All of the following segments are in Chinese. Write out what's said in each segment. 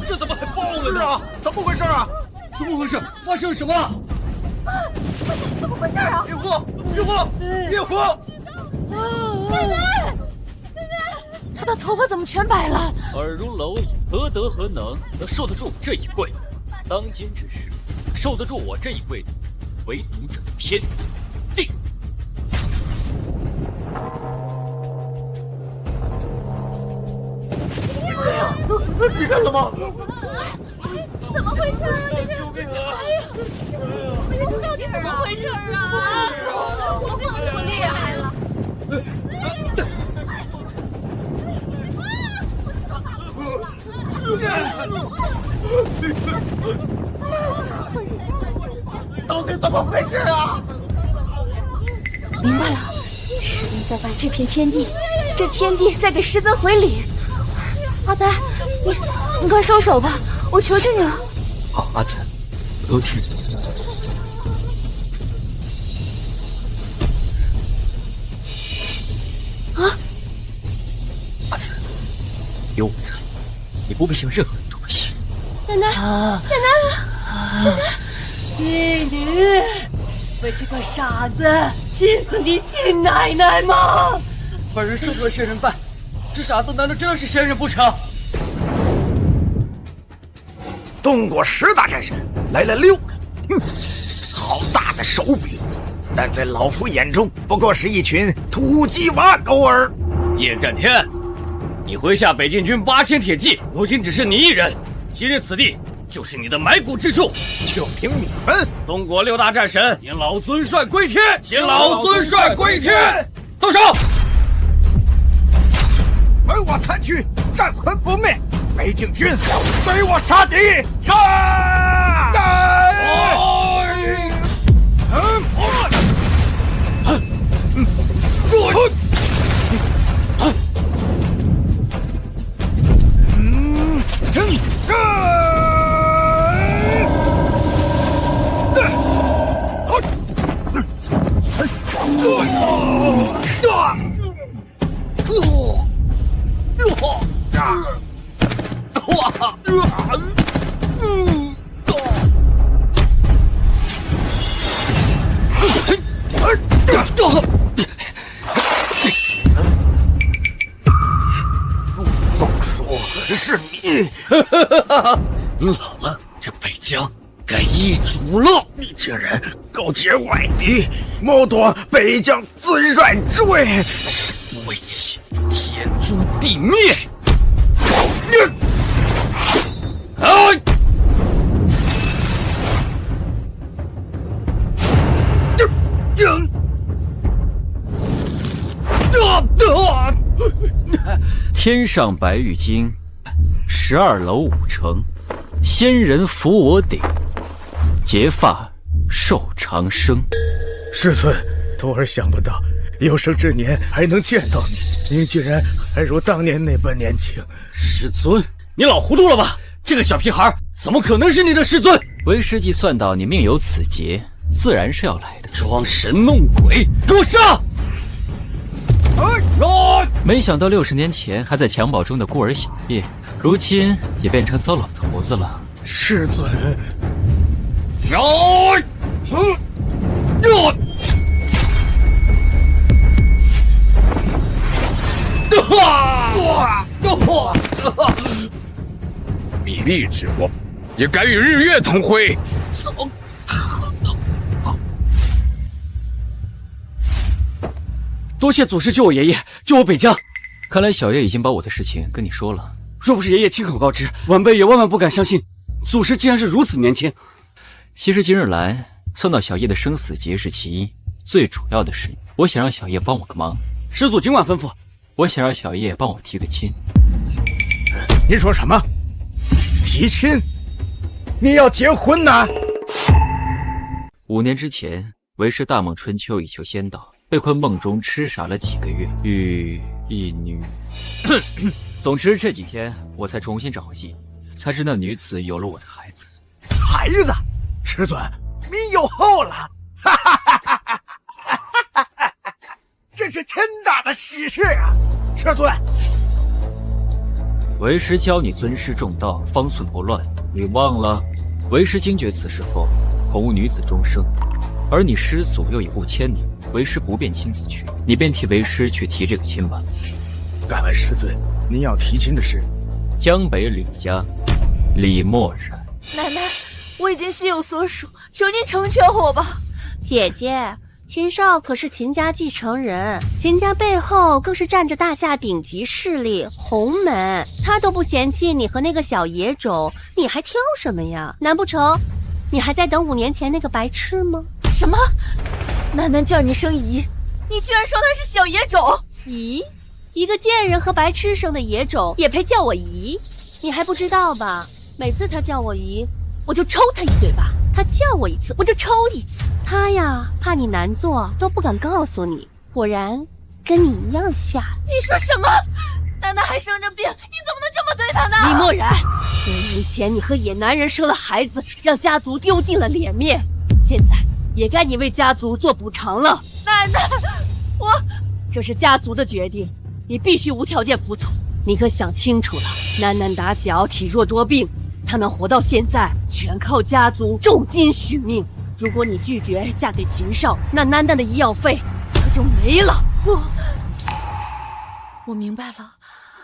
这怎么还爆了呢？是啊，怎么回事啊？怎么回事？发生什么？怎么回事啊？烈火！烈火！烈火！奶奶！他的头发怎么全白了？耳如蝼蚁，何德何能受得住这一跪？当今之事，受得住我这一跪的，唯独这天地。你看了吗？怎么回事啊？救命啊！哎呀，这到底怎么回事啊？我没有这么厉害了。到底怎么回事啊？明白了，师尊在拜这片天地，这天地在给师尊回礼。阿呆，你快收手吧，我求求你了。好，阿紫，都听。啊！阿紫，有我在，你不必向任何人妥协。奶奶，奶奶，你为这个傻子气死你亲奶奶吗？本人受了仙人拜，这傻子难道真的是仙人不成？东国10大战神来了6个，好大的手笔，但在老夫眼中不过是一群土鸡瓦狗儿。叶战天，你麾下北境军8000铁骑，如今只是你一人，今日此地就是你的埋骨之处。就凭你们，东国6大战神，请老尊帅归天！请老尊帅归天！动手！为我残躯，战魂不灭！北境军，随我杀敌！杀！总说是你，老了，这北疆该易主了。你这人勾结外敌，谋夺北疆尊帅之位，身不为己，天诛地灭！天上白玉京，12楼5城，仙人扶我顶，结发寿长生。师尊，徒儿想不到有生之年还能见到你，你竟然还如当年那般年轻。师尊，你老糊涂了吧？这个小屁孩怎么可能是你的师尊？为师计算到你命有此劫，自然是要来的。装神弄鬼，给我上！没想到60年前还在襁褓中的孤儿小叶，如今也变成糟老头子了。师尊，比例之光，也敢与日月同辉？怎么可能？多谢祖师救我爷爷，救我北疆。看来小叶已经把我的事情跟你说了。若不是爷爷亲口告知，晚辈也万万不敢相信，祖师竟然是如此年轻。其实今日来算到小叶的生死劫是其一，最主要的是我想让小叶帮我个忙。师祖今晚吩咐，我想让小叶帮我提个亲。你说什么？提亲？你要结婚呢？5年之前，为师大梦春秋以求仙道，被困梦中痴傻了几个月，与一女子。总之这几天我才重新找回记忆，才知那女子有了我的孩子。孩子，师尊，你有后了！哈哈哈哈哈！天大的喜事啊！师尊，为师教你尊师重道，方寸不乱，你忘了？为师惊觉此事后，恐无女子终生，而你师祖又已不迁你，为师不便亲自去，你便替为师去提这个亲吧。敢问师尊，您要提亲的是江北李家李默然。奶奶，我已经心有所属，求您成全我吧。姐姐，秦少可是秦家继承人，秦家背后更是站着大夏顶级势力洪门，他都不嫌弃你和那个小野种，你还挑什么呀？难不成你还在等5年前那个白痴吗？什么？楠楠叫你声姨，你居然说他是小野种？姨？一个贱人和白痴生的野种也配叫我姨？你还不知道吧？每次他叫我姨，我就抽他一嘴巴；他叫我一次，我就抽一次。他呀，怕你难做，都不敢告诉你。果然，跟你一样下你说什么？楠楠还生着病，你怎么能这么对她呢？李默然，5年前你和野男人生了孩子，让家族丢尽了脸面，现在也该你为家族做补偿了。奶奶，这是家族的决定，你必须无条件服从。你可想清楚了，楠楠打小体弱多病，她能活到现在，全靠家族重金续命。如果你拒绝嫁给秦少，那楠楠的医药费可就没了。我明白了，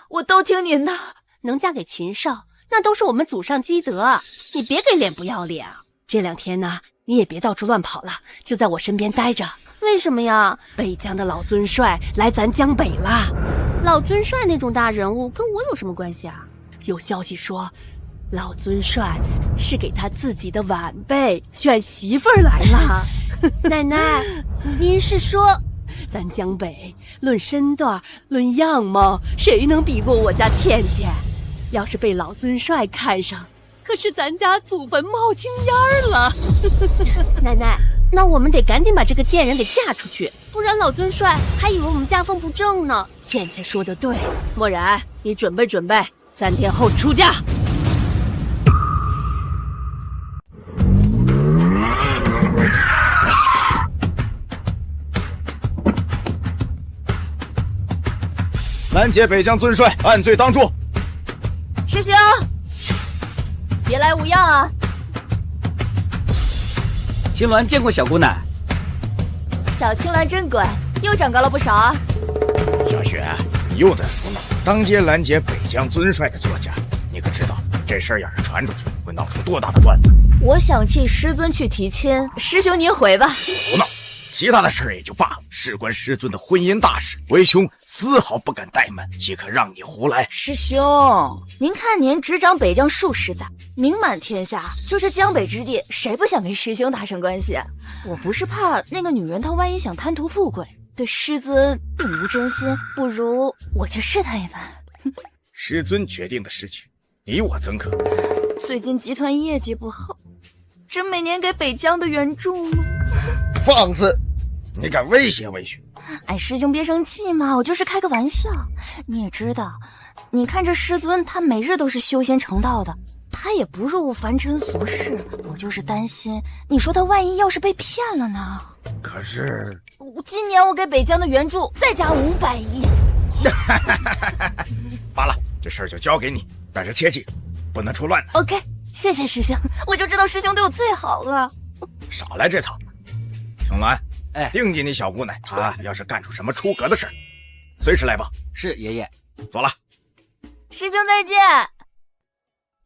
我都听您的。能嫁给秦少，那都是我们祖上积德，你别给脸不要脸啊！这2天呢，你也别到处乱跑了，就在我身边待着。为什么呀？北疆的老尊帅来咱江北了。老尊帅那种大人物跟我有什么关系啊？有消息说，老尊帅是给他自己的晚辈选媳妇儿来了。奶奶，您是说咱江北论身段论样貌，谁能比过我家倩倩？要是被老尊帅看上，可是咱家祖坟冒青烟了。奶奶，那我们得赶紧把这个贱人给嫁出去，不然老尊帅还以为我们家风不正呢。倩倩说的对，默然，你准备准备，3天后出嫁。拦截北疆尊帅，按罪当诛。师兄，别来无恙啊！青鸾见过小姑奶。小青鸾真乖，又长高了不少啊。小雪，你又在胡闹！当街拦截北疆尊帅的作假，你可知道这事儿要是传出去，会闹出多大的乱子？我想替师尊去提亲，师兄您回吧。胡闹！其他的事儿也就罢了，事关师尊的婚姻大事，为兄丝毫不敢怠慢，岂可让你胡来？师兄，您看您执掌北疆数十载，名满天下，就这江北之地，谁不想跟师兄打上关系？我不是怕那个女人她万一想贪图富贵，对师尊并无真心，不如我去试探一番。师尊决定的事情，你我怎可？最近集团业绩不好，这每年给北疆的援助吗？放肆！你敢威胁为兄？哎，师兄别生气嘛，我就是开个玩笑。你也知道，你看这师尊他每日都是修仙成道的，他也不入凡尘俗世，我就是担心，你说他万一要是被骗了呢？可是今年我给北疆的援助再加500亿。罢了，这事儿就交给你，但是切记不能出乱子。 OK， 谢谢师兄，我就知道师兄对我最好了。少来这套。青鸾，定记你小姑奶，她要是干出什么出格的事儿，随时来报。是爷爷。走了。师兄再见。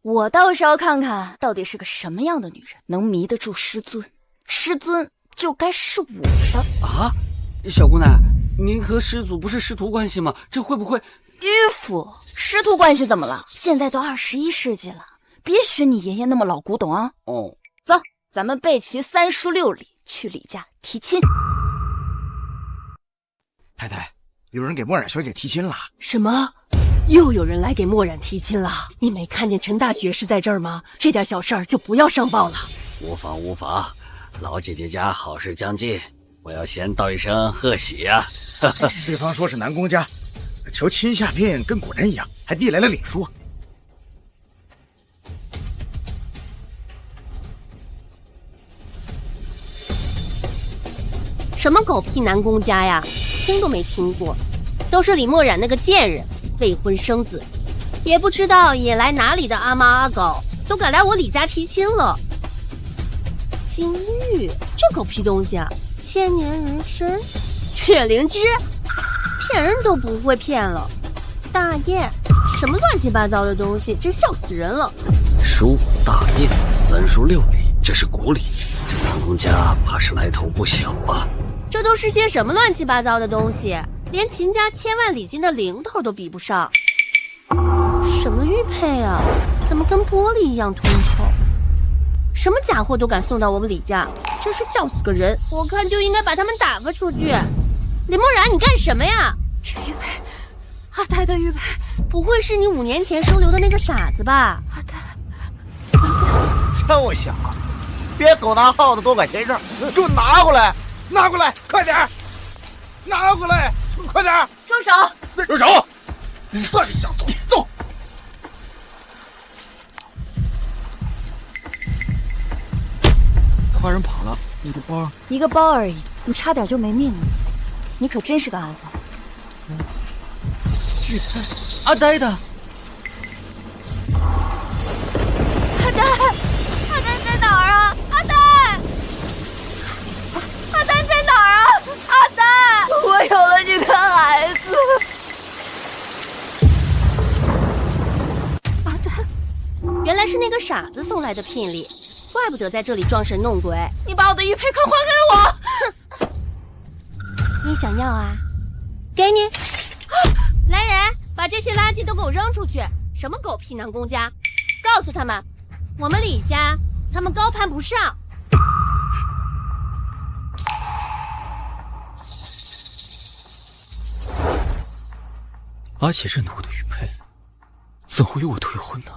我倒是要看看到底是个什么样的女人能迷得住师尊，师尊就该是我的啊！小姑奶，您和师祖不是师徒关系吗？这会不会……迂腐，师徒关系怎么了？现在都21世纪了，别学你爷爷那么老古董啊！哦，走，咱们备齐3书6礼去李家提亲。太太，有人给墨染小姐提亲了。什么？又有人来给墨染提亲了？你没看见陈大学士在这儿吗？这点小事儿就不要上报了。无妨无妨，老姐姐家好事将近，我要先道一声贺喜呀。对方说是南宫家，求亲下聘跟古人一样，还递来了礼书。什么狗屁南宫家呀，听都没听过，都是李墨染那个贱人未婚生子，也不知道野来哪里的阿猫阿狗都敢来我李家提亲了。金玉，这狗屁东西啊！千年人参，雪灵芝，骗人都不会骗了。大雁，什么乱七八糟的东西，真笑死人了。书大雁，3书6礼，这是古礼，这南宫家怕是来头不小啊。这都是些什么乱七八糟的东西，连秦家千万礼金的零头都比不上。什么玉佩啊，怎么跟玻璃一样通透？什么假货都敢送到我们李家，真是笑死个人！我看就应该把他们打发出去。李墨染，你干什么呀？这玉佩，阿呆的玉佩，不会是你5年前收留的那个傻子吧？阿呆，就想别狗拿耗子多管闲事，给我拿过来，拿过来，快点，拿过来，快点！住手！住手！算是想走，走。坏人跑了，你的包？一个包而已，你差点就没命了。你可真是个阿呆。玉佩，阿呆的。阿呆，阿呆在哪儿啊？阿呆，阿呆在哪儿啊？阿呆，我有了你的孩子。阿呆，原来是那个傻子送来的聘礼。怪不得在这里装神弄鬼！你把我的玉佩快还给我！你想要啊？给你！来人，把这些垃圾都给我扔出去！什么狗屁南宫家！告诉他们，我们李家他们高攀不上。阿姐认得我的玉佩，怎会有我退婚呢？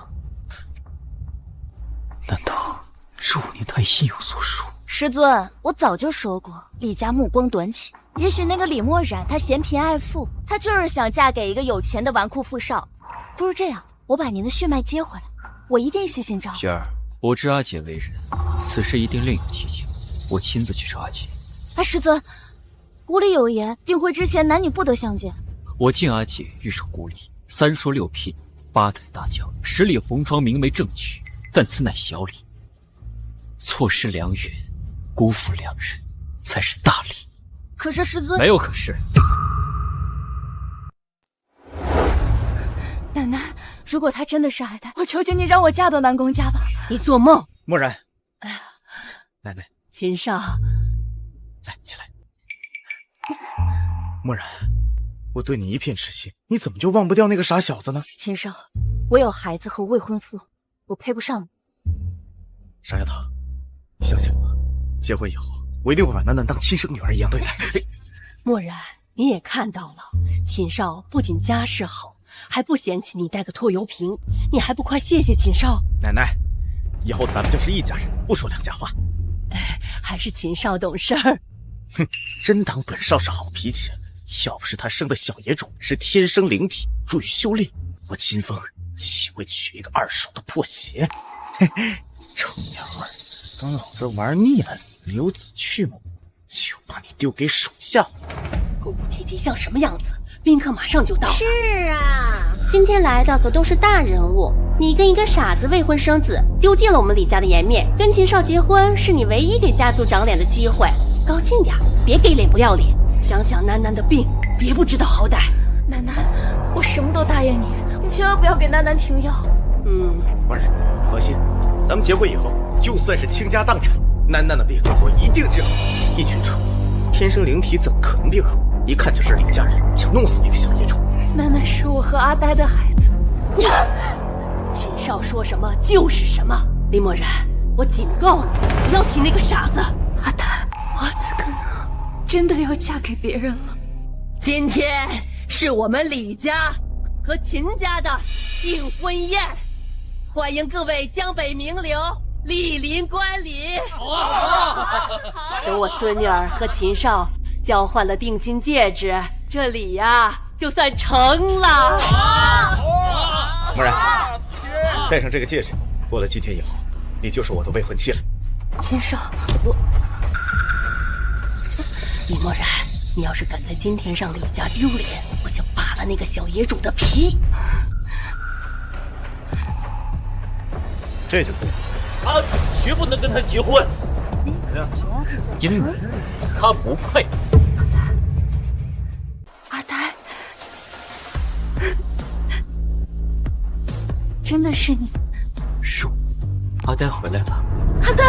难道这5年他已心有所属？师尊，我早就说过，李家目光短浅。也许那个李墨染他嫌贫爱富，他就是想嫁给一个有钱的纨绔富少。不如这样，我把您的血脉接回来，我一定细心照顾。雪儿，我知阿姐为人，此事一定另有蹊跷，我亲自去找阿姐。师尊，古里有言，订婚之前男女不得相见。我敬阿姐玉守古礼，3书6聘，8抬大轿，10里红妆，明媒正娶，但此乃小礼。错失良缘，辜负良人，才是大礼。可是师尊，没有可是。奶奶，如果他真的是阿呆，我求求你让我嫁到南宫家吧。你做梦！墨然，奶奶，秦少，来，起来。墨然，我对你一片痴心，你怎么就忘不掉那个傻小子呢？秦少，我有孩子和未婚夫，我配不上你。傻丫头，你相信我，结婚以后，我一定会把楠楠当亲生女儿一样对待。墨然，你也看到了，秦少不仅家世好，还不嫌弃你带个拖油瓶，你还不快谢谢秦少？奶奶，以后咱们就是一家人，不说两家话。还是秦少懂事儿。哼，真当本少是好脾气，要不是他生的小野种是天生灵体，助于修炼，我秦风岂会娶一个2手的破鞋？嘿嘿，臭娘们儿，等老子玩腻了你，留子去母，就把你丢给手下。狗狗屁屁像什么样子？宾客马上就到。是啊，今天来的可都是大人物，你跟一个傻子未婚生子，丢尽了我们李家的颜面。跟秦少结婚是你唯一给家族长脸的机会，高兴点，别给脸不要脸。想想楠楠的病，别不知道好歹。奶奶，我什么都答应你，你千万不要给楠楠停药。默然，放心，咱们结婚以后，就算是倾家荡产，楠楠的病我一定治好。一群畜生，天生灵体怎么可能病弱？一看就是李家人想弄死那个小野种。楠楠是我和阿呆的孩子。秦少说什么就是什么。林默然，我警告你，不要提那个傻子。阿呆，我可能真的要嫁给别人了。今天是我们李家和秦家的订婚宴，欢迎各位江北名流莅临观礼。等我孙女儿和秦少交换了定金戒指，这礼呀就算成了。默然，戴上这个戒指，过了今天以后，你就是我的未婚妻了。秦少，李默然，你要是敢在今天让李家丢脸，我就扒了那个小野种的皮。这就对了。阿紫绝不能跟他结婚，因为他不配。阿呆，真的是你？是我，阿呆回来了。阿呆，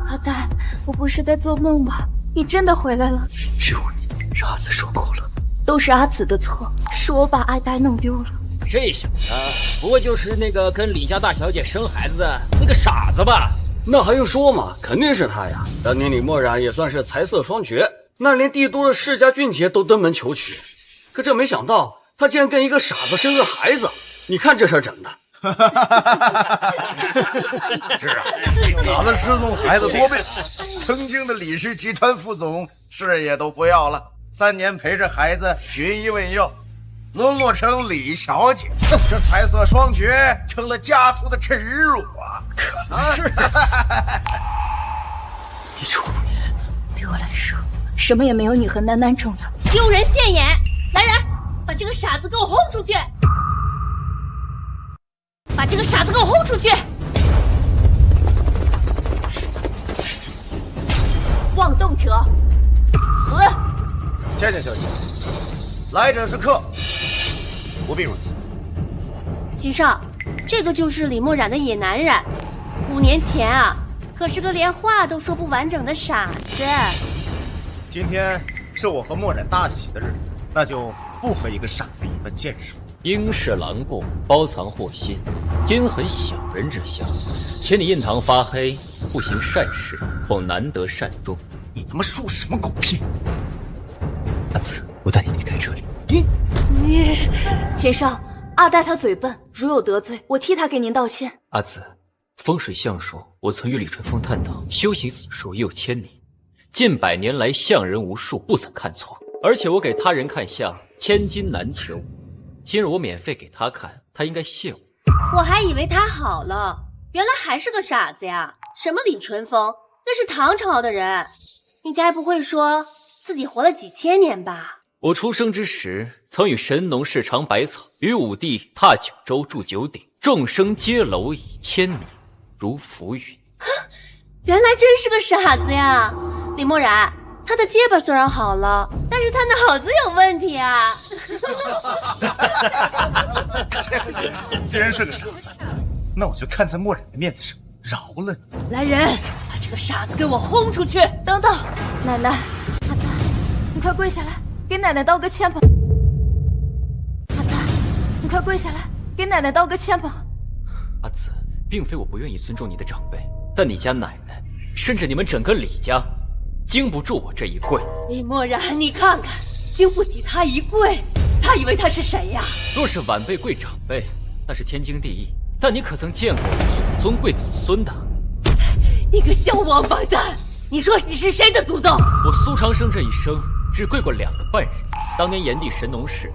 阿呆，我不是在做梦吧？你真的回来了？只有你让阿紫受苦了。都是阿紫的错，是我把阿呆弄丢了。这小子不过就是那个跟李家大小姐生孩子的那个傻子吧？那还用说吗？肯定是他呀！当年李默然也算是才色双绝，那连帝都的世家俊杰都登门求娶，可这没想到他竟然跟一个傻子生个孩子，你看这事儿整的。是啊，傻子失踪，孩子多病。曾经的李氏集团副总事业都不要了，3年陪着孩子寻医问药，沦落成李小姐，这才色双绝成了家族的耻辱啊！可是你楚年，对我来说，什么也没有你和楠楠重要。丢人现眼！来人，把这个傻子给我轰出去！把这个傻子给我轰出去！妄动者，死！倩倩小姐，来者是客，不必如此。秦少，这个就是李默然的野男人，5年前啊，可是个连话都说不完整的傻子。今天是我和墨染大喜的日子，那就不和一个傻子一般见识了。应是狼共，包藏祸心，阴狠小人之相。且你印堂发黑，不行善事，恐难得善终。你他妈说什么狗屁！阿紫，我带你离开这里。你，秦少，阿呆他嘴笨，如有得罪，我替他给您道歉。阿紫，风水相术，我曾与李春风探讨，修行此术已有1000年，近100年来相人无数，不曾看错。而且我给他人看相，千金难求。今日我免费给他看，他应该谢我。我还以为他好了，原来还是个傻子呀！什么李春风，那是唐朝的人，你该不会说自己活了几千年吧？我出生之时，曾与神农氏尝百草，与武帝踏九州筑九鼎，众生皆蝼蚁，千年如浮云。原来真是个傻子呀！李默然，他的结巴虽然好了，但是他脑子有问题啊！既然是个傻子，那我就看在墨染的面子上饶了你。来人，把这个傻子给我轰出去！等等，奶奶，阿呆，你快跪下来，给奶奶道个歉吧。阿呆，你快跪下来，给奶奶道个歉吧。阿紫，并非我不愿意尊重你的长辈，但你家奶奶，甚至你们整个李家，经不住我这一跪。李默然，你看看，经不起他一跪，他以为他是谁呀？若是晚辈跪长辈，那是天经地义。但你可曾见过祖宗跪子孙的？你个小王八蛋！你说你是谁的祖宗？我苏长生这一生只跪过2个半人。当年炎帝神农氏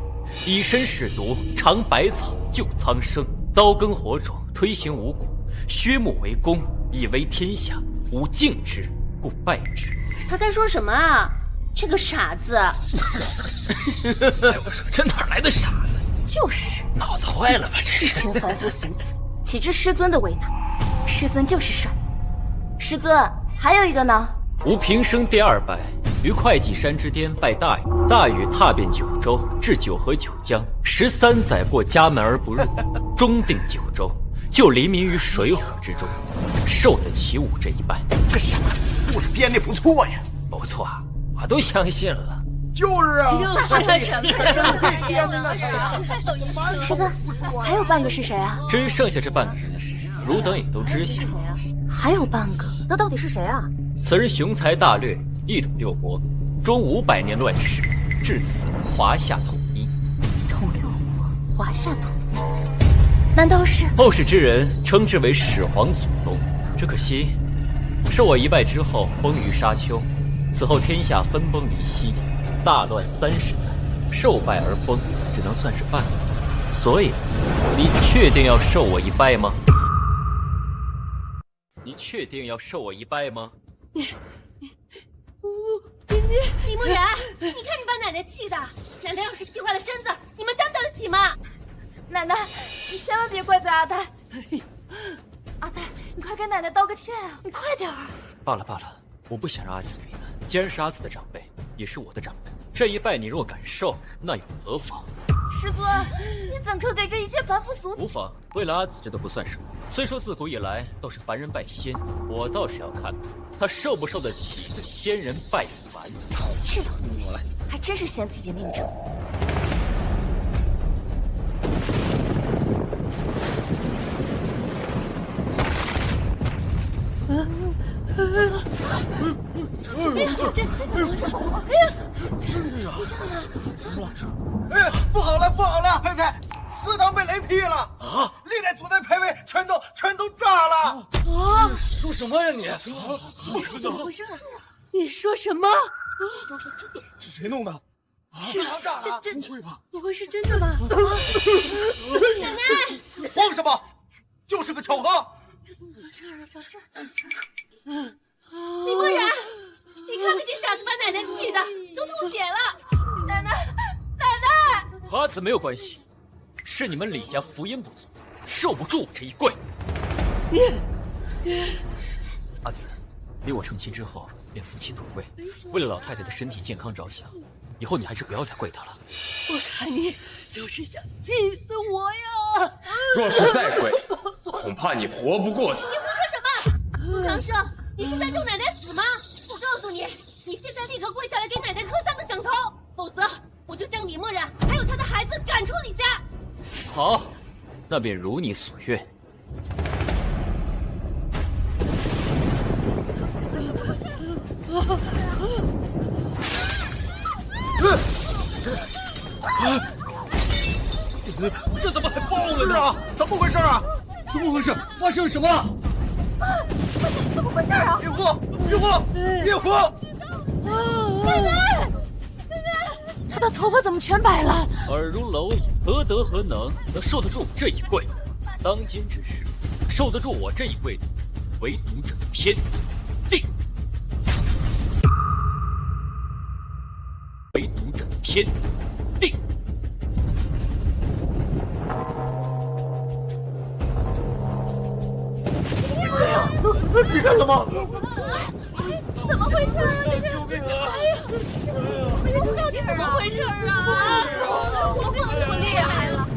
以身试毒，尝百草救苍生，刀耕火种，推行五谷，削木为弓，以为天下无敬之，故拜之。他在说什么啊？这个傻子！这哪来的傻子？就是脑子坏了吧？这一是群凡夫俗子，岂知师尊的为难？师尊就是帅。师尊，还有一个呢。吾平生第2拜，于会稽山之巅拜大禹。大禹踏遍九州，至九河九江，13载过家门而不入，终定九州，救黎民于水火之中，受得起吾这一拜。这傻子故事编得不错呀。不错啊，我都相信了。就是啊，又是个什么？真会编的。师尊，还有半个是谁啊？至于剩下这半个人，汝等也都知晓。还有半个，那到底是谁啊？此人雄才大略，一统六国，终500年乱世，至此华夏统一。统六国，华夏统一，难道是？后世之人称之为始皇祖宗。只可惜，受我一拜之后，崩于沙丘，此后天下分崩离析，大乱30载，受拜而崩，只能算是半个。所以，你确定要受我一拜吗？你确定要受我一拜吗？李慕然，你看你把奶奶气的，奶奶要是气坏了身子，你们担得起吗？奶奶，你千万别怪罪阿呆。阿呆，你快给奶奶道个歉啊！你快点儿。罢了罢了，我不想让阿紫为难。既然是阿紫的长辈，也是我的长辈，这一拜你若敢受，那又何妨？师尊，你怎可给这一切凡夫俗子？无妨，为了阿紫，这都不算什么。虽说自古以来都是凡人拜仙，我倒是要看看他受不受得起一个仙人拜凡。这种东西，还真是嫌自己命重。哎，不好了，不好了，太太，祠堂被雷劈了啊！历代祖代牌位全都炸了！啊！说什么呀你？怎么回事？你说什么？是谁弄的？祠堂炸了？不会吧？不会是真的吧？奶奶，慌什么？就是个巧合。这怎么回事啊？这李默然，你看看这傻子把奶奶气的都吐血了！奶奶，和阿紫没有关系，是你们李家福音不足，受不住我这一跪。阿紫，离我成亲之后便夫妻同位，为了老太太的身体健康着想，以后你还是不要再跪她了。我看你就是想气死我呀！若是再跪，恐怕你活不过去。你胡说什么？陆长生，你是在咒奶奶死吗？我告诉你，你现在立刻跪下来给奶奶磕3个响头，否则我就将李默然还有他的孩子赶出李家。好，那便如你所愿。这怎么还爆了呢？是啊，怎么回事啊？怎么回事？发生什么？怎么回事啊？烈火！烈火！烈火！奶奶，他的头发怎么全白了？耳如蝼蚁，何德何能受得住我这一跪？当今之事，受得住我这一跪的，唯独这天地，唯独这天地。你干什么？怎么回事啊？救命啊！哎呀，到底怎么回事啊？我怎么这么厉害了？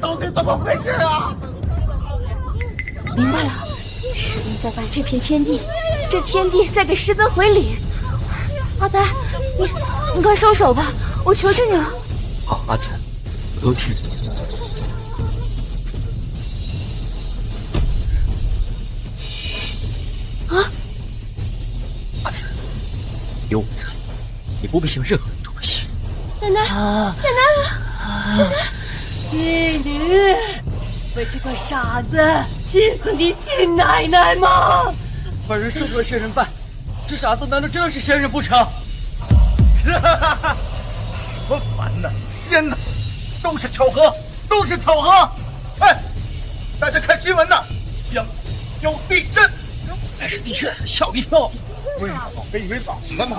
到底怎么回事啊？明白了，师尊在拜这片天地，这天地在给师尊回礼。阿呆，你快收手吧，我求求你了。好，阿紫，我都听。啊，阿紫，有我在，你不必向任何人妥协。奶奶，奶奶，你为这个傻子气死你亲奶奶吗？本人受不了仙人拜，这傻子难道真的是仙人不成？什么凡呢？仙呢？都是巧合，都是巧合！哎，大家看新闻呢，江有地震，还是地震，吓我一跳。喂，我还以为咋了呢？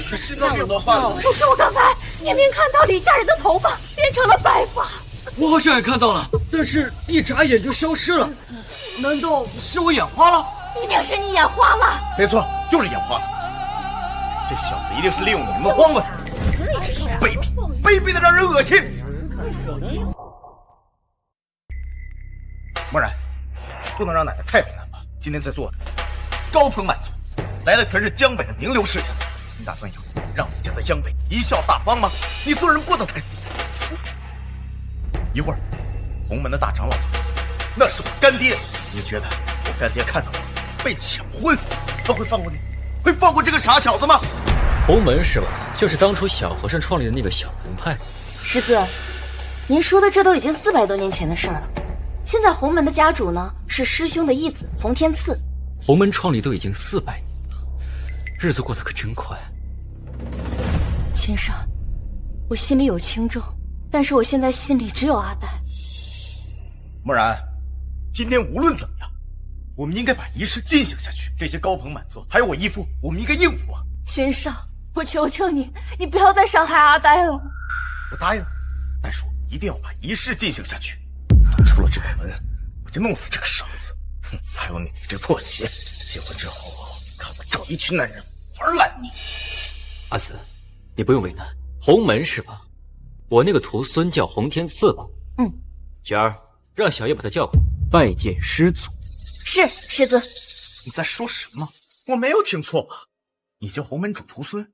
这心脏病都犯了。可是我刚才明明看到李家人的头发变成了白发。我好像也看到了，但是一眨眼就消失了。难道是我眼花了？一定是你眼花了。没错，就是眼花了。这小子一定是利用你们慌了，真是卑鄙，卑鄙的让人恶心。默然，不能让奶奶太为难吧？今天在座的高朋满座，来的全是江北的名流世家，你打算以后让你家在江北贻笑大方吗？你做人不能太自私。一会儿，洪门的大长老，那是我干爹，你觉得我干爹看到我被抢婚，他会放过你？会放过这个傻小子吗？洪门是吧？就是当初小和尚创立的那个小门派。师尊，您说的这都已经400多年前的事儿了。现在洪门的家主呢，是师兄的义子洪天赐。洪门创立都已经400年了，日子过得可真快。秦少，我心里有轻重，但是我现在心里只有阿呆。漠然，今天无论怎么样，我们应该把仪式进行下去。这些高朋满座，还有我义父，我们应该应付啊！秦少，我求求你，你不要再伤害阿呆了。我答应，但是我一定要把仪式进行下去。出了这个门，我就弄死这个傻子。哼，还有你这破鞋，结婚之后看我找一群男人玩烂你。阿紫，你不用为难。洪门是吧？我那个徒孙叫洪天赐吧？雪儿，让小叶把他叫过来，拜见师祖。是，师尊。你在说什么？我没有听错吧？你叫洪门主徒孙？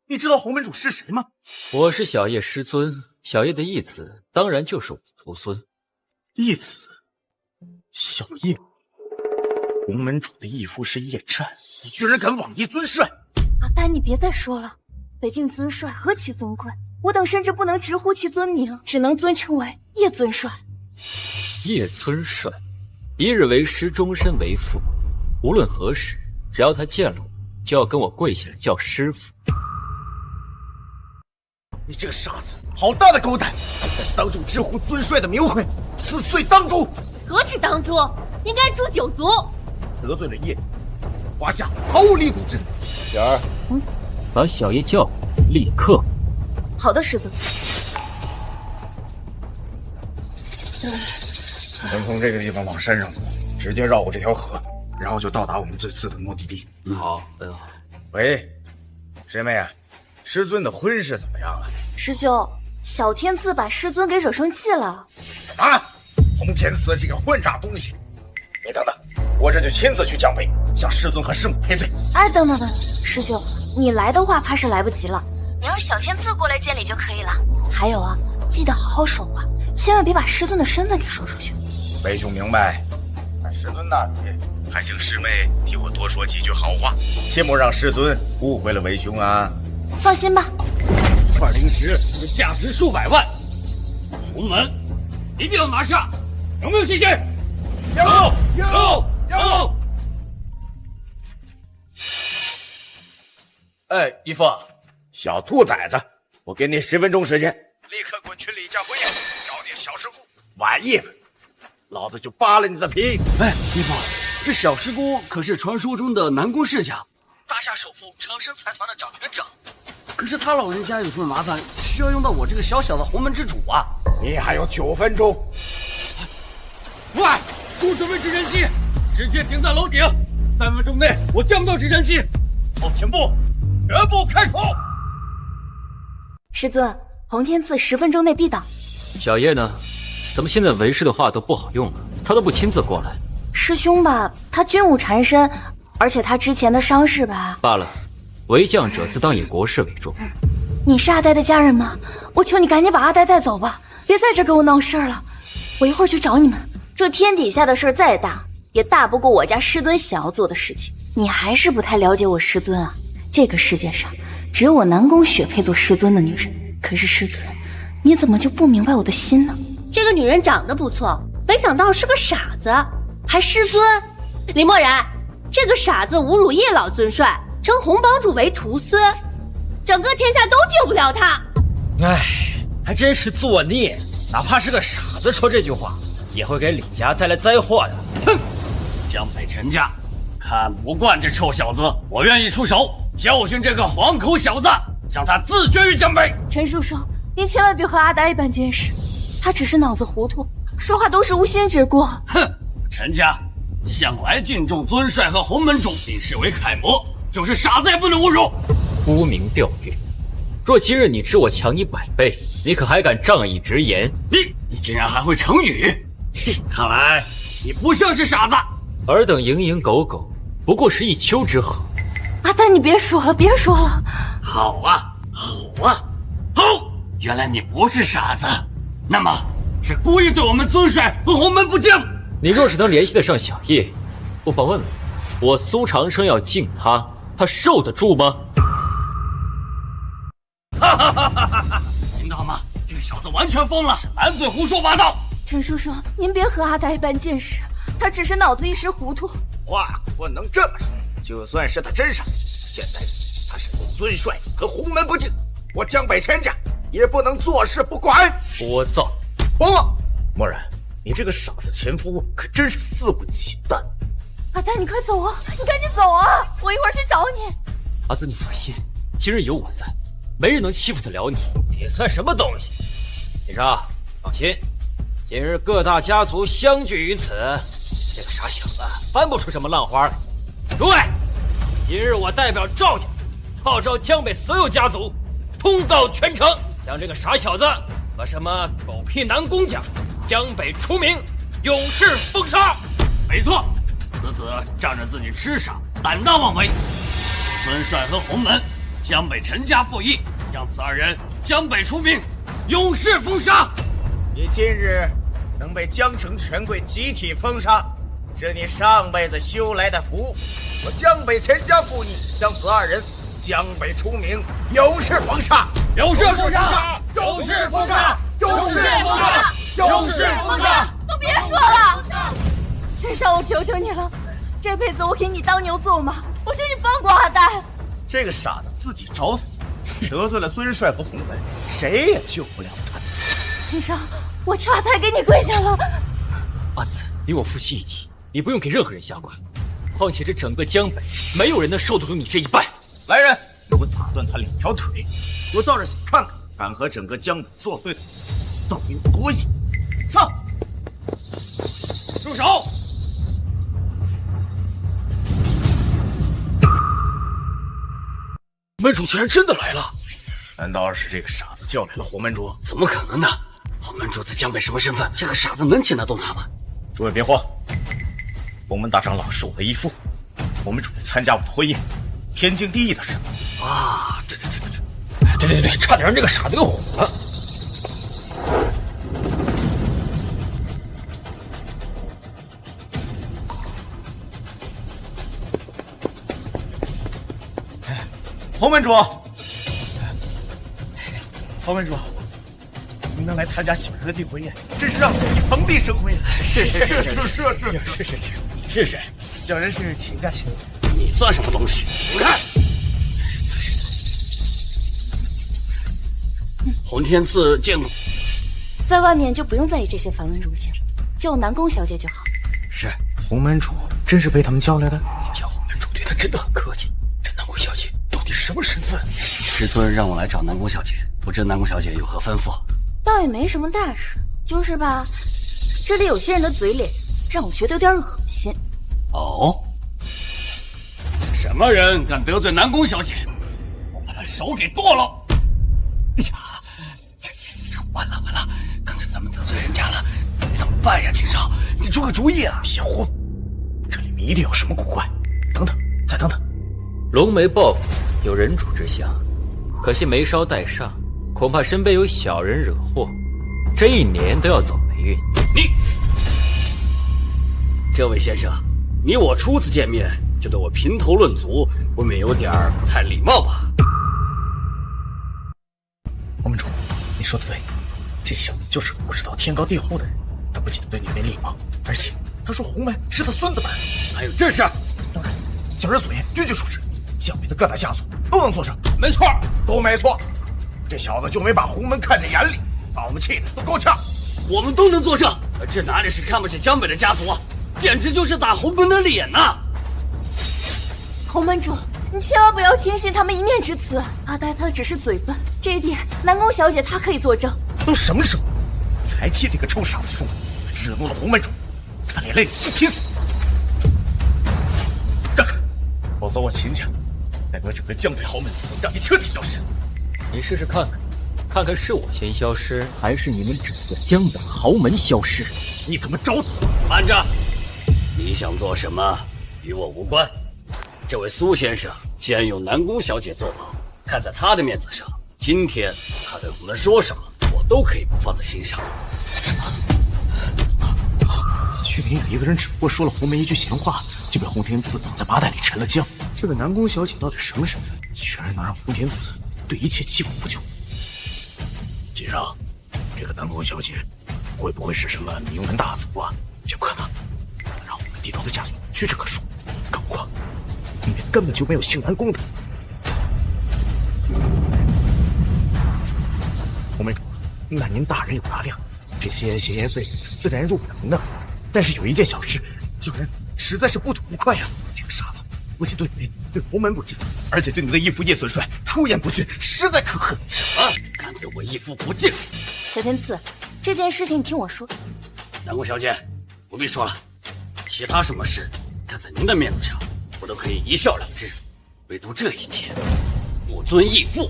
你知道洪门主是谁吗？我是小叶师尊，小叶的义子当然就是我的徒孙。义子？小叶？洪门主的义父是叶战，你居然敢妄议尊帅！阿呆，你别再说了。北境尊帅何其尊贵，我等甚至不能直呼其尊名，只能尊称为叶尊帅。叶尊帅，一日为师，终身为父。无论何时，只要他见了我，就要跟我跪下来叫师傅。你这个傻子，好大的狗胆，竟敢当众直呼尊帅的名讳，此罪当诛！何止当诛，应该诛九族。得罪了叶子，在华夏毫无立足之地。雪儿，把小叶叫过来，立刻。好的，师尊。咱从这个地方往山上走，直接绕过这条河，然后就到达我们这次的目的地。好，好。喂，师妹啊，师尊的婚事怎么样了？师兄，小天赐把师尊给惹生气了。什么？洪天赐这个混账东西！你等等，我这就亲自去江北，向师尊和师母赔罪。哎，等，师兄，你来的话怕是来不及了，你让小天赐过来见礼就可以了。还有啊，记得好好说话，千万别把师尊的身份给说出去。为兄明白，在师尊那里，还请师妹替我多说几句好话，切莫让师尊误会了为兄啊。放心吧。块灵石价值数百万，洪门一定要拿下，有没有信心？有。哎，义父，小兔崽子，我给你10分钟时间，立刻滚去李家婚宴，找点小事故，晚一分，老子就扒了你的皮！哎，义父，这小师姑可是传说中的南宫世家，大夏首富长生财团的掌权者。可是他老人家有什么麻烦，需要用到我这个小小的洪门之主啊？你还有9分钟。喂，给我准备直升机，直接停在楼顶，3分钟内我降不到直升机，后停步，全部开口。师尊，洪天赐10分钟内必到。小叶呢？怎么现在为师的话都不好用了？他都不亲自过来。师兄吧，他军务缠身，而且他之前的伤势吧。罢了，为将者自当以国事为重。你是阿呆的家人吗？我求你赶紧把阿呆带走吧，别在这给我闹事儿了。我一会儿去找你们。这天底下的事儿再大，也大不过我家师尊想要做的事情。你还是不太了解我师尊啊。这个世界上只有我南宫雪配做师尊的女人。可是师尊，你怎么就不明白我的心呢？这个女人长得不错，没想到是个傻子，还师尊。李默然，这个傻子侮辱叶老尊帅，称洪帮主为徒孙，整个天下都救不了他。哎，还真是作孽！哪怕是个傻子说这句话，也会给李家带来灾祸的。哼！江北陈家看不惯这臭小子，我愿意出手教训这个黄口小子，让他自绝于江北。陈叔叔，您千万别和阿呆一般见识，他只是脑子糊涂，说话都是无心之过。哼！陈家向来敬重尊帅和洪门主，并视为楷模，就是傻子也不能侮辱。沽名钓誉，若今日你知我强你100倍，你可还敢仗义直言？你竟然还会成语？看来你不像是傻子。尔等蝇营狗苟，不过是一丘之貉。阿呆，你别说了，别说了。好啊，好啊，好！原来你不是傻子，那么是故意对我们尊帅和洪门不敬。你若是能联系得上小叶，不妨问问我苏长生要敬他，他受得住吗？听到吗？这个小子完全疯了，满嘴胡说八道。陈叔叔，您别和阿呆一般见识，他只是脑子一时糊涂。话不能这么说，就算是他真傻，现在他是对尊帅和洪门不敬，我江北千家也不能坐视不管。聒噪！慌了！漠然，你这个傻子前夫可真是肆无忌惮。阿呆，你快走啊！你赶紧走啊！我一会儿去找你。阿紫，你放心，今日有我在，没人能欺负得了你。你算什么东西？秦少，放心，今日各大家族相聚于此，这个傻小子翻不出什么浪花来。诸位，今日我代表赵家，号召江北所有家族，通告全城，将这个傻小子和什么狗屁南宫家江北出名，永世封杀。没错，此子仗着自己痴傻，胆大妄为。孙帅和洪门，江北陈家附议，将此二人江北出名，永世封杀。你今日能被江城权贵集体封杀，是你上辈子修来的福。我江北钱家附议，将此二人江北出名，永世封杀，永世封杀，永世封杀，永世封杀，永世封杀！都别说了，陈少，我求求你了，这辈子我给你当牛做马，我求你放过阿呆。这个傻子自己找死，得罪了尊帅和洪门，谁也救不了他。陈少，我求阿呆给你跪下了。阿紫，你我夫妻一体，你不用给任何人下跪。况且这整个江北，没有人能受得住你这一拜。来人，给我打断他2条腿！我倒是想看看，敢和整个江北作对的到底有多硬。上！住手！门主竟然真的来了！难道是这个傻子叫来了洪门主？怎么可能呢？洪门主在江北什么身份？这个傻子能牵得动他吗？诸位别慌，洪门大长老是我的义父，我们准备参加我的婚宴，天经地义的事。啊，对，差点让这个傻子给毁了。洪门主，洪门主，您能来参加小人的订婚宴，真是让自己蓬荜生辉。是，你是谁？小人是秦家亲。你算什么东西？你看，洪天赐见过。在外面就不用在意这些繁文缛节，叫我南宫小姐就好。是，洪门主真是被他们叫来的？今天洪门主对他真的很客气。这南宫小姐到底是什么身份？师尊让我来找南宫小姐，不知南宫小姐有何吩咐？倒也没什么大事，就是吧，这里有些人的嘴脸让我觉得有点恶心。哦，什么人敢得罪南宫小姐？我把他手给剁了！哎呀，完了，刚才咱们得罪人家了，怎么办呀？秦少，你出个主意啊！别慌，这里面一定有什么古怪。等等，再等等。龙眉抱负有人主之相，可惜没梢待上，恐怕身边有小人惹祸，这1年都要走霉运。你，这位先生，你我初次见面就对我评头论足，未免有点不太礼貌吧？洪门主，你说的对，这小子就是个不知道天高地厚的人。他不仅对你没礼貌，而且他说洪门是他孙子辈。还有这事？当然，小人所言句句属实，江北的各大家族都能作证。没错，都没错。这小子就没把洪门看在眼里，把我们气得都够呛。我们都能作证，这哪里是看不起江北的家族啊，简直就是打洪门的脸呐！洪门主，你千万不要听信他们一面之词。阿呆他只是嘴笨，这一点南宫小姐她可以作证。都什么时候，你还替这个臭傻子说，惹怒了洪门主，他连累你不起死。让开，否则我秦家代表整个江北豪门，让你彻底消失。你试试看看是我先消失，还是你们整个江北豪门消失？你他妈找死！慢着，你想做什么与我无关。这位苏先生既然有南宫小姐做保，看在他的面子上，今天他对我们说什么，我都可以不放在心上。什么？去年有一个人只不过说了洪门一句闲话，就被洪天赐绑在麻袋里沉了江。这个南宫小姐到底什么身份？居然能让洪天赐对一切弃我不救？秦少，这个南宫小姐会不会是什么名门大族啊？绝不可能，让我们地头的家族屈指可数，更何况里面根本就没有姓南宫的。那您大人有大量，这些闲言碎语自然入不能的。但是有一件小事，叫人实在是不吐不快呀。这个傻子不仅对您、对洪门不敬，而且对你的义父叶尊帅出言不逊，实在可恨。什么？敢对我义父不敬？小天赐，这件事情听我说。南宫小姐，不必说了，其他什么事，看在您的面子上，我都可以一笑了之。唯独这一件，不尊义父，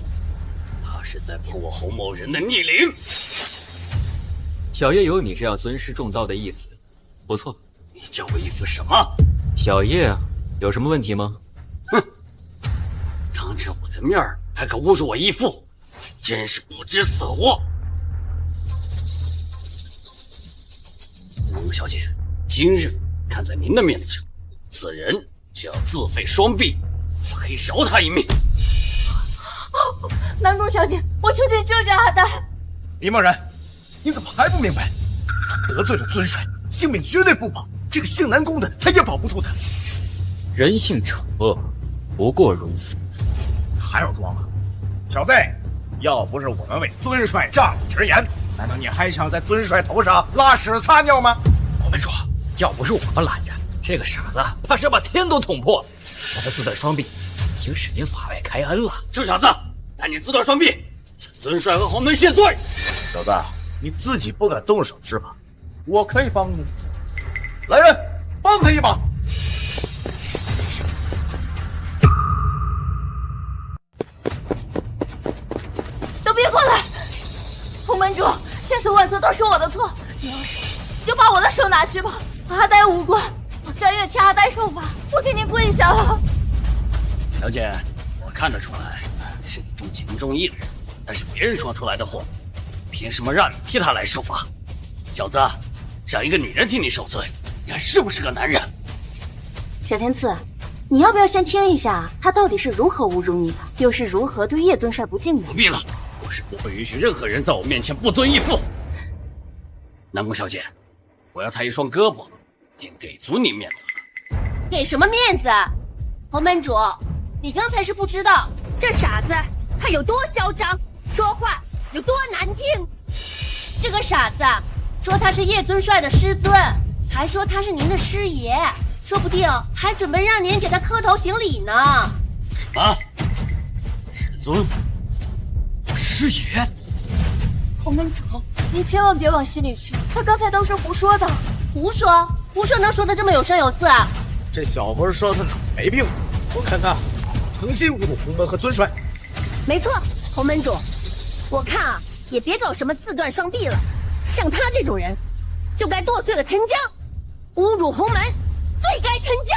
他是在破我洪某人的逆鳞。小爷有你这样尊师重道的义子，不错。你叫我义父什么？小爷啊，有什么问题吗？哼，当着我的面还敢侮辱我义父，真是不知死活！南宫小姐，今日看在您的面子上，此人就要自废双臂，我可以饶他一命。南宫小姐，我求你救救阿呆！李默然，你怎么还不明白？他得罪了尊帅，性命绝对不保。这个姓南宫的，他也保不住他。人性惩恶，不过如此。还要装啊，小子！要不是我们为尊帅仗义直言，难道你还想在尊帅头上拉屎撒尿吗？我们说，要不是我们拦着，这个傻子怕是把天都捅破。他的自断双臂已经使您法外开恩了。臭小子，赶紧自断双臂，向尊帅和洪门谢罪！小子，你自己不敢动手是吧？我可以帮你。来人，帮他一把！都别过来！洪门主，千错万错都是我的错，你要是就把我的手拿去吧，阿呆无关，我甘愿替阿呆受罚，我给您跪下了。小姐，我看得出来是你重情重义的人，但是别人说出来的话，凭什么让你替他来受罚？小子，让一个女人替你受罪，你还是不是个男人？小天赐，你要不要先听一下他到底是如何侮辱你的，又是如何对叶尊帅不敬的？不必了，我是不会允许任何人在我面前不尊义父。南宫小姐，我要他一双胳膊，已经给足你面子了。给什么面子？洪门主，你刚才是不知道这傻子他有多嚣张，说话有多难听。这个傻子说他是叶尊帅的师尊，还说他是您的师爷，说不定还准备让您给他磕头行礼呢。啊，师尊，师爷，洪门主，您千万别往心里去，他刚才都是胡说的。胡说？胡说能说得这么有声有色啊？这小猴说他没病，我看他诚心侮辱洪门和尊帅。没错，洪门主，我看啊，也别搞什么自断双臂了，像他这种人，就该剁碎了陈江，侮辱洪门，罪该陈江。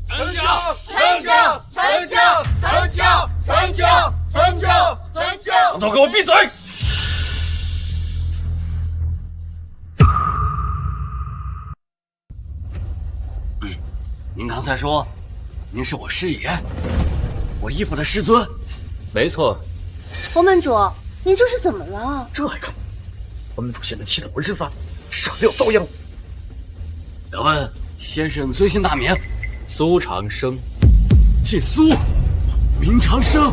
陈江，陈江，陈江，陈江，陈江，陈江，陈江！都给我闭嘴！您刚才说，您是我师爷，我义父的师尊。没错。洪门主，您这是怎么了？这还可以？洪门主现在气得浑身发抖，傻料遭殃。敢问先生尊姓大名？苏长生。姓苏，名长生。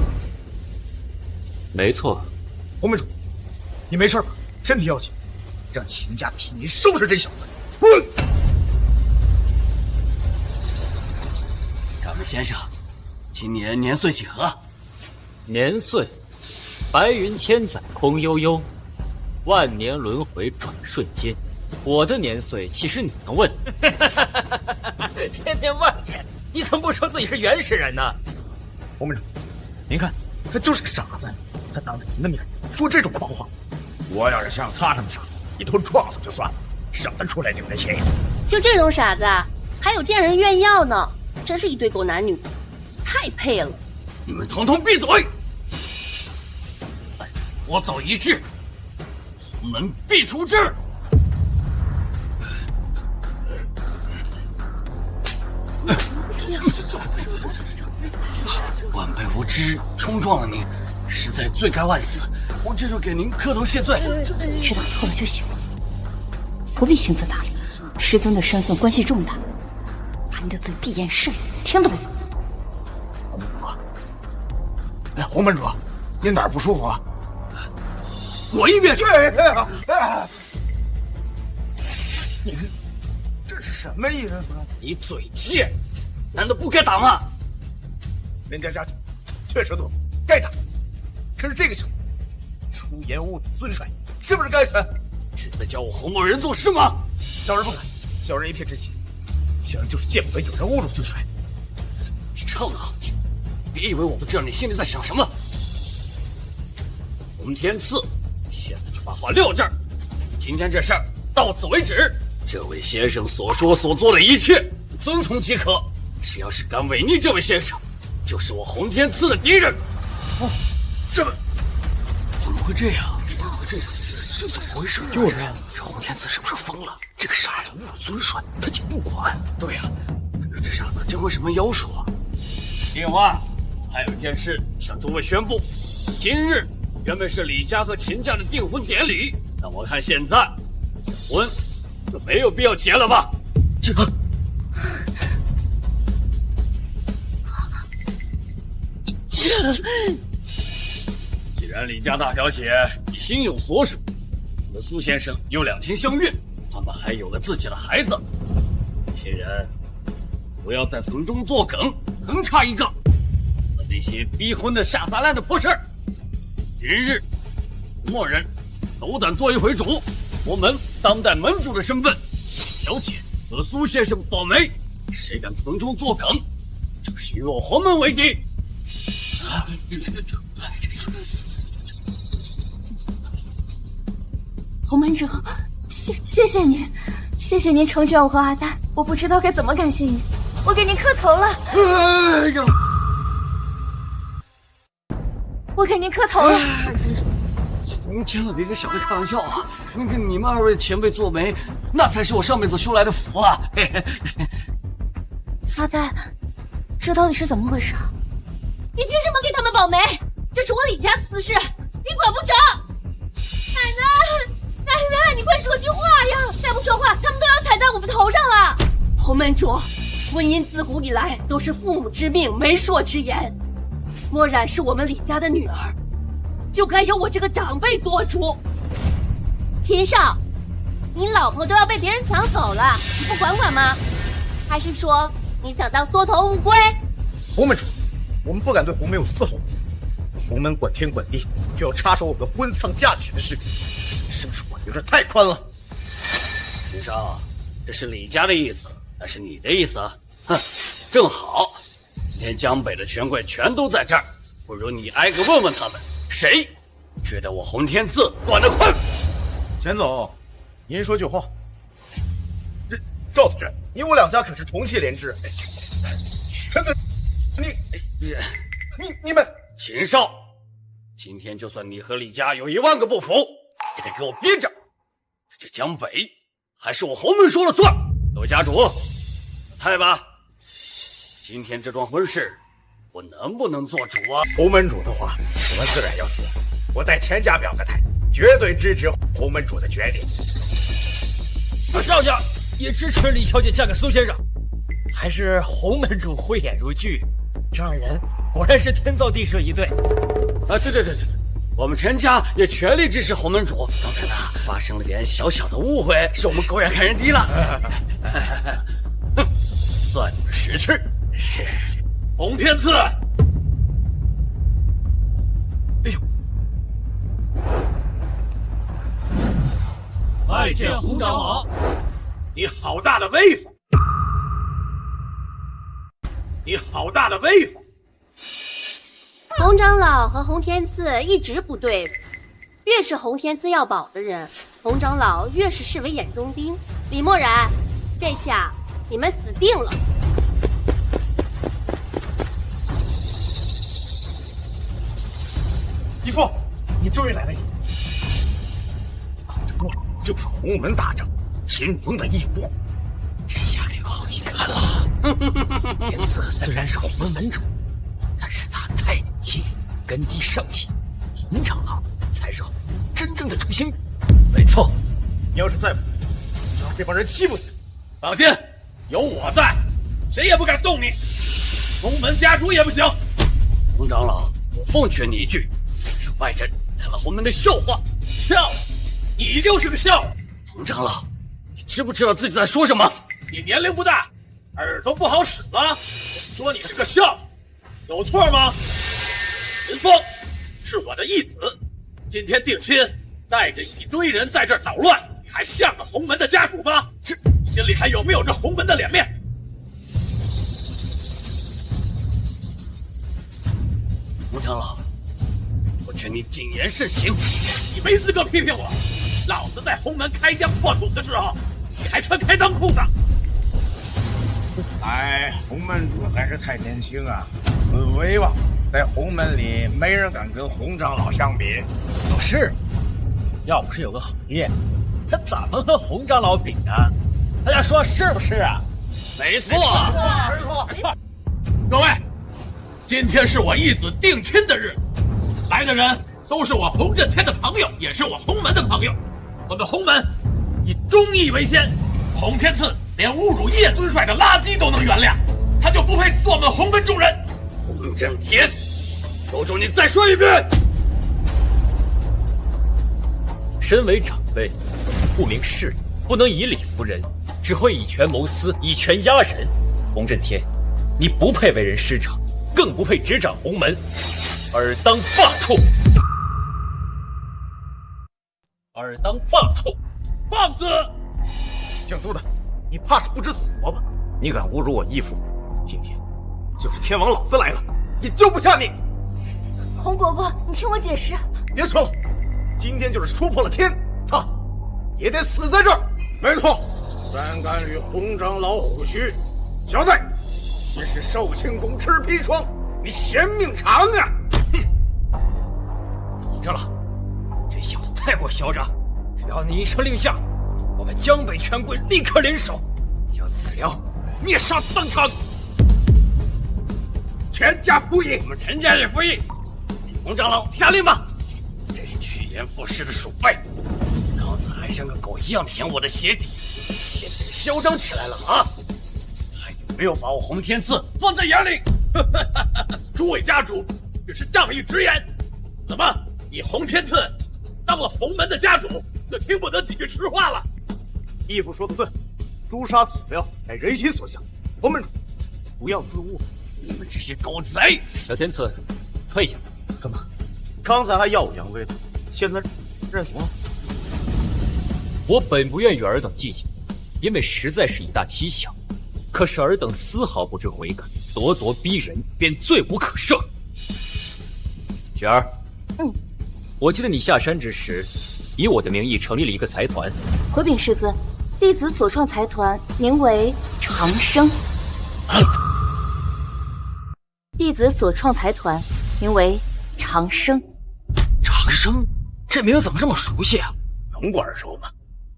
没错。洪门主，你没事吧？身体要紧，让秦家替你收拾这小子。滚！敢问先生，今年年岁几何？年岁，白云千载空悠悠，万年轮回转瞬间。我的年岁其实你能问？千年万年，你怎么不说自己是原始人呢？洪门主，您看他就是个傻子，他当着您的面说这种狂话。我要是像他那么傻，一头撞死就算了，省得出来领人便宜。就这种傻子，还有见人愿要呢，真是一对狗男女，太配了。你们统统闭嘴！再多走一句，洪门必除之。晚辈无知，冲撞了您，实在罪该万死。我这就给您磕头谢罪。知道错了就行了，不必行此大礼。师尊的身份关系重大，把你的嘴闭严实，听懂了？洪门主，您哪儿不舒服啊？滚一边去！你这是什么意思？你嘴贱，难道不该打吗？人家家主确实懦夫，该打。可是这个小子出言侮辱尊帅，是不是该死？是在教我红毛人做事吗？小人不敢，小人一片真心。小人就是见不得有人侮辱尊帅。你唱得好听，别以为我不知道你心里在想什么。洪天赐，现在就把话撂这儿。今天这事儿到此为止。这位先生所说所做的一切，遵从即可。谁要是敢违逆这位先生，就是我洪天赐的敌人。哦，这么怎么会这样？这怎么回事？就是这洪天赐是不是疯了？这个傻子侮辱尊帅，他竟不管。对呀，这傻子真会什么妖术啊？另外，还有一件事向诸位宣布：今日原本是李家和秦家的订婚典礼，但我看现在婚就没有必要结了吧？这个。既然李家大小姐已心有所属，我们苏先生又两情相悦，他们还有了自己的孩子，亲人不要在从中作梗，横插一杠。那些逼婚的下三滥的破事儿，今日默认斗胆做一回主，我们当代门主的身份，小姐和苏先生保媒，谁敢从中作梗，就是与我洪门为敌。洪门主，谢谢您，谢谢您成全我和阿丹，我不知道该怎么感谢您，我给您磕头了。哎呀！我给您磕头了。您千万别跟小辈开玩笑啊！你们二位前辈做媒，那才是我上辈子修来的福啊！阿丹，这到底是怎么回事？你凭什么给他们保媒？这是我李家私事，你管不着。奶奶，你快说句话呀！再不说话，他们都要踩在我们头上了。洪门主，婚姻自古以来都是父母之命，媒妁之言。莫然是我们李家的女儿，就该由我这个长辈做主。秦少，你老婆都要被别人抢走了，你不管管吗？还是说你想当缩头乌龟？洪门主，我们不敢对洪门有丝毫敌意。洪门管天管地，就要插手我们的婚丧嫁娶的事情，是不是管有点太宽了？秦少，这是李家的意思，那是你的意思？哼，正好，今天江北的权贵全都在这儿，不如你挨个问问他们，谁觉得我洪天赐管得宽？钱总，您说句话。这赵子轩，你我两家可是同气连枝。真的，你们。秦少，今天就算你和李家有10000个不服，也得给我憋着。这江北还是我洪门说了算。各位家主，太吧，今天这桩婚事，我能不能做主啊？洪门主的话，我们自然要听。我代钱家表个态，绝对支持洪门主的决定。赵家也支持李小姐嫁给苏先生。还是洪门主慧眼如炬，这二人果然是天造地设一对。啊，对，我们陈家也全力支持洪门主。刚才呢发生了点小小的误会，是我们狗眼看人低了。哼，算你们识趣。洪天赐，哎呦，拜见洪长老。你好大的威风！你好大的威风！洪长老和洪天赐一直不对付，越是洪天赐要保的人，洪长老越是视为眼中钉。李默然，这下你们死定了！义父，你终于来了！这就是洪门大长秦风的义父，这下可有好戏看了。天赐虽然是洪门门主，但是他太年轻，根基尚浅。洪长老才是洪门真正的主心骨。没错，你要是再不，就让这帮人欺负死你。放心，有我在，谁也不敢动你。洪门家主也不行。洪长老，我奉劝你一句，让外人看了洪门的笑话，笑话，你就是个笑话。洪长老，你知不知道自己在说什么？你年龄不大，耳朵不好使了，说你是个笑话，有错吗？林峰是我的义子，今天定亲，带着一堆人在这儿捣乱，还像个洪门的家主吗？这心里还有没有这洪门的脸面？洪长老，我劝你谨言慎行。你没资格批评我，老子在洪门开疆扩土的时候，你还穿开裆裤呢。哎，洪门主还是太年轻啊，很威望，在洪门里没人敢跟洪长老相比。是，要不是有个好爹，他怎么和洪长老比啊？大家说是不是啊？没错，没错。各位，今天是我义子定亲的日子，来的人都是我洪震天的朋友，也是我洪门的朋友。我们洪门以忠义为先，洪天赐连侮辱叶尊帅的垃圾都能原谅，他就不配做我们洪门中人。洪震天，求求你再说一遍！身为长辈，不明事理，不能以理服人，只会以权谋私，以权压人。洪震天，你不配为人师长，更不配执掌洪门，尔当罢黜！尔当罢黜！放肆！姓苏的，你怕是不知死活吧？你敢侮辱我义父，今天就是天王老子来了，也救不下你！洪伯伯，你听我解释。别说了，今天就是说破了天，他也得死在这儿。没错，胆敢与洪长老虎须，小子，你是寿庆宫吃砒霜，你嫌命长啊！洪长老，这小子太过嚣张，只要你一声令下，我们江北权贵立刻联手，将此僚灭杀当场。全家服役，我们陈家也服役。洪长老下令吧！真是趋炎附势的鼠辈，刚才还像个狗一样舔我的鞋底，现在嚣张起来了啊！还有没有把我洪天赐放在眼里？诸位家主，这是仗义直言。怎么，你洪天赐当了洪门的家主，就听不得几句实话了？义父说的对，诛杀此僚乃人心所向，洪门主不要自误。你们这些狗贼！小天赐，退下。怎么，刚才还耀武扬威的，现在认怂了？我本不愿与尔等计较，因为实在是以大欺小。可是尔等丝毫不知悔改，咄咄逼人，便罪无可赦。雪儿，我记得你下山之时，以我的名义成立了一个财团。回禀世子，弟子所创财团名为长生。弟子所创财团名为长生。长生，这名字怎么这么熟悉啊？能不耳熟吗？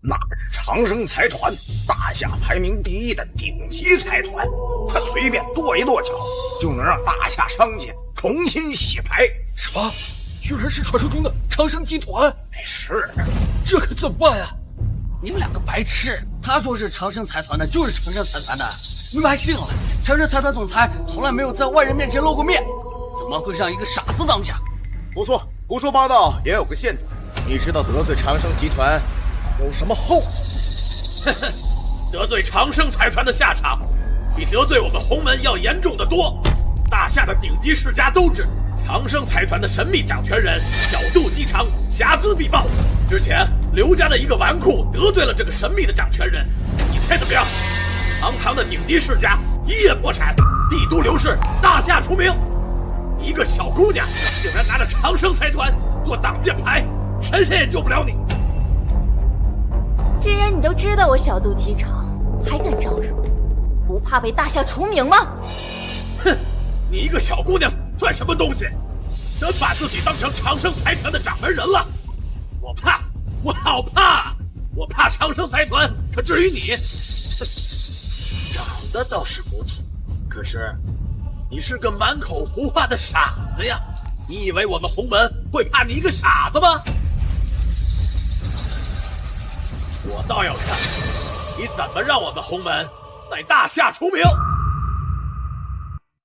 那是长生财团，大夏排名第1的顶级财团。他随便跺一跺脚，就能让大夏商界重新洗牌。什么？居然是传说中的长生集团？是，这可怎么办呀？你们两个白痴！他说是长生财团的，就是长生财团的，你们还信了？长生财团总裁从来没有在外人面前露过面，怎么会让一个傻子当家？不错，胡说八道也有个限度。你知道得罪长生集团有什么后果？得罪长生财团的下场，比得罪我们洪门要严重的多。大夏的顶级世家都知，长生财团的神秘掌权人小肚鸡肠，睚眦必报。之前刘家的一个纨绔得罪了这个神秘的掌权人，你猜怎么样？堂堂的顶级世家一夜破产，帝都流逝，大夏除名。一个小姑娘竟然拿着长生财团做挡箭牌，神仙也救不了你。既然你都知道我小肚鸡肠，还敢招惹，不怕被大夏除名吗？哼，你一个小姑娘算什么东西？能把自己当成长生财团的掌门人了？我怕，我好怕！我怕长生财团，可至于你，长得倒是不错，可是你是个满口胡话的傻子呀！你以为我们洪门会怕你一个傻子吗？我倒要看你怎么让我们洪门在大夏除名！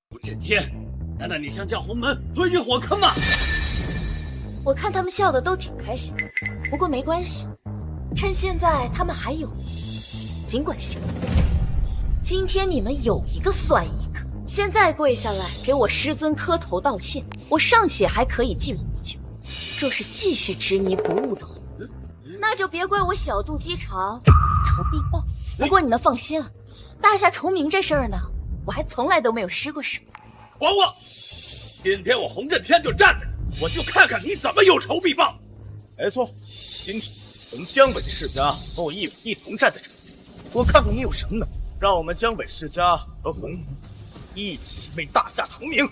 武震天，难道你想将洪门推进火坑吗？我看他们笑的都挺开心。不过没关系，趁现在他们还有，尽管笑。今天你们有一个算一个，现在跪下来给我师尊磕头道歉，我尚且还可以记我不救。若是继续执迷不悟的话，那就别怪我小肚鸡肠，仇必报。不过你们放心啊，大夏重名这事儿呢，我还从来都没有失过手。管我！今天我洪震天就站着，我就看看你怎么有仇必报。没错，今天我们江北世家和我义父一同站在这里，我看看你有什么能力，让我们江北世家和洪门一起为大夏重名。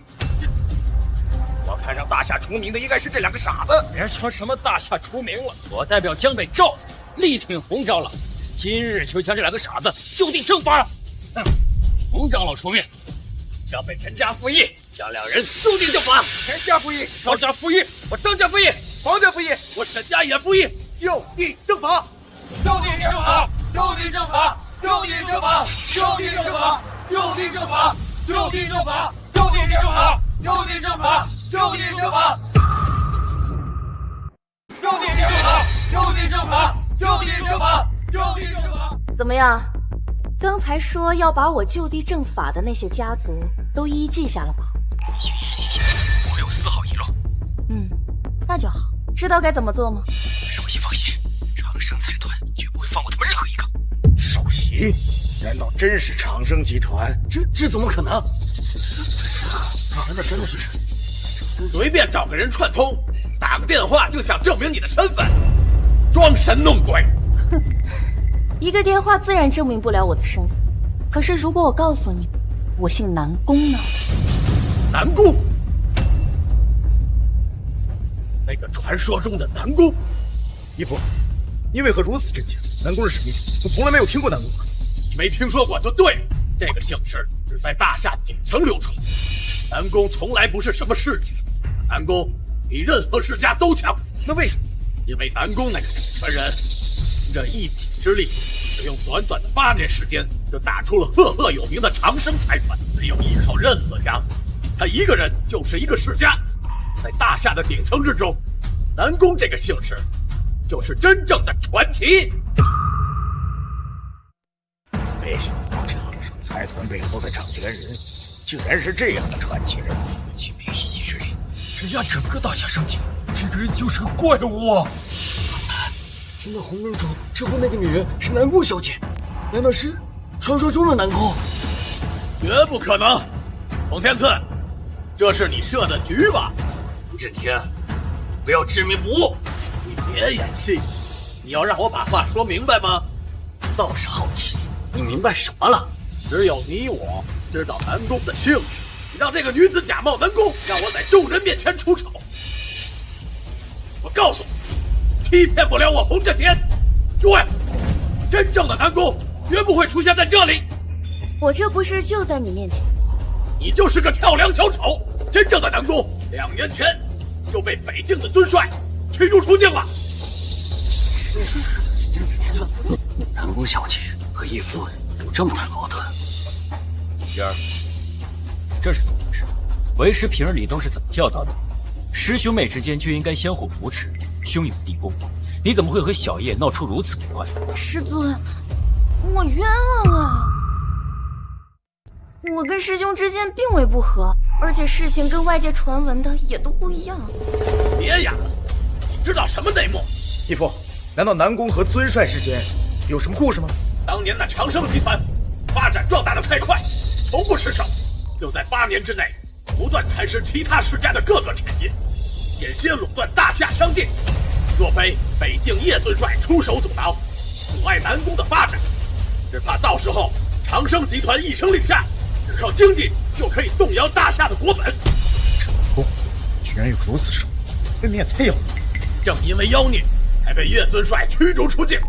我看让大夏除名的应该是这两个傻子。别说什么大夏除名了，我代表江北赵家力挺洪长老，今日就将这两个傻子就地正法。洪长老出面，江北陈家复议，将两人就地正法。陈家复议，张家复议，我张家复议，黄家复议，我沈家也复议，就地正法，就地正法，就地正法，就地正法，就地正法，就地正法，就地正法，就地正法，就地正法，就地正法，就地正法，就地正法，就地正法，就地正法。怎么样？刚才说要把我就地正法的那些家族都一一记下了吧？一记下，不会有丝毫遗漏。那就好。知道该怎么做吗？首席放心，长生财团绝不会放过他们任何一个。首席？难道真是长生集团？这怎么可能？真的是随便找个人串通，打个电话就想证明你的身份，装神弄鬼。一个电话自然证明不了我的身份。可是如果我告诉你我姓南宫呢？南宫？那个传说中的南宫？义父，你为何如此震惊？南宫是什么意思？我从来没有听过南宫。你没听说过就对了。这个姓氏只在大夏顶层流传。南宫从来不是什么世家，南宫比任何世家都强。那为什么？因为南宫那个传人，凭着一己之力，只用短短的8年时间，就打出了赫赫有名的长生财团，没有依靠任何家族，他一个人就是一个世家。在大夏的顶层之中，南宫这个姓氏，就是真正的传奇。没想到长生财团背后的掌权人，竟然是这样的传奇人物。齐凭一己之力，镇压整个大夏生界，这个人就是个怪物啊！听到洪门主称呼那个女人是南宫小姐，难道是传说中的南宫？绝不可能！洪天赐，这是你设的局吧？洪震天，不要执迷不悟！你别演戏，你要让我把话说明白吗？倒是好奇，你明白什么了？只有你我知道南宫的姓氏，你让这个女子假冒南宫，让我在众人面前出丑。我告诉你，欺骗不了我洪震天。诸位，真正的南宫绝不会出现在这里。我这不是就在你面前？你就是个跳梁小丑。真正的南宫2年前就被北境的尊帅驱逐出境了。南宫小姐和义父有这么大矛盾？儿，这是怎么回事？为师平日里都是怎么教导的？师兄妹之间就应该相互扶持，兄友弟恭。你怎么会和小叶闹出如此不快？师尊，我冤枉啊！我跟师兄之间并未不和，而且事情跟外界传闻的也都不一样。别演了，你知道什么内幕？义父，难道南宫和尊帅之间有什么故事吗？当年那长生集团发展壮大的太快，从不失手，就在8年之内不断蚕食其他世家的各个产业，险些垄断大夏商界。若非北境叶尊帅出手阻挠，阻碍南宫的发展，只怕到时候长生集团一声令下，只靠经济就可以动摇大夏的国本。南宫居然有如此手段，未免太妖孽！正因为妖孽，才被叶尊帅驱逐出境，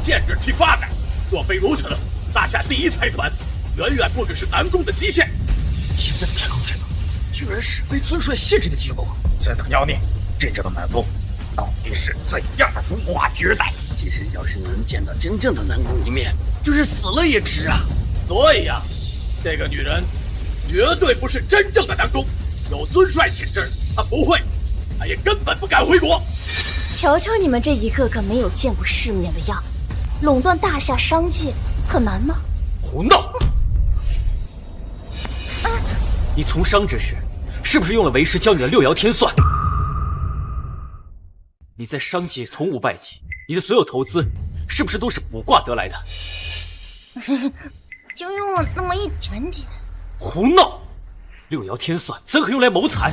限制其发展。若非如此，大夏第一财团远远不只是南宫的极限。现在的太空财团居然是被尊帅限制的结果。此等妖孽，真正的南宫到底是怎样的风华绝代？其实要是能见到真正的南宫一面，就是死了也值啊！所以啊，这个女人绝对不是真正的南宫，有尊帅潜质，她不会。她他也根本不敢回国。瞧瞧你们这一个个没有见过世面的样子，垄断大夏商界很难吗？胡闹！你从商之时，是不是用了为师教你的六爻天算？你在商界从无败绩，你的所有投资是不是都是卜卦得来的？就用了那么一点点。胡闹！六爻天算怎可用来谋财？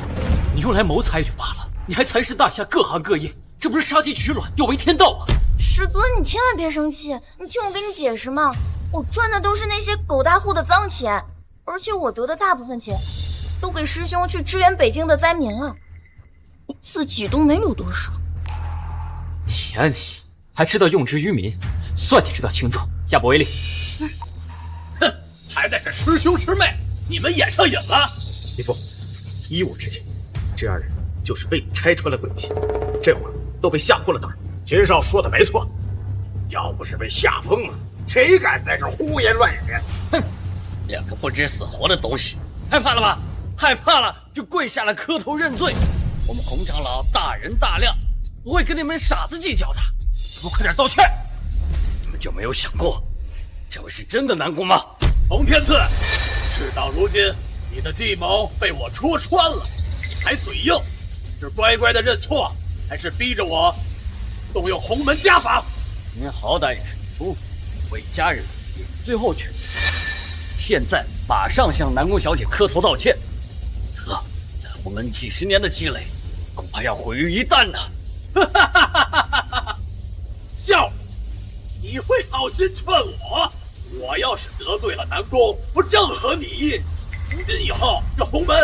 你用来谋财也就罢了，你还蚕食大夏各行各业，这不是杀鸡取卵，有违天道吗？师尊，你千万别生气，你听我跟你解释嘛。我赚的都是那些狗大户的脏钱，而且我得的大部分钱都给师兄去支援北京的灾民了，自己都没留多少。你啊你，还知道用之于民，算你知道轻重。下不为例。哼，还带着师兄师妹，你们演上瘾了。义父，依我之见，这二人就是被你拆穿了诡计，这会儿都被吓破了胆。秦少说的没错，要不是被吓疯了，谁敢在这胡言乱语？哼，两个不知死活的东西，害怕了吧？害怕了就跪下来磕头认罪。我们洪长老大人大量，不会跟你们傻子计较的。不快点道歉！你们就没有想过，这位是真的南宫吗？洪天赐，事到如今，你的计谋被我戳穿了，你还嘴硬，是乖乖的认错，还是逼着我动用洪门家法？您好歹也是夫妇，为家人也最后权。现在马上向南宫小姐磕头道歉，否则在洪门几十年的积累，恐怕要毁于一旦呢。笑，你会好心劝我？我要是得罪了南宫，不正合你意？从今以后，这洪门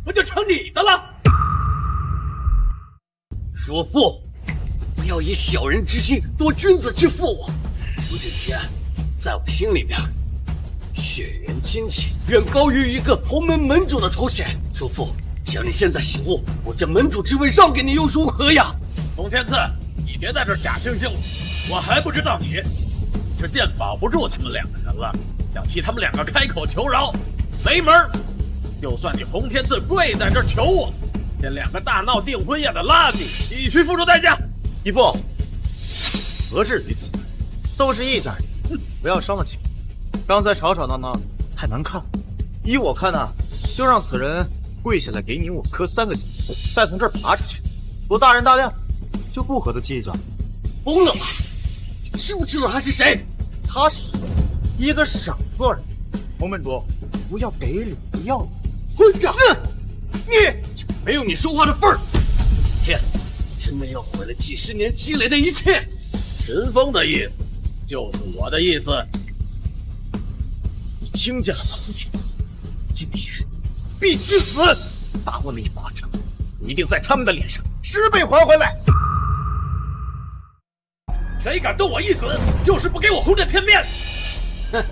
不就成你的了？叔父，不要以小人之心夺君子之腹。吴震天，在我心里面，血缘亲戚远高于一个洪门门主的头衔。叔父，只要你现在醒悟，我这门主之位让给你又如何呀？洪天赐，你别在这假惺惺了，我还不知道你是见保不住他们两个人了，想替他们两个开口求饶，没门儿！就算你洪天赐跪在这儿求我，这两个大闹订婚宴的垃圾必须付出代价。义父，何至于此？都是一家人，不要伤了情。刚才吵吵闹闹太难看了。依我看呢，就让此人跪下来给你我磕3个响，再从这儿爬出去。我大人大量，就不和他计较。疯了吗？你知不知道他是谁？他是一个傻子而已。洪门主，不要给脸不要脸。混账！你没有你说话的份儿。天，真的要毁了几十年积累的一切？神风的意思就是我的意思。你听见了吗，洪天赐？今天必须死！打我那一巴掌，我一定在他们的脸上10倍还回来。谁敢动我一子，就是不给我洪震天面子！哼，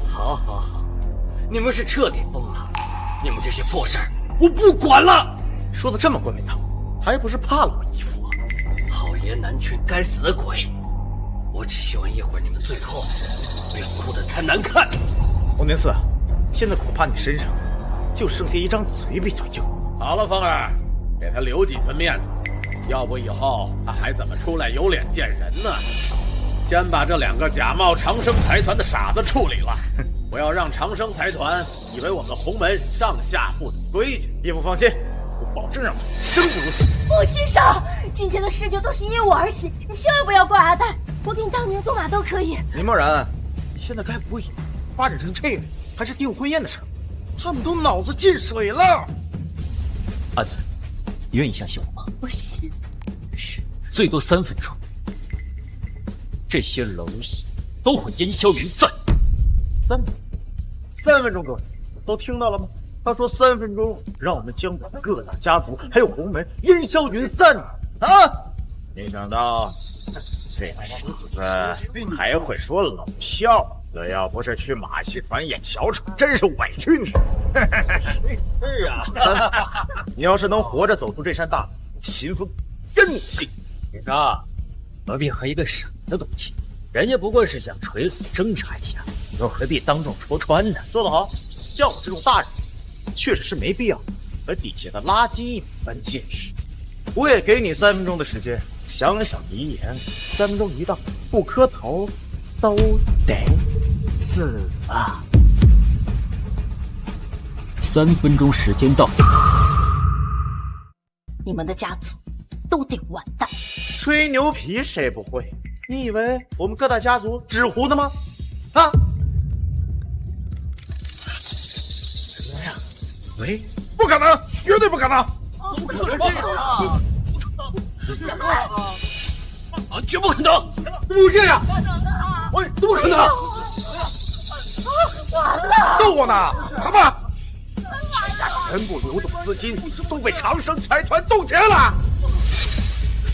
好好好，你们是彻底疯了！你们这些破事儿，我不管了。说的这么冠冕堂皇，还不是怕了我义父啊？好言难劝，该死的鬼！我只希望一会儿你们最后不要哭得太难看。洪天赐，现在恐怕你身上就剩下一张嘴比较硬。好了，风儿，给他留几分面子。要不以后他还怎么出来有脸见人呢？先把这2个假冒长生财团的傻子处理了，不要让长生财团以为我们洪门上下不懂规矩。义父放心，我保证让他生不如死。父亲上，今天的事情都是因我而起，你千万不要怪阿呆，我给你当牛做马都可以。林默然，你现在该不会发展成这样，还是订婚宴的事？他们都脑子进水了。阿紫，你愿意相信我吗？我信。是，最多3分钟，这些蝼蚁都会烟消云散。3分钟，各位都听到了吗？他说3分钟，让我们江北各大家族还有洪门烟消云散啊！没想到这个傻子还会说冷笑，这要不是去马戏团演小丑，真是委屈你。是啊，你要是能活着走出这扇大门，秦风真信。林少，何必和一个傻子赌气？人家不过是想垂死挣扎一下，又何必当众戳穿呢？说得好，像我这种大人，确实是没必要和底下的垃圾一般见识。我也给你3分钟的时间，想想遗言。3分钟一到，不磕头都得死啊！3分钟时间到，你们的家族都得完蛋。吹牛皮谁不会？你以为我们各大家族纸糊的吗？啊！喂，不可能，绝对不可能！怎么可能这样啊？绝不可能！怎么会这样？喂，怎么可能？完了！逗我呢？什么？旗下全部流动资金都被长生财团冻结了！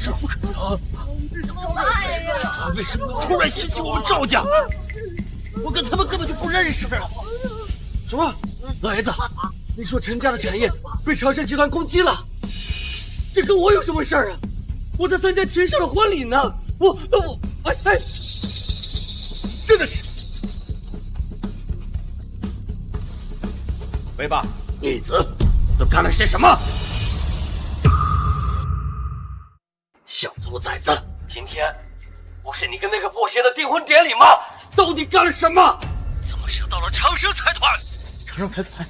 这不可能！他为什么突然袭击我们赵家？我跟他们根本就不认识。什么？老爷子，你说陈家的产业被长生集团攻击了，这跟我有什么事儿啊？我在参加秦少的婚礼呢，哎，真的是。喂爸，逆子都干了些什么？小兔崽子，今天不是你跟那个破鞋的订婚典礼吗？到底干了什么？怎么惹到了长生财团？长生财团，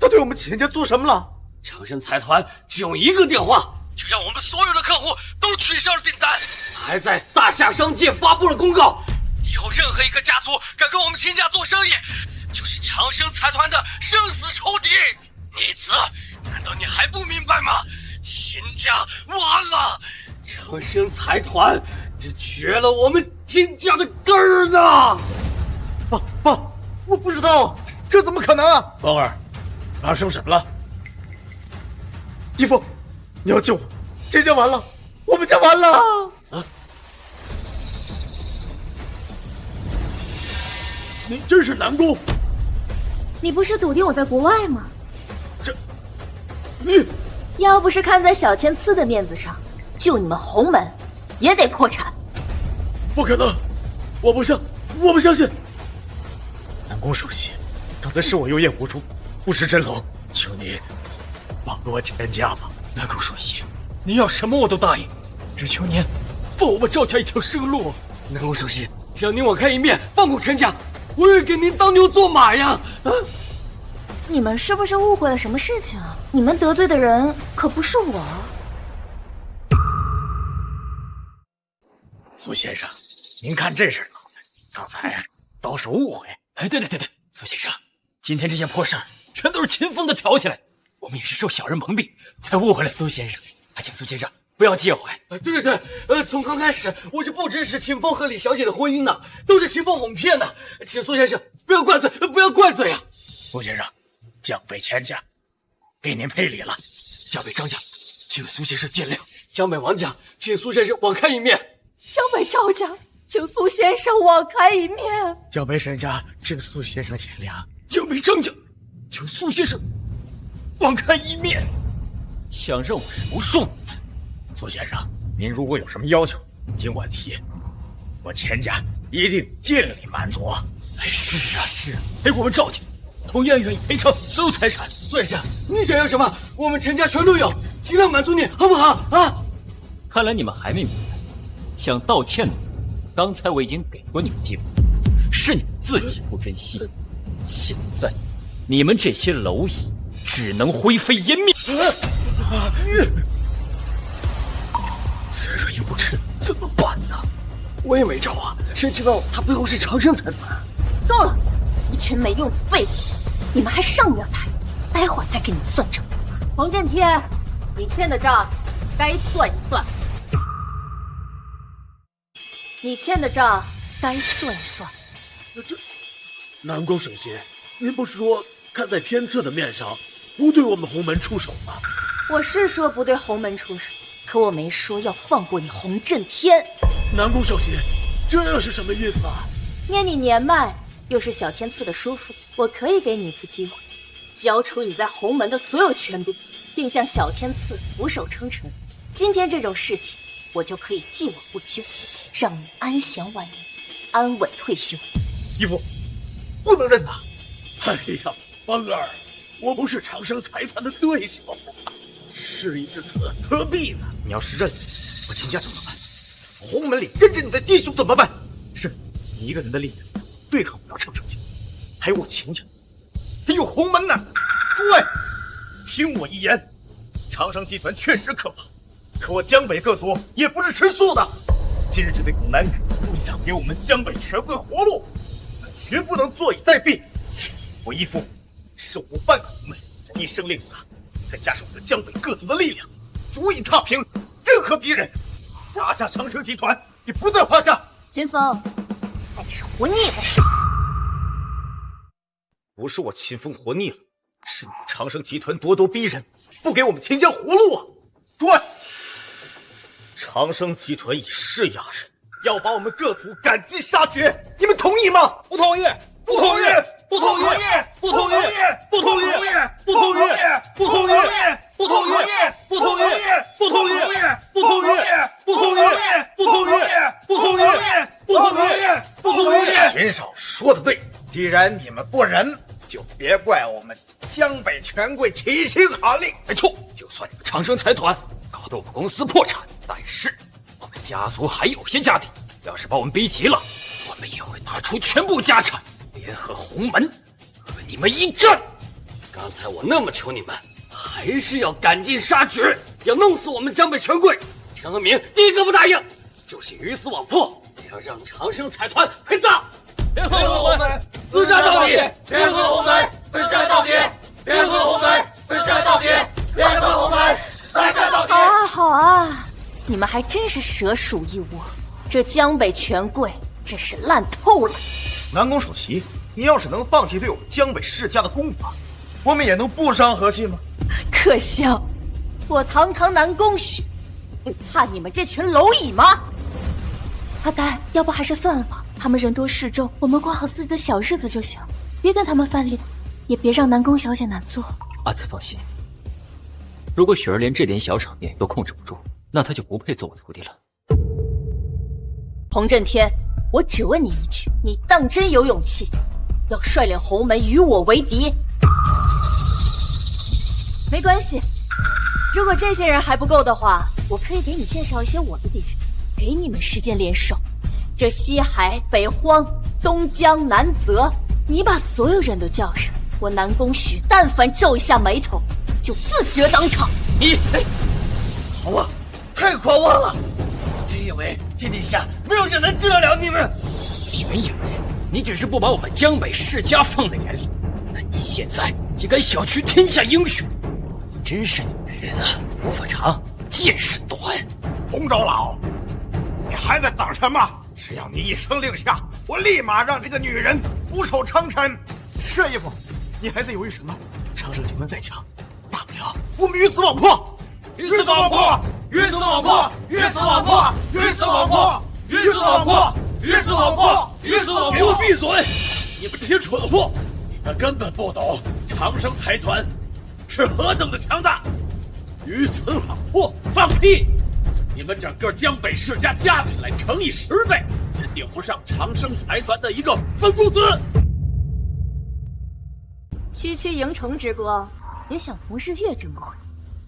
他对我们钱家做什么了？长生财团只用一个电话，就让我们所有的客户都取消了订单。他还在大夏商界发布了公告，以后任何一个家族敢跟我们秦家做生意，就是长生财团的生死仇敌。逆子，难道你还不明白吗？秦家完了，长生财团这绝了我们秦家的根儿呢！爸，我不知道，这怎么可能啊！风儿，发生什么了？义父，你要救我！秦家完了，我们家完了！啊！你真是南宫？你不是笃定我在国外吗？你要不是看在小天赐的面子上，就你们洪门也得破产。不可能，我不相信。南宫首席，刚才是我有眼无珠，不识真龙，求你放过我钱家吧。南宫首席，你要什么我都答应，只求您放我们赵家一条生路。南宫首席，只要您网开一面，放过陈家，我愿给您当牛做马呀！啊！你们是不是误会了什么事情啊？你们得罪的人可不是我。苏先生，您看这事儿闹的，刚才都是误会。哎，对，苏先生，今天这件破事儿全都是秦风的挑起来，我们也是受小人蒙蔽，才误会了苏先生。还请苏先生不要介怀。对，从刚开始我就不支持秦风和李小姐的婚姻呢，都是秦风哄骗的，请苏先生不要怪罪啊！苏先生，江北钱家给您赔礼了，江北张家，请苏先生见谅。江北王家，请苏先生网开一面。江北赵家，请苏先生网开一面。江北沈家，请苏先生见谅。江北张家，请苏先生网开一面。想让我饶恕你？苏先生，您如果有什么要求，尽管提，我钱家一定尽力满足。哎，是啊，赔我们赵家，同样愿意赔偿所有财产。苏先生，你想要什么，我们陈家全都有，尽量满足你，好不好啊？看来你们还没明白，想道歉的，刚才我已经给过你们机会，是你们自己不珍惜。现在，你们这些蝼蚁只能灰飞烟灭。此人也不知怎么办呢？我也没招啊，谁知道他背后是长生财团？够了，一群没用的废物，你们还上不了台，待会儿再跟你算账。黄震天，你欠的账该算一算。你欠的账该算一算。南宫首席，您不是说看在天赐的面上，不对我们洪门出手吗？我是说不对洪门出手，可我没说要放过你洪震天。南宫首席，这是什么意思啊？念你年迈，又是小天赐的叔父，我可以给你一次机会，交出你在洪门的所有权柄，并向小天赐俯首称臣。今天这种事情，我就可以既往不咎，让你安享晚年，安稳退休。义父，不能认呐！哎呀，芳儿，我不是长生财团的对手。事已至此，何必呢？你要是认了，我秦家怎么办？洪门里跟着你的弟兄怎么办？是你一个人的力量对抗不了长生家，还有我秦家，还有洪门呢。诸位，听我一言，长生集团确实可怕，可我江北各族也不是吃素的。今日这对狗男女都想给我们江北权贵活路，我们绝不能坐以待毙。我义父手握半个洪门，一声令下，再加上我们江北各族的力量，足以踏平任何敌人。拿下长生集团也不在话下。秦风，还是活腻了。不是我秦风活腻了，是你们长生集团咄咄逼人，不给我们秦家活路啊！诸位，长生集团以势压人，要把我们各族赶尽杀绝，你们同意吗？不同意！不同意！不同意！不同意！不同意！不同意！不同意！不同意！不同意！不同意！不同意！不同意！不同意！不同意！不同意！不同意！秦少说的对，既然你们不仁，就别怪我们江北权贵齐心合力。没错，就算你们长生财团搞得我们公司破产，但是我们家族还有些家底，要是把我们逼急了，我们也会拿出全部家产，联合洪门和你们一战。刚才我那么求你们，还是要赶尽杀绝，要弄死我们江北权贵。陈和明第一个不答应，就是鱼死网破，也要让长生财团陪葬。联合洪门，自战到底！联合洪门，自战到底！联合洪门，自战到底！联合洪门，自战到底！好啊，好啊，你们还真是蛇鼠一窝。这江北权贵真是烂透了。南宫首席，你要是能放弃对我们江北世家的攻伐，我们也能不伤和气吗？可笑，我堂堂南宫许，不怕你们这群蝼蚁吗？阿呆，要不还是算了吧。他们人多势众，我们过好自己的小日子就行，别跟他们翻脸，也别让南宫小姐难做。阿紫放心，如果雪儿连这点小场面都控制不住，那她就不配做我徒弟了。洪震天，我只问你一句，你当真有勇气要率领洪门与我为敌？没关系，如果这些人还不够的话，我可以给你介绍一些我的敌人，给你们时间联手。这西海、北荒、东江、南泽，你把所有人都叫上，我南宫许但凡皱一下眉头，就自绝当场。好啊，太狂妄了！真以为天底下没有人能治得了你们？你们以为你只是不把我们江北世家放在眼里，那你现在竟敢小觑天下英雄？真是你们人啊，无法长，见识短。洪长老，你还在等什么？只要你一声令下，我立马让这个女人俯首称臣。是义父，你还在犹豫什么？长生集团再强，大不了我们鱼死网破！鱼死网破！鱼死网破！鱼死网破！鱼死网破！鱼死网破！鱼死网破！鱼死网破！给我闭嘴！你们这些蠢货，你们根本不懂长生财团是何等的强大！鱼死网破！放屁！你们整个江北世家加起来乘以10倍，也顶不上长生财团的一个分公司。区区营城之歌，也想同日月争辉？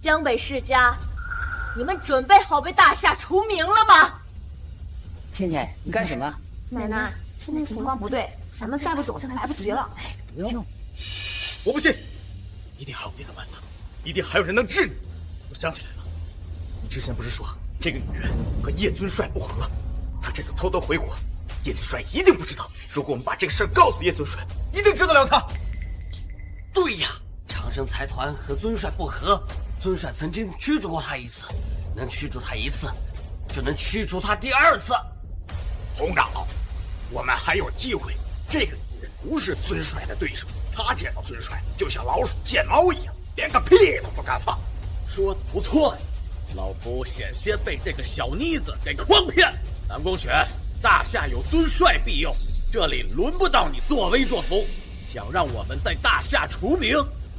江北世家，你们准备好被大夏除名了吗？倩倩，你干什么？奶奶，现在情况不对，咱们再不走就来不及了。不用，我不信，一定还有别的办法，一定还有人能治你。我想起来了，你之前不是说这个女人和叶尊帅不和？她这次偷偷回国，叶尊帅一定不知道。如果我们把这个事儿告诉叶尊帅，一定治得了他。对呀，长生财团和尊帅不和，尊帅曾经驱逐过他一次，能驱逐他一次，就能驱逐他第2次。洪长老，我们还有机会。这个女人不是尊帅的对手，她见到尊帅就像老鼠见猫一样，连个屁都不敢放。说的不错呀，老夫险些被这个小妮子给诓骗。南宫雪，大夏有尊帅庇佑，这里轮不到你作威作福。想让我们在大夏除名，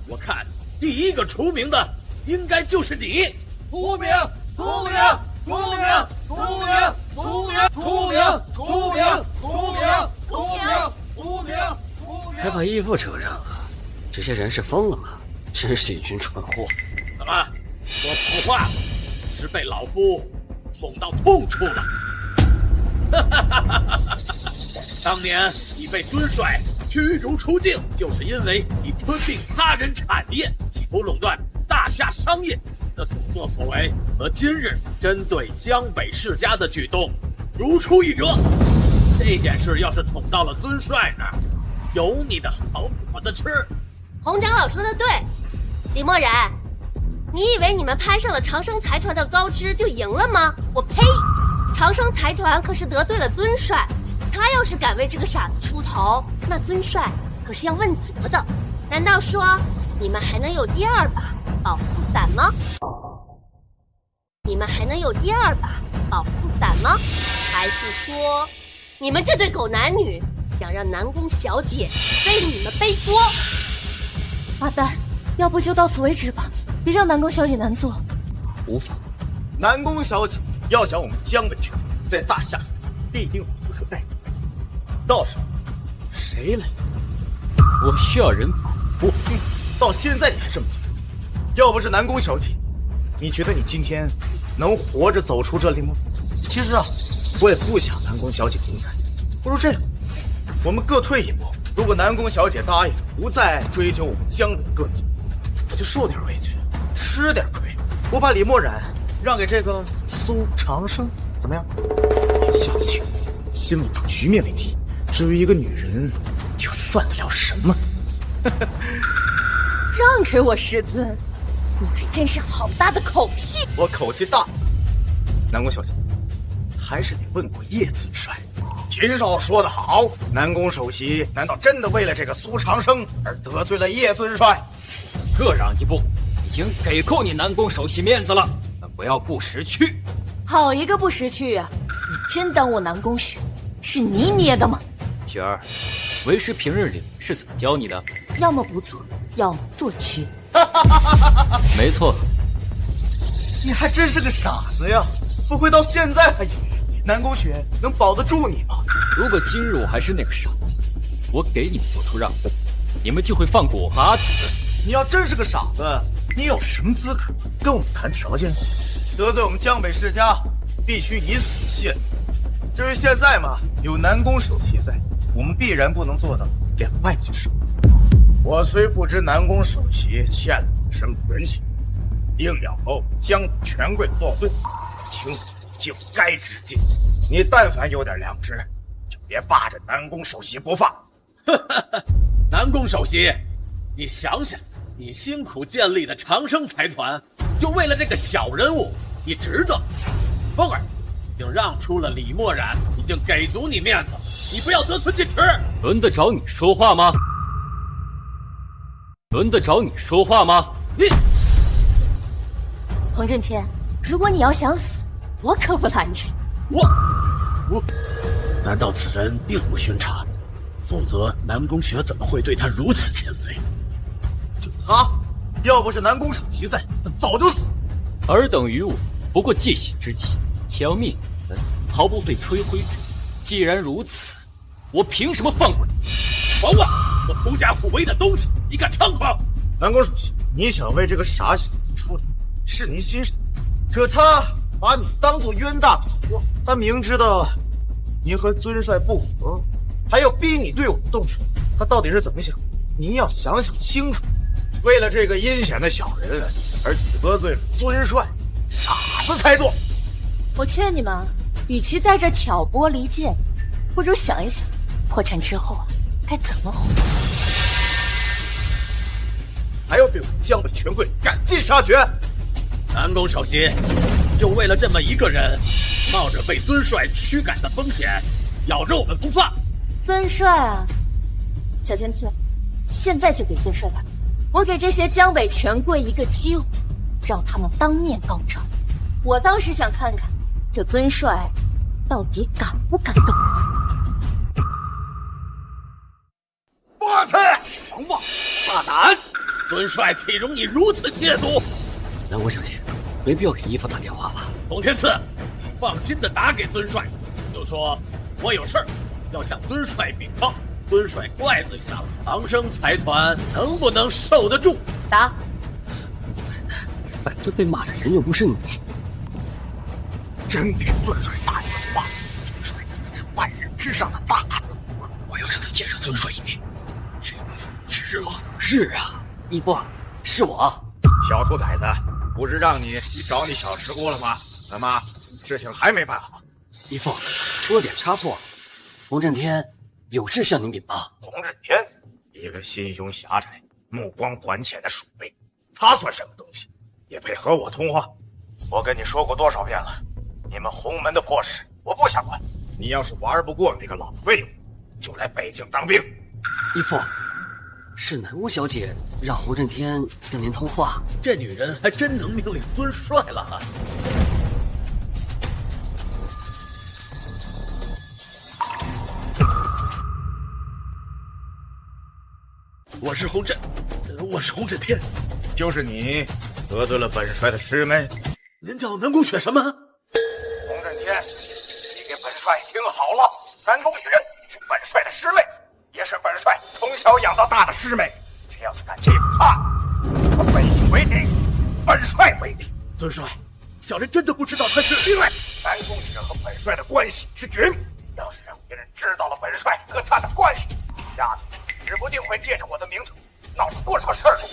我看第一个除名的应该就是你。除名！除名！除名！除名！除名！除名！除名！除名！除名！除名！还把义父扯上了，这些人是疯了吗？真是一群蠢货！怎么，说错话是被老夫捅到痛处了。当年你被尊帅驱逐出境，就是因为你吞并他人产业，企图垄断大夏商业的所作所为，和今日针对江北世家的举动如出一辙。这件事要是捅到了尊帅那儿，有你的好果子吃。洪长老说的对，李默然，你以为你们攀上了长生财团的高枝就赢了吗？我呸！长生财团可是得罪了尊帅，他要是敢为这个傻子出头，那尊帅可是要问责的。难道说你们还能有第二把保护伞吗？你们还能有第二把保护伞吗？还是说你们这对狗男女想让南宫小姐为你们背锅？阿丹，要不就到此为止吧，别让南宫小姐难做。无妨，南宫小姐要想我们江北权在大夏必定会付出代价。到时候谁来？我需要人保护。到现在你还这么做，要不是南宫小姐，你觉得你今天能活着走出这里吗？其实啊，我也不想南宫小姐离开，不如这样，我们各退一步。如果南宫小姐答应不再追究我们江北各族，我就受点委屈，吃点亏。我把李默然让给这个苏长生，怎么样？天下的权力先稳住局面为第一，至于一个女人，又算得了什么？让给我师尊，你还真是好大的口气！我口气大。南宫小姐，还是得问过叶尊帅。秦少说得好，南宫首席难道真的为了这个苏长生而得罪了叶尊帅？各让一步，已经给够你南宫首席面子了，但不要不识趣。好一个不识趣啊！你真当我南宫雪是泥捏的吗？雪儿，为师平日里是怎么教你的？要么不做，要么做绝。没错，你还真是个傻子呀！不会到现在还以为南宫雪能保得住你吗？如果今日我还是那个傻子，我给你们做出让步，你们就会放过我和阿紫。你要真是个傻子，你有什么资格跟我们谈条件？得罪我们江北世家，必须以死谢罪。至于现在嘛，有南宫首席在，我们必然不能做到两败俱伤。我虽不知南宫首席欠了什么人情，硬要和我们江北权贵作对，请就该直接。你但凡有点良知，就别霸着南宫首席不放。南宫首席，你想想，你辛苦建立的长生财团，就为了这个小人物，你值得？风儿已经让出了李默然，已经给足你面子，你不要得寸进尺。轮得着你说话吗？轮得着你说话吗？你，彭震天，如果你要想死，我可不拦着。我，难道此人并不寻常？否则南宫雪怎么会对他如此谦卑？就他，要不是南宫首席在，早就死。尔等于我不过借险之计，消灭你们，毫不费吹灰之力。既然如此，我凭什么放过你？狂妄！我狐假虎威的东西，你敢猖狂？南宫首席，你想为这个傻小子出头，是您心善，可他把你当作冤大头，他明知道您和尊帅不和，还要逼你对我们动手，他到底是怎么想？您要想想清楚。为了这个阴险的小人而得罪了尊帅，傻子才做。我劝你们，与其在这挑拨离间，不如想一想，破产之后该怎么活。还要对我们江北权贵赶尽杀绝？南宫首席，就为了这么一个人，冒着被尊帅驱赶的风险，咬着我们不放。尊帅啊，小天赐，现在就给尊帅来，我给这些江北权贵一个机会，让他们当面告状。我倒是想看看这尊帅到底敢不敢动。我操！狂妄大胆！尊帅岂容你如此亵渎？南宫小姐，没必要给义父打电话吧？董天赐，你放心的打给尊帅，就说我有事儿要向尊帅禀报。尊帅怪罪下了，长生财团能不能受得住？打。反正被骂的人又不是你。真给尊帅大人话，尊帅是万人之上的大人物，我要让他见上尊帅一面，这样子值吗？是啊，义父，是我。小兔崽子，不是让你找你小师姑了吗？怎么事情还没办好？义父，出了点差错，洪震天有事向您禀报。洪震天，一个心胸狭窄、目光短浅的鼠辈，他算什么东西？也配和我通话？我跟你说过多少遍了，你们洪门的破事我不想管。你要是玩不过那个老废物，就来北京当兵。义父，是南巫小姐让洪震天跟您通话。这女人还真能命令尊帅了哈！我是洪震天，就是你得罪了本帅的师妹。您叫南宫雪什么？洪震天，你给本帅听好了，南宫雪是本帅的师妹，也是本帅从小养到大的师妹。谁要是敢欺负她，和北京为敌，本帅为敌。尊帅，小人真的不知道他是。因为南宫雪和本帅的关系是绝密，要是让别人知道了本帅和他的关系，丫头指不定会借着我的名头闹出多少事儿来。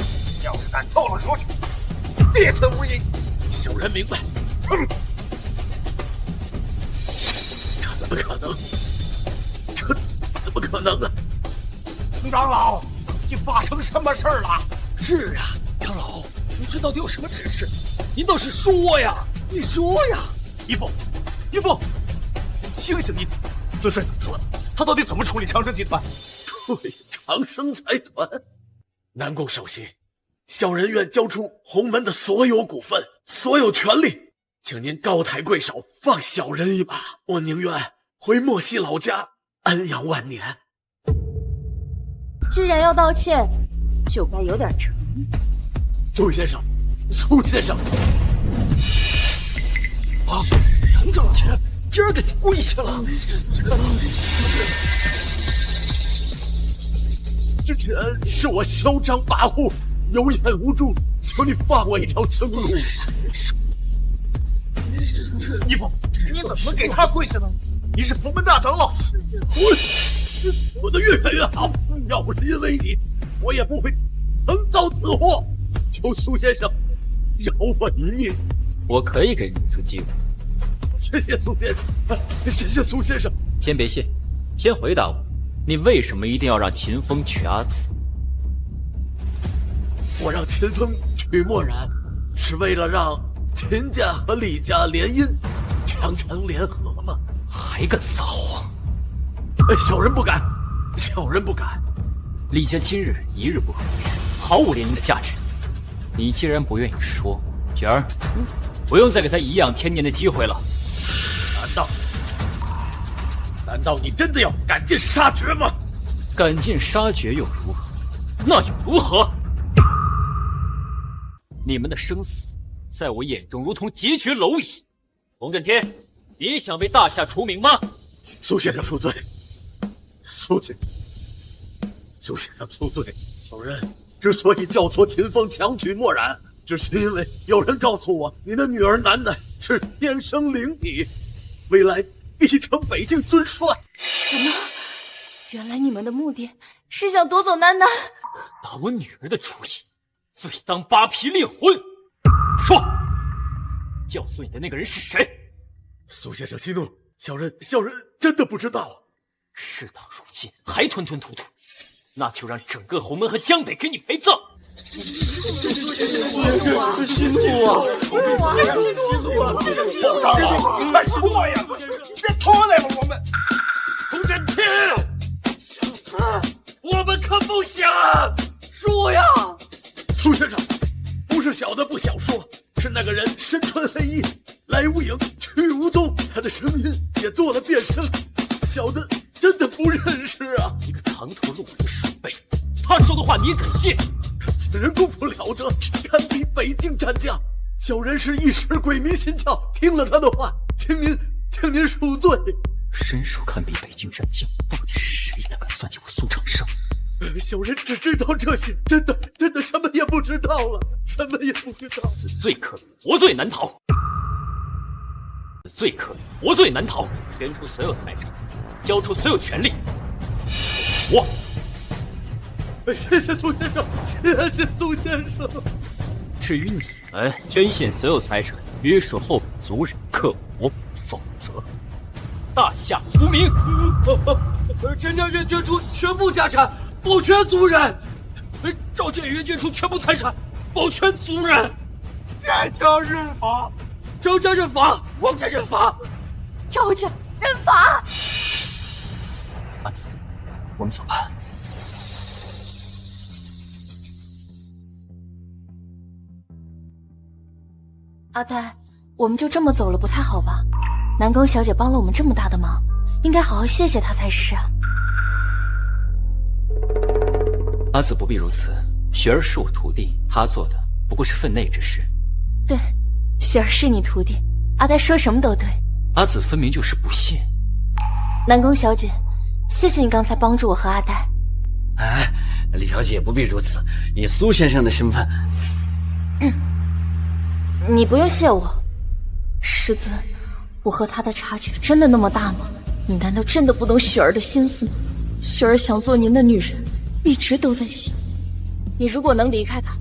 要是敢透露出去，必死无疑。小人明白。这怎么可能？这怎么可能啊？洪长老，你发生什么事儿了？是啊，长老，你这到底有什么指示？您倒是说呀！你说呀！义父，你清醒一点。尊帅怎么说的？他到底怎么处理长生集团？处理长生财团？南宫首席，小人愿交出洪门的所有股份、所有权利，请您高抬贵手，放小人一马。我宁愿回莫西老家安养万年。既然要道歉，就该有点诚意。苏先生，苏先生，啊，杨长老，今儿给你跪下了。之前是我嚣张跋扈、有眼无珠，求你放我一条生路。义父，你怎么给他跪下呢？你是洪门大长老，我的越来越好。要不是因为你，我也不会曾遭此祸。求苏先生饶我一命。我可以给你一次机会。谢谢苏先生，谢谢苏先生。先别谢，先回答我，你为什么一定要让秦风娶阿紫？我让秦风娶墨染，是为了让秦家和李家联姻，强强联合吗？还敢撒谎！小人不敢，小人不敢。李家今日一日不合联，毫无联姻的价值。你既然不愿意说，雪儿，不用再给他颐养天年的机会了。难道你真的要赶尽杀绝吗？赶尽杀绝又如何？那又如何？你们的生死，在我眼中如同结绝蝼蚁。洪震天，你想为大夏除名吗？苏先生恕罪，苏先生恕罪。小人之所以教唆秦风强娶墨染，只是因为有人告诉我，你的女儿楠楠是天生灵体，未来必成北境尊帅。什么？原来你们的目的是想夺走楠楠？打我女儿的主意，罪当扒皮令婚。说，教唆你的那个人是谁？苏先生息怒，小人真的不知道。事到如今还吞吞吐吐，那就让整个洪门和江北给你陪葬。息怒啊！长老，快说呀！别拖累了我们。洪震天，想死，我们可不想。说呀！苏先生，不是小的不想说，是那个人身穿黑衣，来无影去无踪，他的声音也做了变声，小的真的不认识啊！一个藏头露尾的鼠辈，他说的话你也敢信？此人功夫了得，堪比北境战将。小人是一时鬼迷心窍，听了他的话，请您恕罪。身手堪比北境战将，到底是谁胆敢算计我苏长生？小人只知道这些，真的什么也不知道了，什么也不知道。死罪可免，活罪难逃。死罪可免，活罪难逃。捐出所有财产，交出所有权利。我。谢谢杜先生，谢谢杜先生。至于你们，捐献所有财产，约束后辈族人，克我，否则大夏无名。陈家愿捐出全部家产，保全族人。赵建元捐出全部财产，保全族人。燕家认法，赵家认法，王家认法，赵家认法。阿紫，我们走吧。阿呆，我们就这么走了不太好吧？南宫小姐帮了我们这么大的忙，应该好好谢谢她才是啊。阿紫不必如此，雪儿是我徒弟，她做的不过是分内之事。对，雪儿是你徒弟，阿呆说什么都对。阿紫分明就是不信。南宫小姐，谢谢你刚才帮助我和阿呆。哎，李小姐不必如此，以苏先生的身份。你不用谢我，师尊，我和他的差距真的那么大吗？你难道真的不懂雪儿的心思吗？雪儿想做您的女人，一直都在心。你如果能离开他，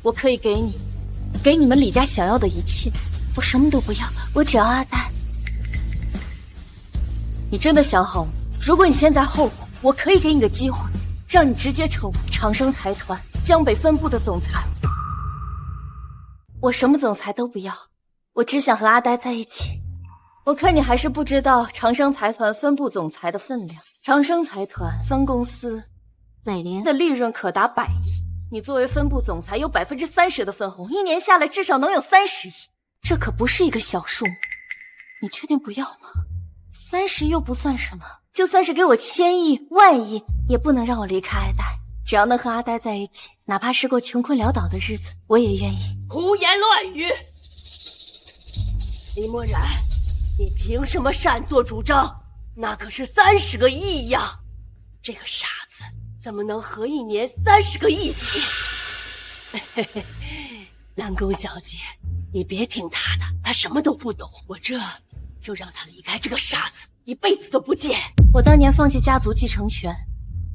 我可以给你们李家想要的一切，我什么都不要，我只要阿呆。你真的想好了？如果你现在后悔，我可以给你个机会，让你直接成为长生财团江北分部的总裁。我什么总裁都不要，我只想和阿呆在一起。我看你还是不知道长生财团分部总裁的分量。长生财团分公司每年的利润可达100亿，你作为分部总裁有30%的分红，一年下来至少能有30亿，这可不是一个小数目。你确定不要吗？30亿又不算什么，就算是给我1000亿、10000亿，也不能让我离开阿呆。只要能和阿呆在一起，哪怕是过穷困潦倒的日子，我也愿意。胡言乱语！李默然，你凭什么擅作主张？那可是30个亿呀！这个傻子怎么能合一年30个亿？南宫小姐，你别听他的，他什么都不懂。我这就让他离开这个傻子，一辈子都不见。我当年放弃家族继承权，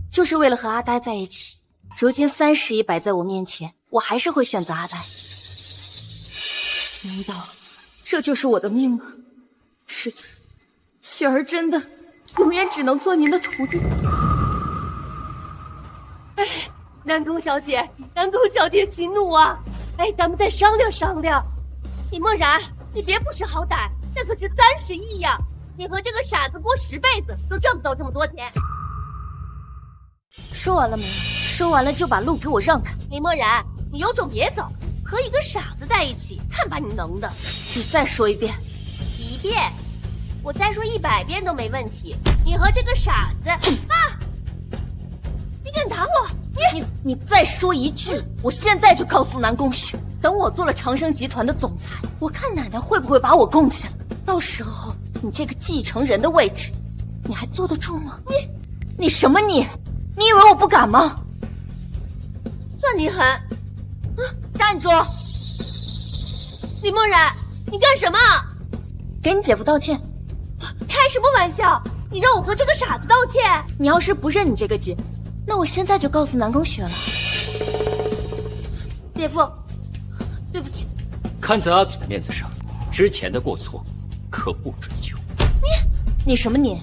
就是为了和阿呆在一起。如今30亿摆在我面前，我还是会选择阿呆。难道这就是我的命吗？师尊，雪儿真的永远只能做您的徒弟。哎，南宫小姐，南宫小姐息怒啊！哎，咱们再商量商量。李默然，你别不识好歹，那可是30亿呀！你和这个傻子过10辈子都挣不到这么多钱。说完了没？说完了就把路给我让开。李默然，你有种别走，和一个傻子在一起，看把你能的！你再说一遍。1遍，我再说100遍都没问题。你和这个傻子啊！你敢打我？你再说一句，我现在就告诉南宫雪，等我做了长生集团的总裁，我看奶奶会不会把我供起来。到时候你这个继承人的位置，你还坐得住吗？你什么你？你以为我不敢吗？算你狠！站住！李默然，你干什么？给你姐夫道歉。开什么玩笑？你让我和这个傻子道歉？你要是不认你这个姐，那我现在就告诉南宫雪了。姐夫，对不起。看在阿紫的面子上，之前的过错可不追究。你什么你？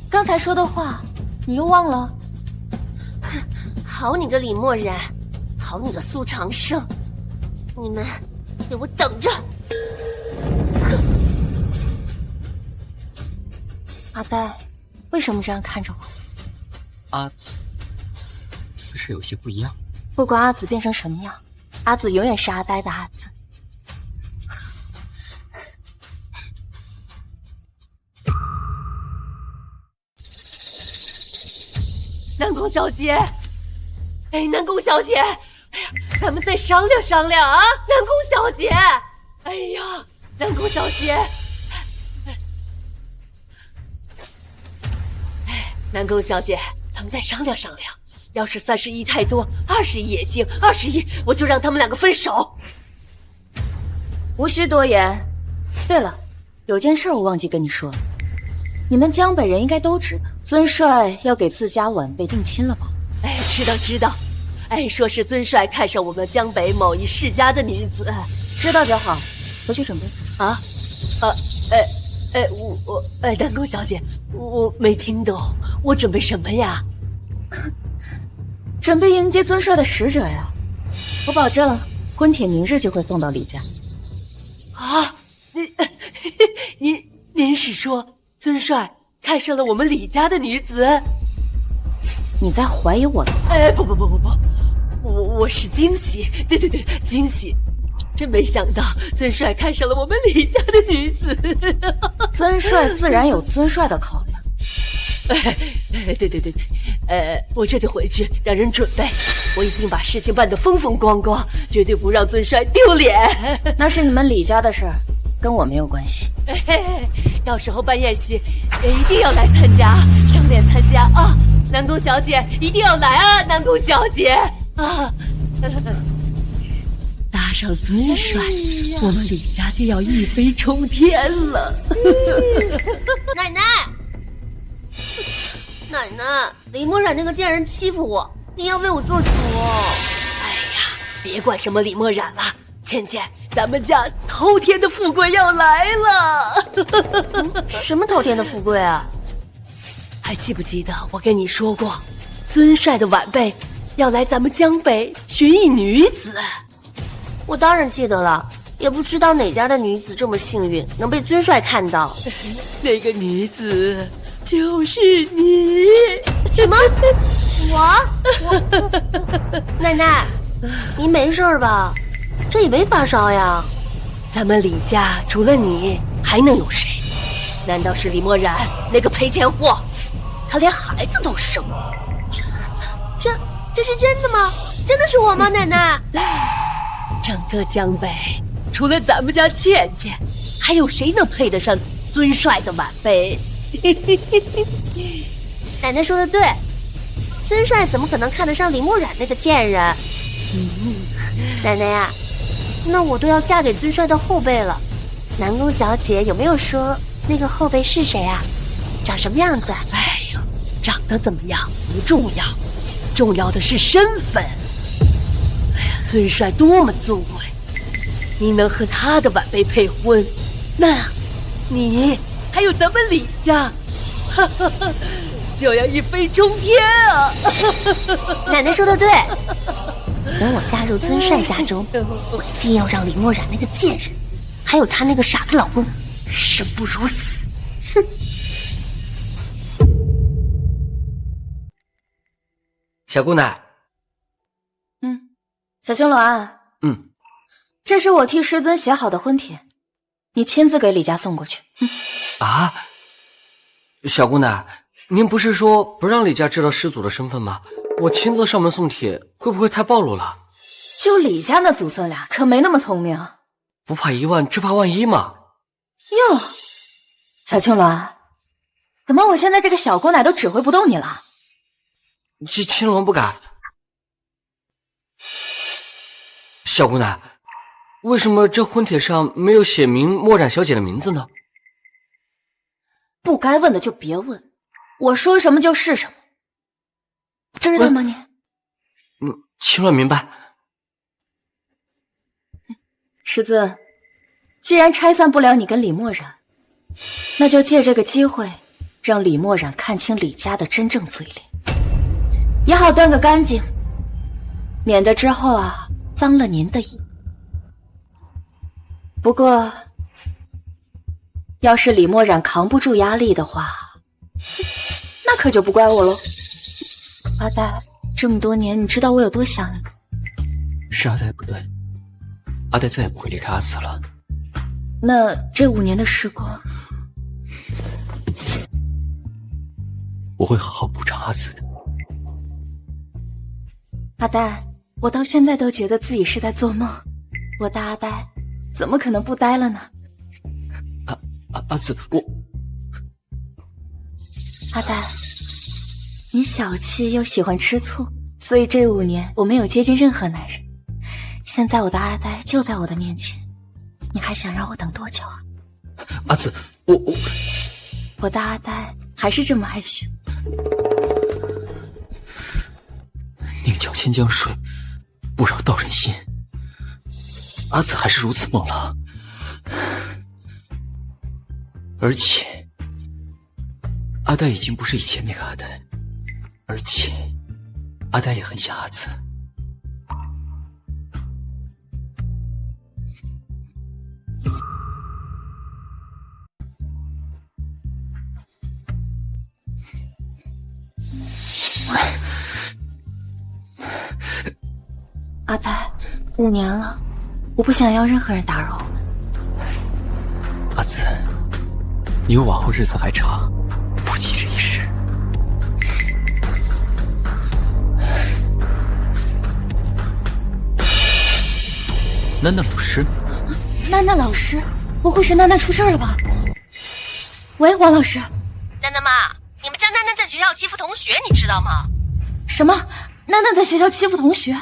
刚才说的话你又忘了？好你个李默然，好你个苏长生，你们给我等着！阿呆，为什么这样看着我？阿紫，似是有些不一样。不管阿紫变成什么样，阿紫永远是阿呆的阿紫。南宫小姐，哎，南宫小姐，哎呀，咱们再商量商量啊！南宫小姐，哎呀，南宫小姐，哎，南宫小姐，咱们再商量商量。要是30亿太多，20亿也行，20亿我就让他们2个分手。无需多言。对了，有件事我忘记跟你说了，你们江北人应该都知道，尊帅要给自家晚辈定亲了吧？哎，知道。哎，说是尊帅看上我们江北某一世家的女子。知道就好，回去准备。南宫小姐，我没听懂，我准备什么呀？准备迎接尊帅的使者呀！我保证，婚帖明日就会送到李家。啊，您是说尊帅看上了我们李家的女子？你在怀疑我的话？哎，不，我是惊喜，对，惊喜。真没想到尊帅看上了我们李家的女子。尊帅自然有尊帅的考量。对，我这就回去让人准备，我一定把事情办得风风光光，绝对不让尊帅丢脸。那是你们李家的事儿，跟我没有关系。到时候办宴席，一定要来参加，赏脸参加啊！南宫小姐一定要来啊！南宫小姐啊！搭上尊帅，我们李家就要一飞冲天了。奶奶，李墨染那个贱人欺负我，你要为我做主。哎呀，别管什么李墨染了，倩，咱们家头天的富贵要来了。什么头天的富贵啊？还记不记得我跟你说过，尊帅的晚辈要来咱们江北寻一女子？我当然记得了，也不知道哪家的女子这么幸运，能被尊帅看到。那个女子就是你。什么？我？奶奶，您没事吧？这也没发烧呀。咱们李家除了你还能有谁？难道是李墨染那个赔钱货？他连孩子都生了。这是真的吗？真的是我吗，奶奶？整个江北除了咱们家倩，还有谁能配得上尊帅的晚辈？奶奶说的对，尊帅怎么可能看得上李墨染那个贱人？奶奶呀，那我都要嫁给尊帅的后辈了。南宫小姐有没有说那个后辈是谁啊？长什么样子？哎呦，长得怎么样不重要，重要的是身份。哎呀，尊帅多么尊贵，你能和他的晚辈配婚，那你还有咱们李家，就要一飞冲天啊！奶奶说的对，等我嫁入尊帅家中，我一定要让李墨染那个贱人，还有她那个傻子老公，生不如死。哼！小姑奶，小青鸾，这是我替师尊写好的婚帖，你亲自给李家送过去。啊，小姑奶，您不是说不让李家知道师祖的身份吗？我亲自上门送帖，会不会太暴露了？就李家那祖孙俩可没那么聪明，不怕一万，只怕万一嘛。哟，小青鸾，怎么我现在这个小姑奶都指挥不动你了？青鸾不敢。小姑奶，为什么这婚帖上没有写明墨染小姐的名字呢？不该问的就别问，我说什么就是什么，知道吗你？青鸾明白。师尊，既然拆散不了你跟李墨染，那就借这个机会，让李墨染看清李家的真正嘴脸，也好断个干净，免得之后脏了您的意。不过，要是李墨染扛不住压力的话，那可就不怪我喽。阿呆，这么多年，你知道我有多想你？是阿呆不对，阿呆再也不会离开阿紫了。那这5年的时光，我会好好补偿阿紫的。阿呆，我到现在都觉得自己是在做梦，我的阿呆怎么可能不呆了呢？阿紫，我阿呆，你小气又喜欢吃醋，所以这5年我没有接近任何男人。现在我的阿呆就在我的面前，你还想让我等多久啊？阿紫，我的阿呆还是这么害羞。宁搅千江水，不扰道人心。阿紫还是如此猛狼，而且阿呆已经不是以前那个阿呆，而且阿呆也很想阿紫。阿呆，5年了，我不想要任何人打扰我们。阿紫，你有往后日子还长，不急这一时。楠楠老师，楠楠老师，不会是楠楠出事了吧？喂，王老师。楠楠妈，你们家楠楠在学校欺负同学，你知道吗？什么？楠楠在学校欺负同学？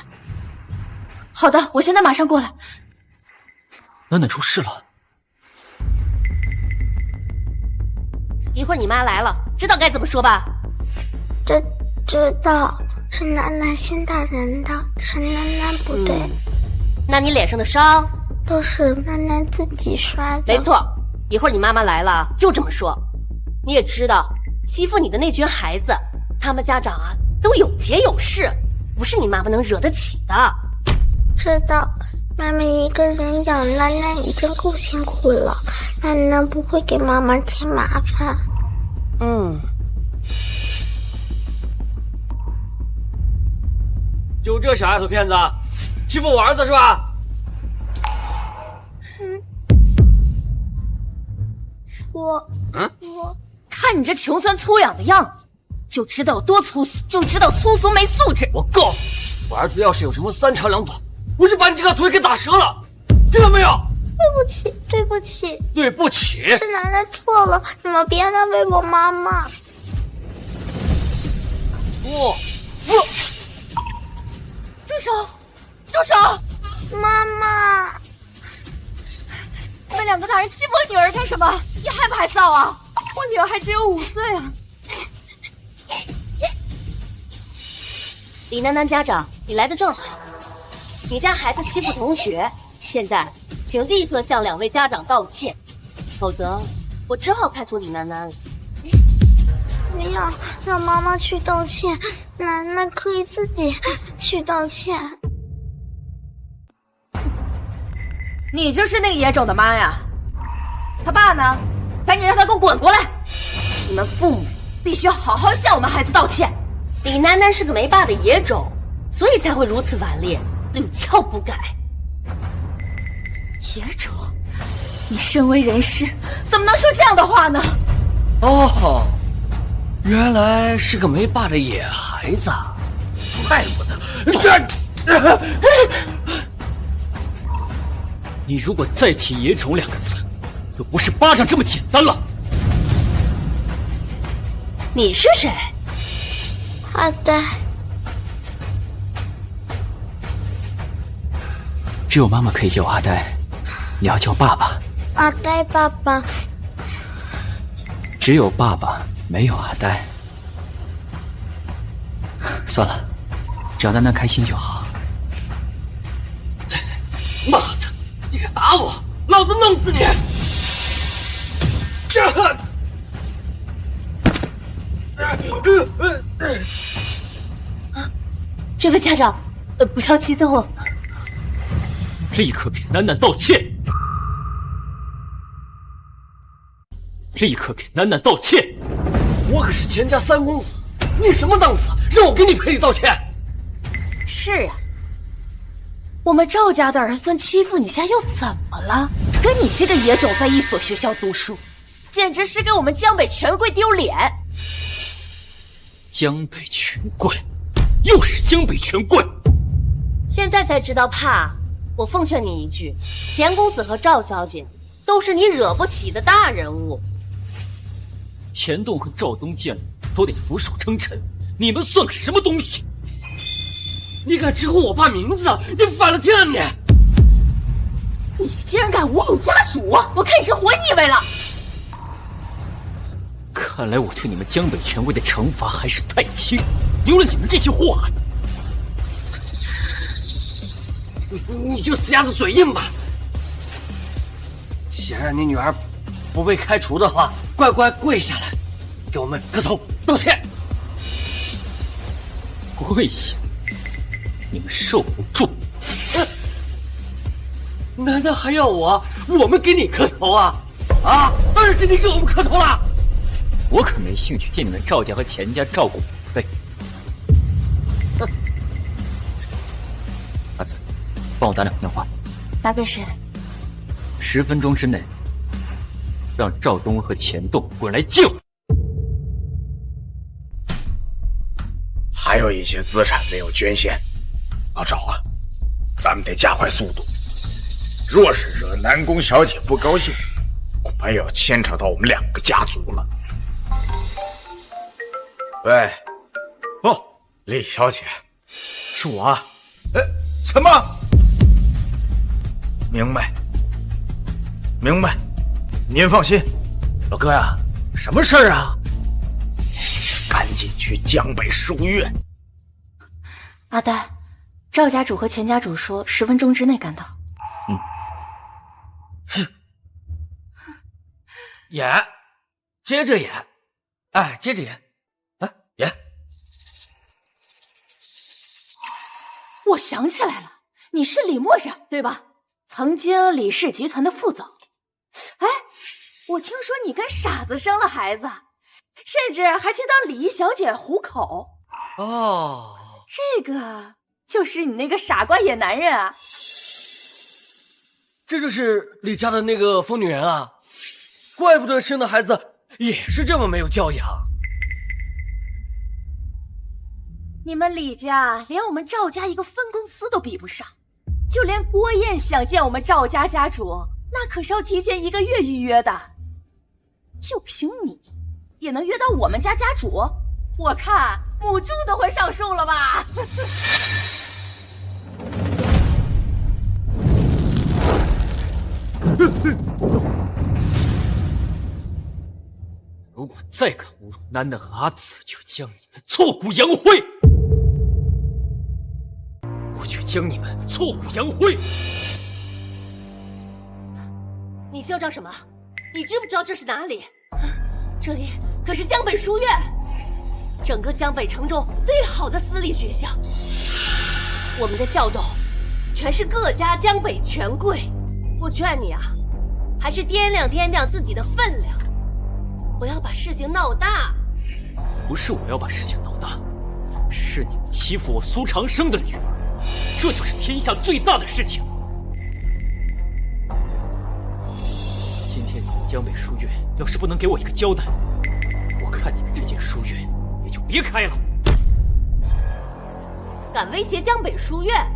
好的，我现在马上过来。楠楠出事了。一会儿你妈来了，知道该怎么说吧？知道，是楠楠先打人的，是楠楠不对。那你脸上的伤都是楠楠自己刷的。没错，一会儿你妈妈来了就这么说。你也知道，欺负你的那群孩子，他们家长啊都有节有势，不是你妈妈能惹得起的。知道，妈妈一个人养楠楠已经够辛苦了，楠楠不会给妈妈添麻烦。就这小丫头片子，欺负我儿子是吧？我看你这穷酸粗养的样子，就知道有多粗俗，就知道粗俗没素质。我告诉你，我儿子要是有什么3长2短，我就把你这个腿给打折了，听到没有？对不起，对不起，是楠楠错了，你们别难为我妈妈。住手！妈妈，你们2个大人欺负我女儿干什么？你害不害臊啊？我女儿还只有5岁啊！李楠楠家长，你来的正好。你家孩子欺负同学，现在请立刻向2位家长道歉，否则我只好开除李楠楠了。不要让妈妈去道歉，楠楠可以自己去道歉。你就是那个野种的妈呀！他爸呢？赶紧让他给我滚过来！你们父母必须好好向我们孩子道歉。李楠楠是个没爸的野种，所以才会如此顽劣，屡教不改。野种？你身为人师，怎么能说这样的话呢？哦，原来是个没爸的野孩子，怪不得。你如果再提野种2个字，就不是巴掌这么简单了。你是谁？阿呆。只有妈妈可以叫我阿呆，你要叫爸爸。阿呆爸爸。只有爸爸，没有阿呆。算了，只要楠楠开心就好。妈的，你敢打我，老子弄死你！这位家长，不要激动。立刻给楠楠道歉！立刻给楠楠道歉！我可是钱家3公子，你什么档次？让我给你赔礼道歉？是啊，我们赵家的儿孙欺负你下又怎么了？跟你这个野种在一所学校读书，简直是给我们江北权贵丢脸。江北权贵，又是江北权贵。现在才知道怕。我奉劝你一句，钱公子和赵小姐都是你惹不起的大人物。钱栋和赵东见了都得俯首称臣，你们算个什么东西？你敢直呼我爸名字，你反了天了你！你竟然敢侮辱家主，我看你是活腻味了。看来我对你们江北权贵的惩罚还是太轻，留了你们这些祸害。你就死鸭子嘴硬吧。想让你女儿不被开除的话，乖乖跪下来，给我们磕头道歉。跪下，你们受不住。难道还要我们给你磕头啊？啊，当然是你给我们磕头了。我可没兴趣替你们赵家和钱家照顾武备。阿紫，帮我打2个电话。打给谁？10分钟之内，让赵东和钱栋滚来见我。还有一些资产没有捐献，老赵啊，咱们得加快速度。若是惹南宫小姐不高兴，恐怕要牵扯到我们2个家族了。喂，哦，李小姐，是我啊。什么？明白，明白，您放心。老哥呀，什么事儿啊？赶紧去江北书院。阿呆，赵家主和钱家主说10分钟之内赶到。演，接着演，哎，接着演，啊，演。我想起来了，你是李默然对吧？曾经李氏集团的副总。哎，我听说你跟傻子生了孩子，甚至还去当礼仪小姐糊口。哦，这个就是你那个傻瓜野男人啊！这就是李家的那个疯女人啊！怪不得生的孩子也是这么没有教养。你们李家连我们赵家一个分公司都比不上，就连郭燕想见我们赵家家主，那可是要提前1个月预约的。就凭你，也能约到我们家家主？我看母猪都会上树了吧？如果再敢侮辱楠楠和阿紫，就将你们挫骨扬灰！我就将你们挫骨扬灰！你嚣张什么？你知不知道这是哪里？这里可是江北书院，整个江北城中最好的私立学校。我们的校斗全是各家江北权贵。我劝你啊，还是掂量掂量自己的分量，不要把事情闹大。不是我要把事情闹大，是你们欺负我苏长生的女儿，这就是天下最大的事情。今天你们江北书院要是不能给我一个交代，我看你们这间书院也就别开了。敢威胁江北书院，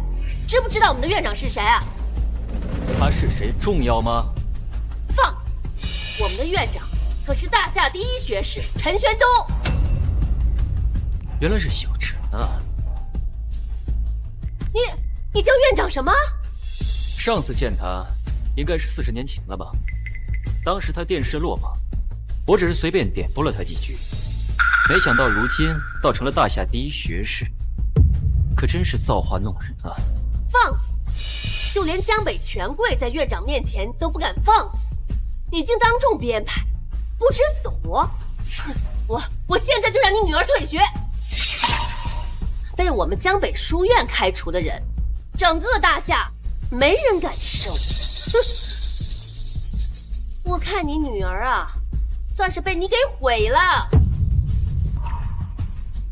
知不知道我们的院长是谁啊？他是谁重要吗？放肆！我们的院长可是大夏第1学士陈玄东。原来是小陈啊！你叫院长什么？上次见他，应该是40年前了吧？当时他电视落榜，我只是随便点拨了他几句，没想到如今倒成了大夏第1学士，可真是造化弄人啊！放肆！就连江北权贵在院长面前都不敢放肆，你竟当众编排，不知死活！我现在就让你女儿退学！被我们江北书院开除的人，整个大夏没人敢收。我看你女儿啊，算是被你给毁了。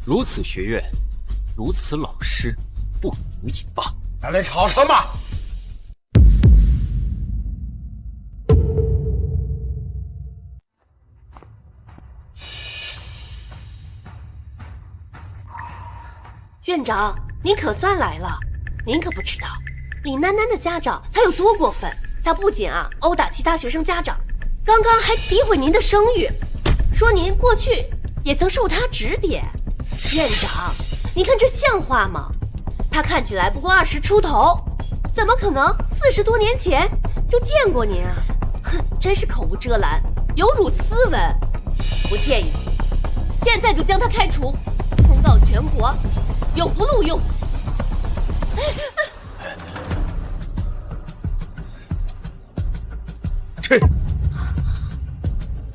如此学院，如此老师，不如也罢。咱来吵什么？院长，您可算来了。您可不知道，李楠楠的家长他有多过分。他不仅殴打其他学生家长，刚刚还诋毁您的声誉，说您过去也曾受他指点。院长，您看这像话吗？他看起来不过20出头，怎么可能40多年前就见过您啊？哼，真是口无遮拦，有辱斯文。我建议现在就将他开除，公告全国，永不录用。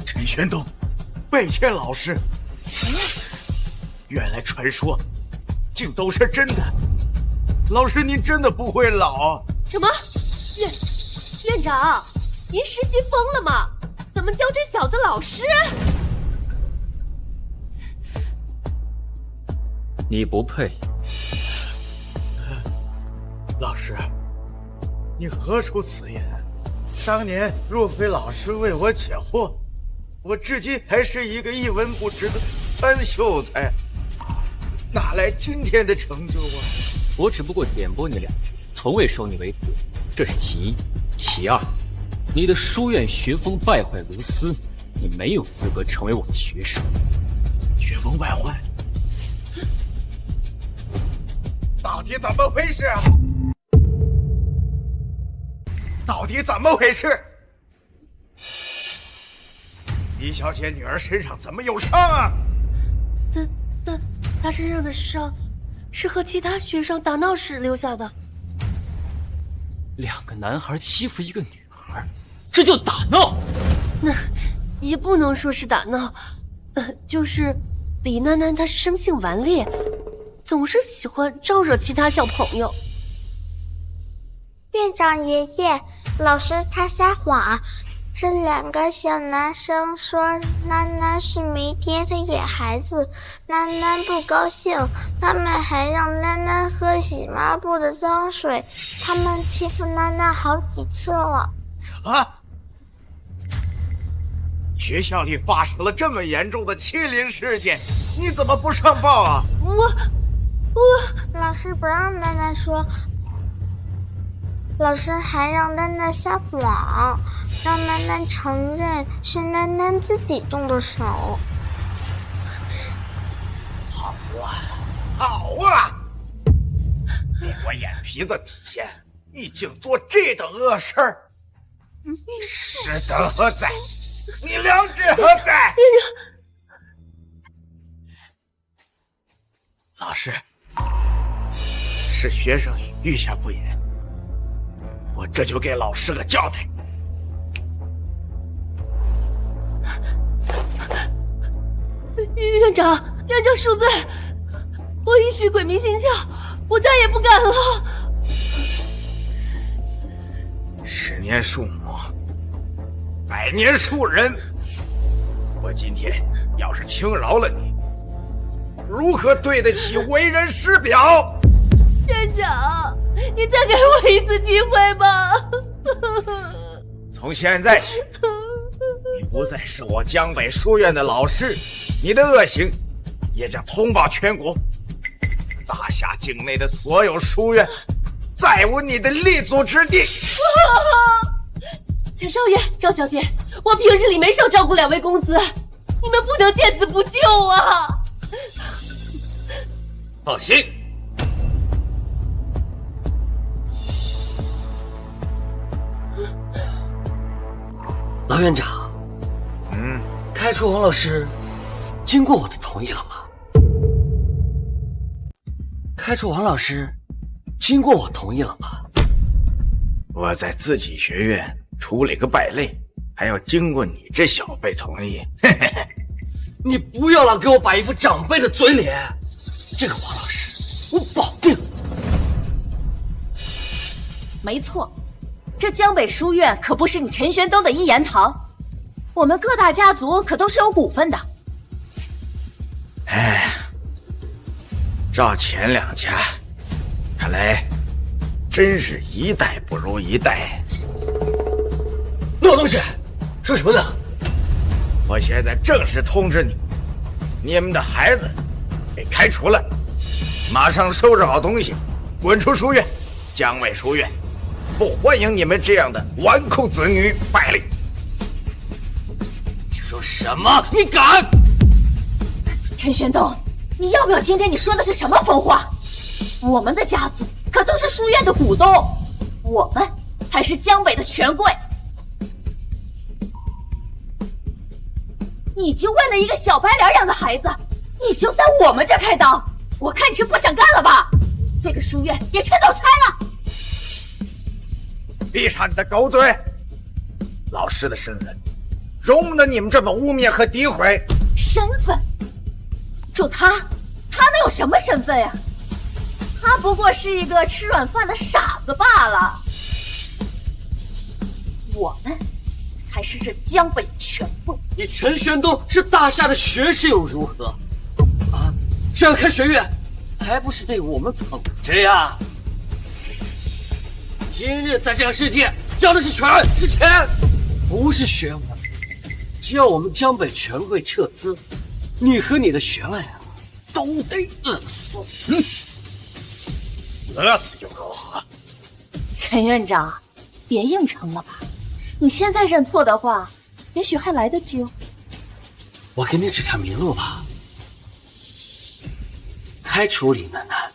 陈玄东，拜见老师。原来传说竟都是真的，老师您真的不会老？什么？院长，您实习疯了吗？怎么叫这小子老师？你不配。老师，你何出此言？当年若非老师为我解惑，我至今还是一个一文不值的参秀才，哪来今天的成就啊？我只不过点拨你2句，从未收你为徒，这是其一。其二，你的书院学风败坏如斯，你没有资格成为我的学生。学风败坏？到底怎么回事啊？到底怎么回事？李小姐女儿身上怎么有伤啊？她身上的伤是和其他学生打闹时留下的。2个男孩欺负一个女孩，这叫打闹？那也不能说是打闹，就是李楠楠她生性顽劣，总是喜欢招惹其他小朋友。院长爷爷，老师他撒谎，这2个小男生说楠楠是没爹的野孩子，楠楠不高兴，他们还让楠楠喝洗抹布的脏水，他们欺负楠楠好几次了。啊！学校里发生了这么严重的欺凌事件，你怎么不上报啊？我老师不让楠楠说，老师还让楠楠撒谎，让楠楠承认是楠楠自己动的手。好啊，好啊！在我眼皮子底下，你竟做这等恶事儿，师德何在？你良知何在？老师，是学生御下不严，我这就给老师个交代。院长恕罪，我一时鬼迷心窍，我再也不敢了。10年树木，100年树人。我今天要是轻饶了你，如何对得起为人师表？院长，你再给我一次机会吧。从现在起，你不再是我江北书院的老师，你的恶行也将通报全国。大夏境内的所有书院，再无你的立足之地。钱少爷、赵小姐，我平日里没少照顾2位公子，你们不能见死不救啊！放心，老院长，开除王老师，经过我的同意了吗？开除王老师，经过我同意了吗？我在自己学院处理个败类，还要经过你这小辈同意？你不要老给我摆一副长辈的嘴脸，这个王老师，我保定。没错，这江北书院可不是你陈玄登的一言堂，我们各大家族可都是有股份的。哎，照前2家，看来真是一代不如一代。骆东市，说什么呢？我现在正式通知你，你们的孩子被开除了，马上收拾好东西，滚出书院。江北书院不欢迎你们这样的纨绔子女败类。你说什么？你敢？陈玄登，你要不要听听你说的是什么疯话？我们的家族可都是书院的股东，我们才是江北的权贵。你就为了一个小白脸养的孩子，你就在我们这开刀？我看你是不想干了吧？这个书院也全都拆了！闭上你的狗嘴！老师的身份，容不得你们这么污蔑和诋毁。身份？就他能有什么身份呀？他不过是一个吃软饭的傻子罢了。我们才是这江北权贵。你陈玄东是大夏的学士又如何？啊，这样开学院，还不是被我们捧着呀？今日在这个世界，要的是权，是钱，不是学问。只要我们江北权贵撤资，你和你的学问呀，都得饿死。饿死又如何？陈院长，别硬撑了吧。你现在认错的话，也许还来得及哦。我给你指条明路吧，开除李楠楠，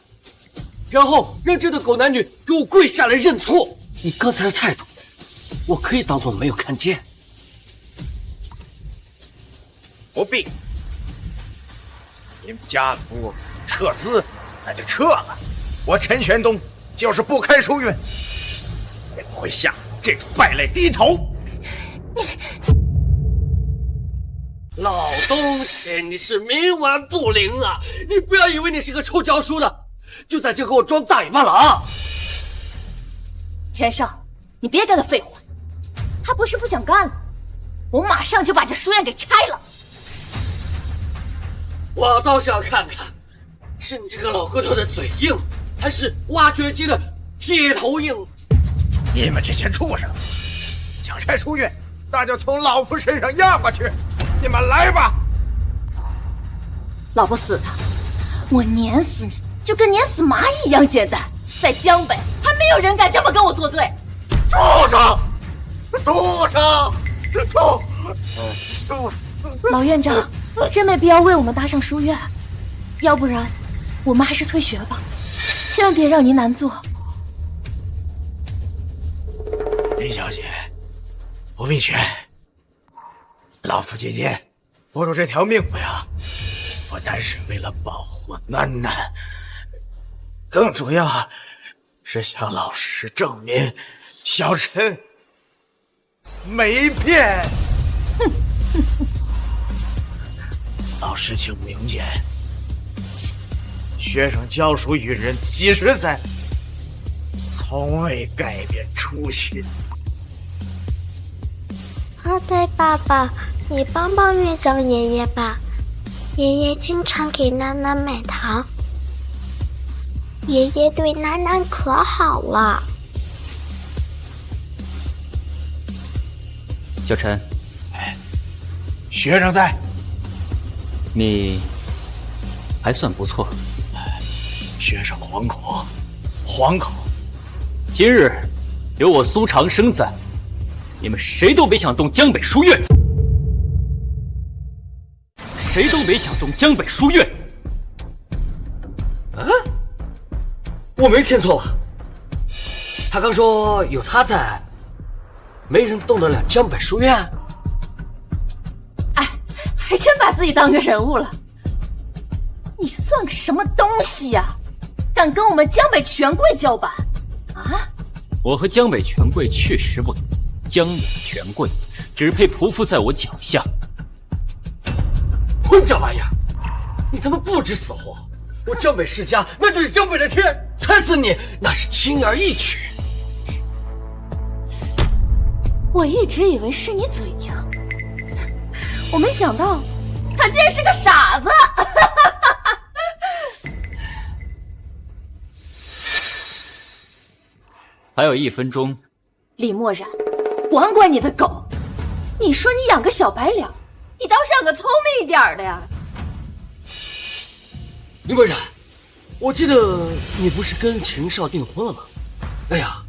然后让这对狗男女给我跪下来认错。你刚才的态度，我可以当做没有看见。不必，你们家族撤资，那就撤了。我陈玄东就是不开书院，也不会向这种败类低头。老东西，你是冥顽不灵啊！你不要以为你是个臭教书的，就在这给我装大尾巴狼。钱少，你别跟他废话，他不是不想干了，我马上就把这书院给拆了。我倒是要看看，是你这个老骨头的嘴硬，还是挖掘机的铁头硬。你们这些畜生，想拆书院，那就从老夫身上压过去。你们来吧！老不死的，我碾死你就跟碾死蚂蚁一样简单。在江北，还没有人敢这么跟我作对。畜生！畜生！老院长，真没必要为我们搭上书院，要不然我们还是退学吧，千万别让您难做。林小姐，不必劝。老夫今天搏出这条命来啊，不单是为了保护楠楠，更主要是向老师证明小陈没骗。老师请明鉴，学生教书育人几十载，从未改变初心。阿呆爸爸，你帮帮院长爷爷吧。爷爷经常给楠楠买糖，爷爷对楠楠可好了。小陈，学生在，你还算不错。学生惶恐，惶恐。今日有我苏长生在，你们谁都别想动江北书院，谁都别想动江北书院。啊？我没听错吧？他刚说有他在，没人动得了江北书院。哎，还真把自己当个人物了。你算个什么东西呀？敢跟我们江北权贵叫板？啊？我和江北权贵确实不同，江北权贵只配匍匐在我脚下。混账玩意儿！你他妈不知死活！我江北世家那就是江北的天，踩死你那是轻而易举。我一直以为是你嘴硬，我没想到他竟然是个傻子。还有1分钟。李默然，管管你的狗！你说你养个小白脸，你倒是养个聪明一点的呀！李默然，我记得你不是跟秦少订婚了吗？哎呀，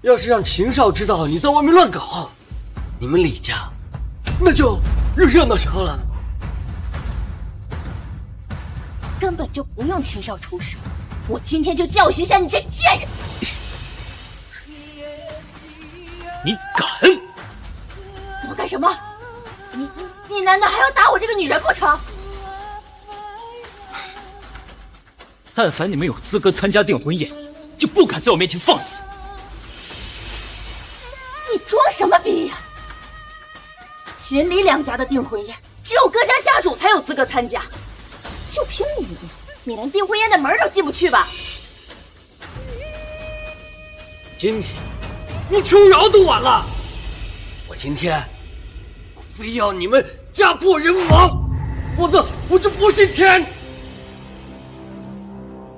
要是让秦少知道你在外面乱搞，你们李家那就热闹成了。根本就不用秦少出手，我今天就教训一下你这贱人！你敢？我干什么？你难道还要打我这个女人不成？但凡你们有资格参加订婚宴，就不敢在我面前放肆。你装什么逼呀？秦李两家的订婚宴，只有各家家主才有资格参加，就凭你连订婚宴的门都进不去吧？今天你求饶都晚了，我今天非要你们家破人亡，否则我就不是天。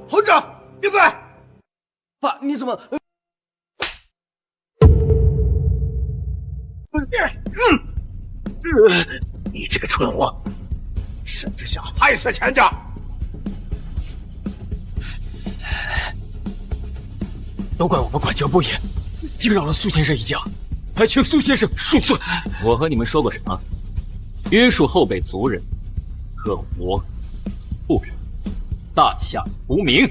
混账，闭嘴！爸，你怎么？你这个蠢货，甚至想害死钱家！都怪我们管教不严，惊扰了苏先生一家，还请苏先生恕罪。我和你们说过什么？约束后辈族人，可活，不然大夏无名。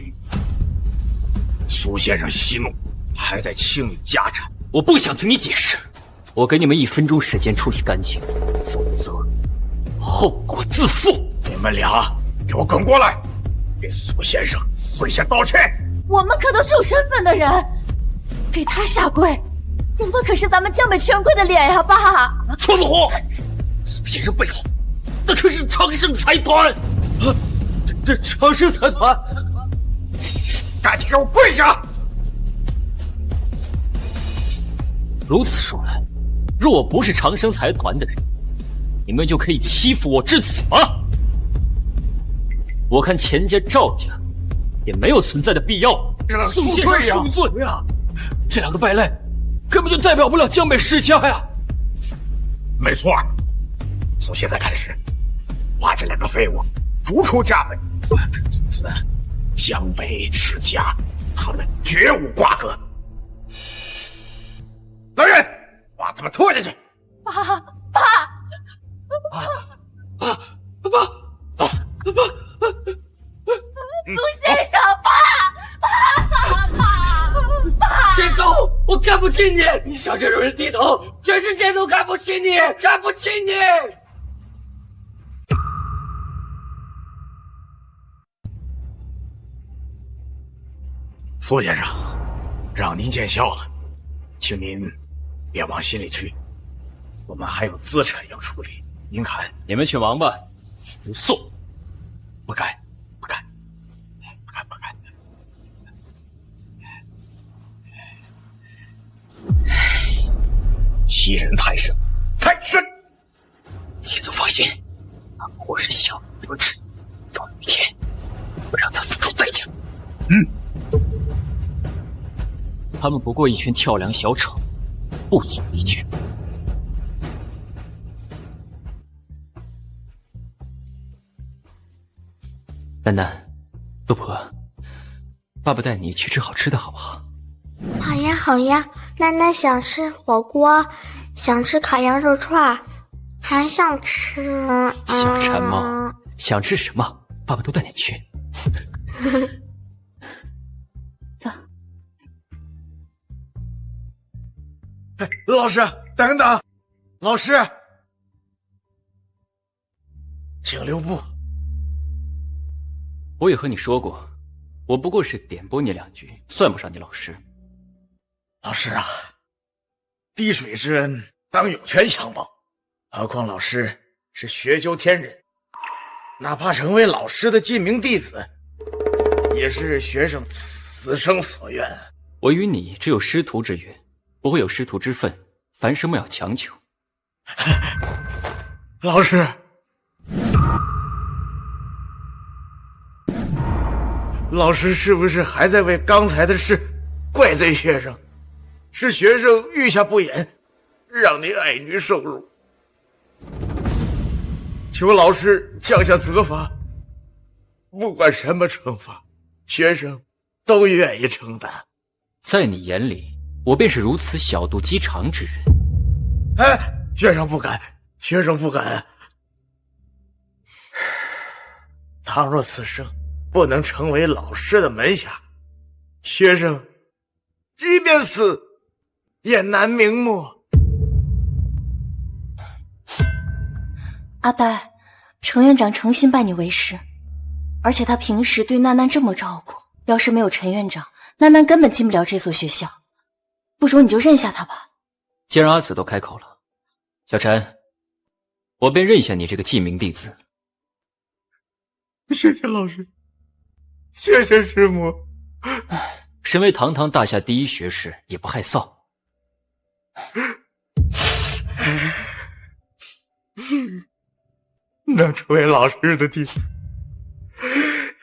苏先生息怒，还在清理家产。我不想听你解释，我给你们1分钟时间处理干净，否则后果自负。你们俩给我滚过来，给苏先生跪下道歉。我们可都是有身份的人，给他下跪，我们可是咱们江北权贵的脸呀，爸！臭死货！苏先生背后，那可是长盛财团。这长盛财团，赶紧给我跪下！如此说来，若我不是长生财团的人，你们就可以欺负我至此吗？我看钱家、赵家也没有存在的必要。苏先生恕罪呀！这2个败类根本就代表不了江北世家呀！没错，从现在开始，把这2个废物逐出家门，从此江北世家他们绝无瓜葛。来人，把他们拖下去！爸，苏先生，爸！谁狗！我看不起你！你向这种人低头，全世界都看不起你，看不起你！苏先生，让您见笑了，请您别往心里去，我们还有资产要处理。您看，你们去忙吧，不送。不敢。欺人太甚，太甚！千总放心，我是小得志，终有一天我让他付出代价。他们不过一群跳梁小丑，不足为惧。丹丹，陆婆，爸爸带你去吃好吃的，好不好？好呀好呀，囡囡想吃火锅，想吃烤羊肉串，还想吃……小馋猫，想吃什么，爸爸都带你去。走。老师，等等，老师，请留步。我也和你说过，我不过是点拨你2句，算不上你老师。老师啊，滴水之恩当涌泉相报，何况老师是学究天人，哪怕成为老师的尽名弟子，也是学生此生所愿。我与你只有师徒之缘，不会有师徒之分，凡事莫要强求。老师，老师是不是还在为刚才的事怪罪学生？是学生御下不严，让你爱女受辱，求老师降下责罚。不管什么惩罚，学生都愿意承担。在你眼里，我便是如此小肚鸡肠之人。哎，学生不敢，学生不敢。倘若此生不能成为老师的门下，学生即便死也难瞑目。阿呆，程院长诚心拜你为师，而且他平时对囡囡这么照顾，要是没有陈院长，囡囡根本进不了这所学校。不如你就认下他吧。既然阿紫都开口了，小陈，我便认下你这个记名弟子。谢谢老师，谢谢师母。身为堂堂大夏第一学士，也不害臊。能成为老师的弟子，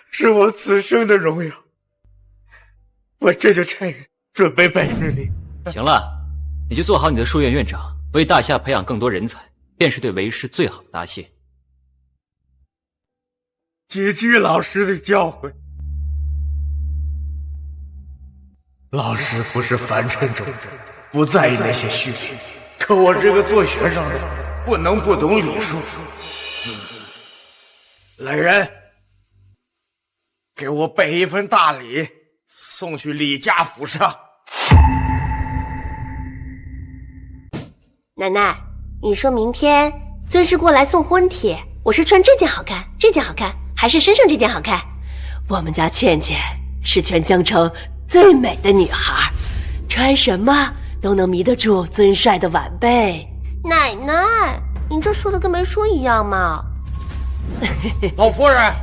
是我此生的荣耀。我这就趁人准备拜师礼。行了，你就做好你的书院院长，为大夏培养更多人才，便是对为师最好的答谢。谨记老师的教诲。老师不是凡尘中人，不在意那些虚实，可我这个做学生的，不能不懂礼数。来人，给我备一份大礼，送去李家府上。奶奶，你说明天尊师过来送婚帖，我是穿这件好看，这件好看，还是身上这件好看？我们家倩倩是全江城最美的女孩，穿什么都能迷得住尊帅的晚辈。奶奶，你这说的跟没说一样嘛。老夫人，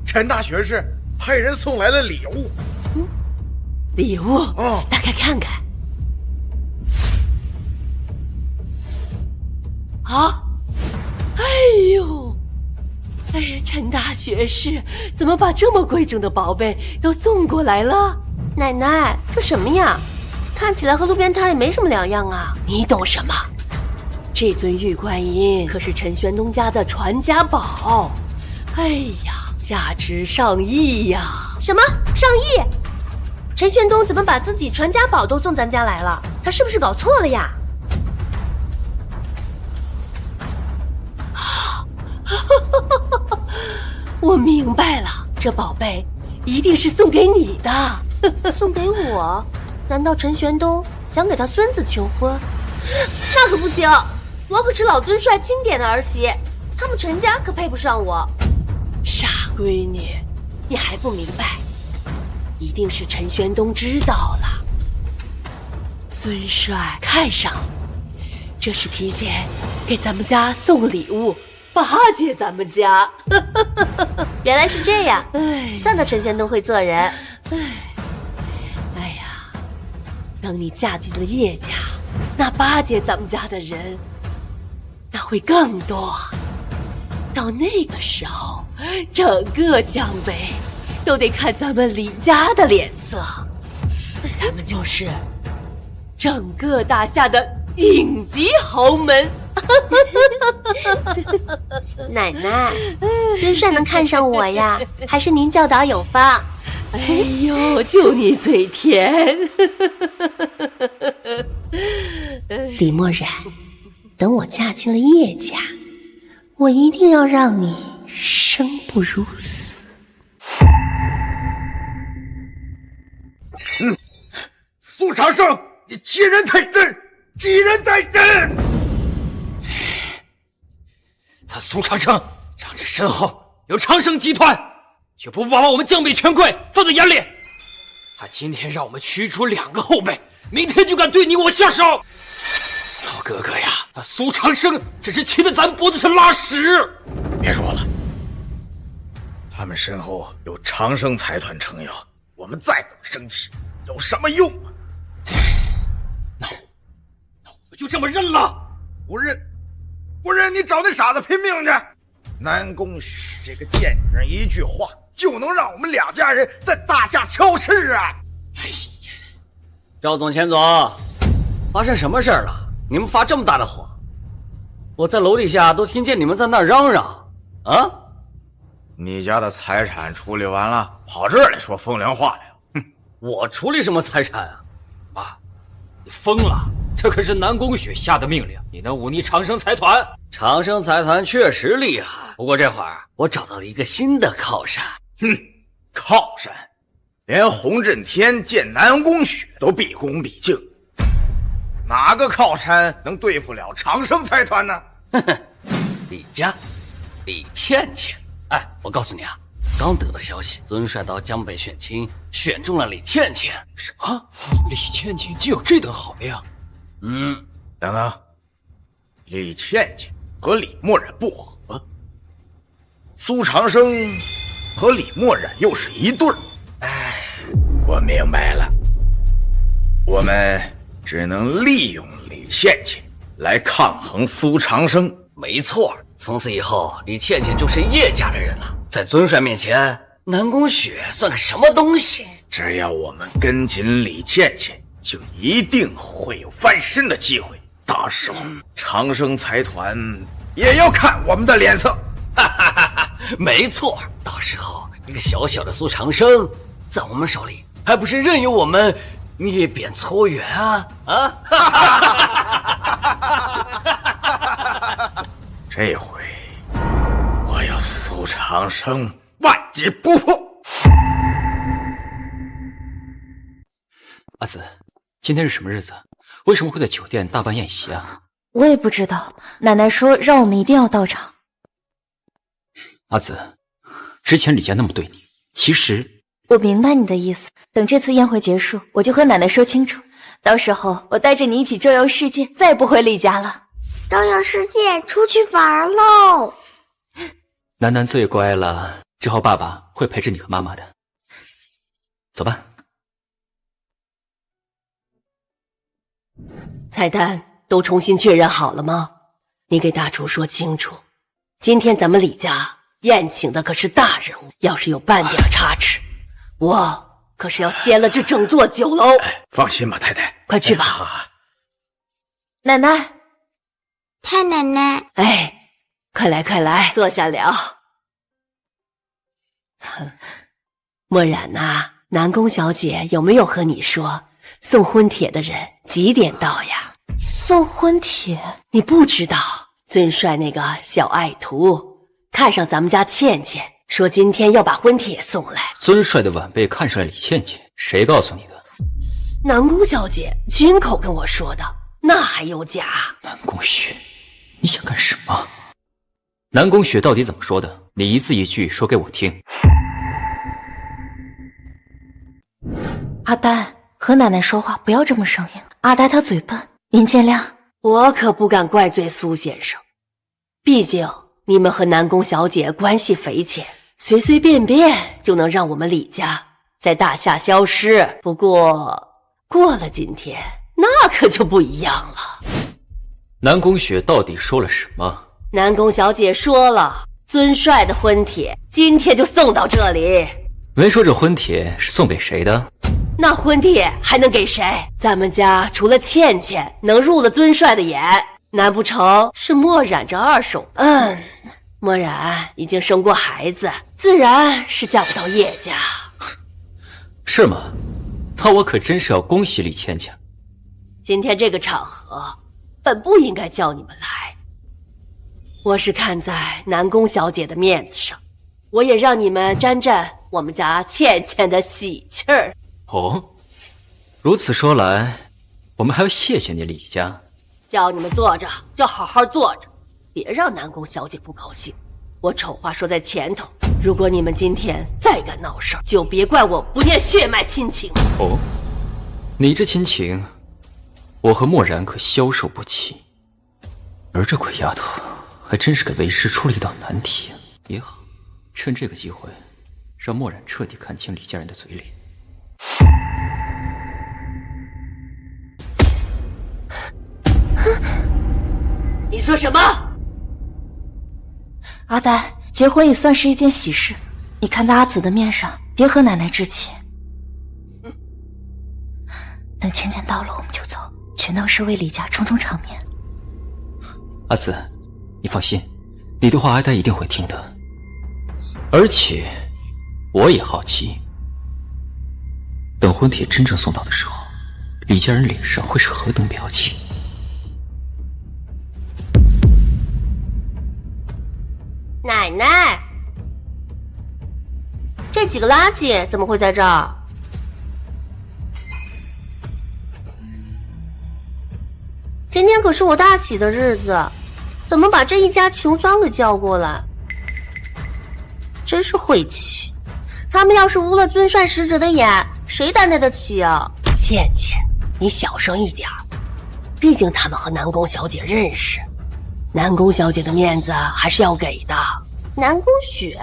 陈大学士派人送来了礼物。礼物？打开看看。啊！哎呦！哎呀，陈大学士怎么把这么贵重的宝贝都送过来了？奶奶，这什么呀？看起来和路边摊也没什么两样啊。你懂什么？这尊玉观音可是陈玄东家的传家宝，哎呀，价值上亿呀！什么上亿？陈玄东怎么把自己传家宝都送咱家来了？他是不是搞错了呀？我明白了，这宝贝一定是送给你的。送给我？难道陈玄东想给他孙子求婚？那可不行，我可是老尊帅钦点的儿媳，他们陈家可配不上我。傻闺女，你还不明白？一定是陈玄东知道了，尊帅看上你，这是提前给咱们家送礼物，巴结咱们家。原来是这样，算得陈玄东会做人。哎呀，等你嫁进了叶家，那巴结咱们家的人那会更多。到那个时候，整个江北都得看咱们李家的脸色，咱们就是整个大夏的顶级豪门。奶奶，尊帅能看上我呀，还是您教导有方。哎呦，就你嘴甜。李默然，等我嫁进了叶家，我一定要让你生不如死。苏长胜，你欺人太甚，欺人太甚！他苏长胜仗着身后有长胜集团，却不把我们江北权贵放在眼里。他今天让我们驱逐2个后辈，明天就敢对你我下手。老哥哥呀，那苏长胜真是气得咱脖子上拉屎。别说了，他们身后有长生财团撑腰，我们再怎么生气有什么用啊？那我们就这么认了？不认，不认，你找那傻子拼命去！南宫雪这个贱女人一句话就能让我们2家人在大夏敲翅啊！哎呀，赵总、钱总，发生什么事儿了？你们发这么大的火，我在楼底下都听见你们在那嚷嚷啊！你家的财产处理完了，跑这儿来说风凉话来了。哼，我处理什么财产啊？妈，你疯了！这可是南宫雪下的命令，你能忤逆长生财团？长生财团确实厉害，不过这会儿我找到了一个新的靠山。哼，靠山，连洪震天见南宫雪都毕恭毕敬，哪个靠山能对付了长生财团呢？呵呵，李家，李倩倩。哎，我告诉你啊，刚得到消息，尊帅到江北选亲，选中了李倩倩。什么？李倩倩竟有这等好命？等等，李倩倩和李默然不和，苏长生和李默然又是一对儿。哎，我明白了，我们只能利用李倩倩来抗衡苏长生。没错，从此以后，李倩倩就是叶家的人了。在尊帅面前，南宫雪算个什么东西？只要我们跟紧李倩倩，就一定会有翻身的机会。到时候，长生财团也要看我们的脸色。哈哈哈哈！没错，到时候一个小小的苏长生，在我们手里，还不是任由我们捏扁搓圆啊！这回我要苏长生万劫不复。阿紫，今天是什么日子？为什么会在酒店大办宴席啊？我也不知道，奶奶说让我们一定要到场。阿紫，之前李家那么对你，其实……我明白你的意思，等这次宴会结束，我就和奶奶说清楚，到时候我带着你一起周游世界，再也不回李家了。周游世界，出去玩喽！楠楠最乖了，之后爸爸会陪着你和妈妈的。走吧。菜单都重新确认好了吗？你给大厨说清楚，今天咱们李家宴请的可是大人物，要是有半点差池，我可是要掀了这整座酒楼。放心吧，太太，快去吧。奶奶，太奶奶，哎，快来快来，坐下聊。默然呐，南宫小姐有没有和你说送婚帖的人几点到呀？送婚帖？你不知道，尊帅那个小爱徒看上咱们家倩倩，说今天要把婚帖送来。尊帅的晚辈看上了李倩倩，谁告诉你的？南宫小姐亲口跟我说的，那还有假？南宫雪，你想干什么？南宫雪到底怎么说的？你一字一句说给我听。阿呆，和奶奶说话不要这么生硬。阿呆他嘴笨，您见谅。我可不敢怪罪苏先生，毕竟你们和南宫小姐关系匪浅，随随便便就能让我们李家在大夏消失。不过过了今天，那可就不一样了。南宫雪到底说了什么？南宫小姐说了，尊帅的婚帖今天就送到这里。没说这婚帖是送给谁的？那婚帖还能给谁？咱们家除了倩倩能入了尊帅的眼，难不成是默然这二手？默然已经生过孩子，自然是嫁不到叶家。是吗？那我可真是要恭喜李倩倩。今天这个场合本不应该叫你们来，我是看在南宫小姐的面子上，我也让你们沾沾我们家倩倩的喜气儿。哦，如此说来，我们还要谢谢你李家。叫你们坐着就好好坐着，别让南宫小姐不高兴。我丑话说在前头，如果你们今天再敢闹事儿，就别怪我不念血脉亲情。哦，你这亲情，我和默然可消受不起。而这鬼丫头，还真是给为师出了一道难题。也好，趁这个机会，让默然彻底看清李家人的嘴脸。你说什么？阿呆，结婚也算是一件喜事，你看在阿紫的面上，别和奶奶置气。等倩倩到了，我们就走，全当是为李家充充场面。阿紫，你放心，你的话阿呆一定会听的。而且，我也好奇，等婚帖真正送到的时候，李家人脸上会是何等表情？奶奶，这几个垃圾怎么会在这儿？今天可是我大喜的日子，怎么把这一家穷酸给叫过来？真是晦气！他们要是污了尊帅使者的眼，谁担待得起啊？倩倩，你小声一点，毕竟他们和南宫小姐认识，南宫小姐的面子还是要给的。南宫雪，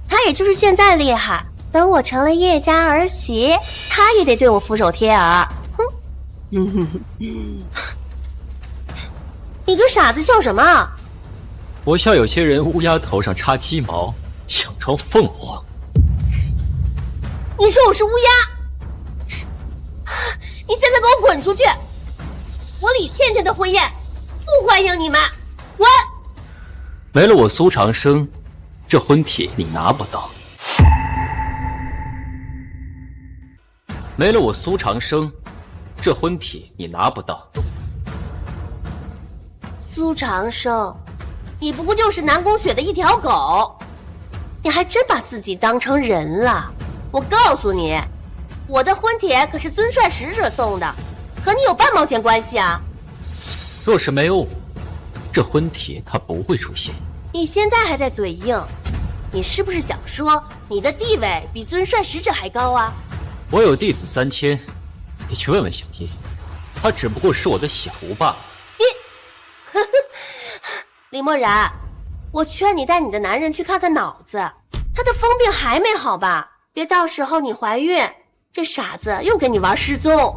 她也就是现在厉害，等我成了叶家儿媳，她也得对我俯首帖耳。哼，你个傻子笑什么？我笑有些人乌鸦头上插鸡毛，想装凤凰。你说我是乌鸦？你现在给我滚出去！我李倩倩的婚宴不欢迎你们，滚！没了我苏长生，这婚帖你拿不到。没了我苏长生，这婚帖你拿不到。苏长生，你不过就是南宫雪的一条狗，你还真把自己当成人了。我告诉你，我的婚帖可是尊帅使者送的，和你有半毛钱关系啊！若是没有我，这婚帖它不会出现。你现在还在嘴硬，你是不是想说你的地位比尊帅使者还高啊？我有弟子3000，你去问问小叶，他只不过是我的小徒罢了。李默然，我劝你带你的男人去看看脑子，他的疯病还没好吧？别到时候你怀孕，这傻子又跟你玩失踪。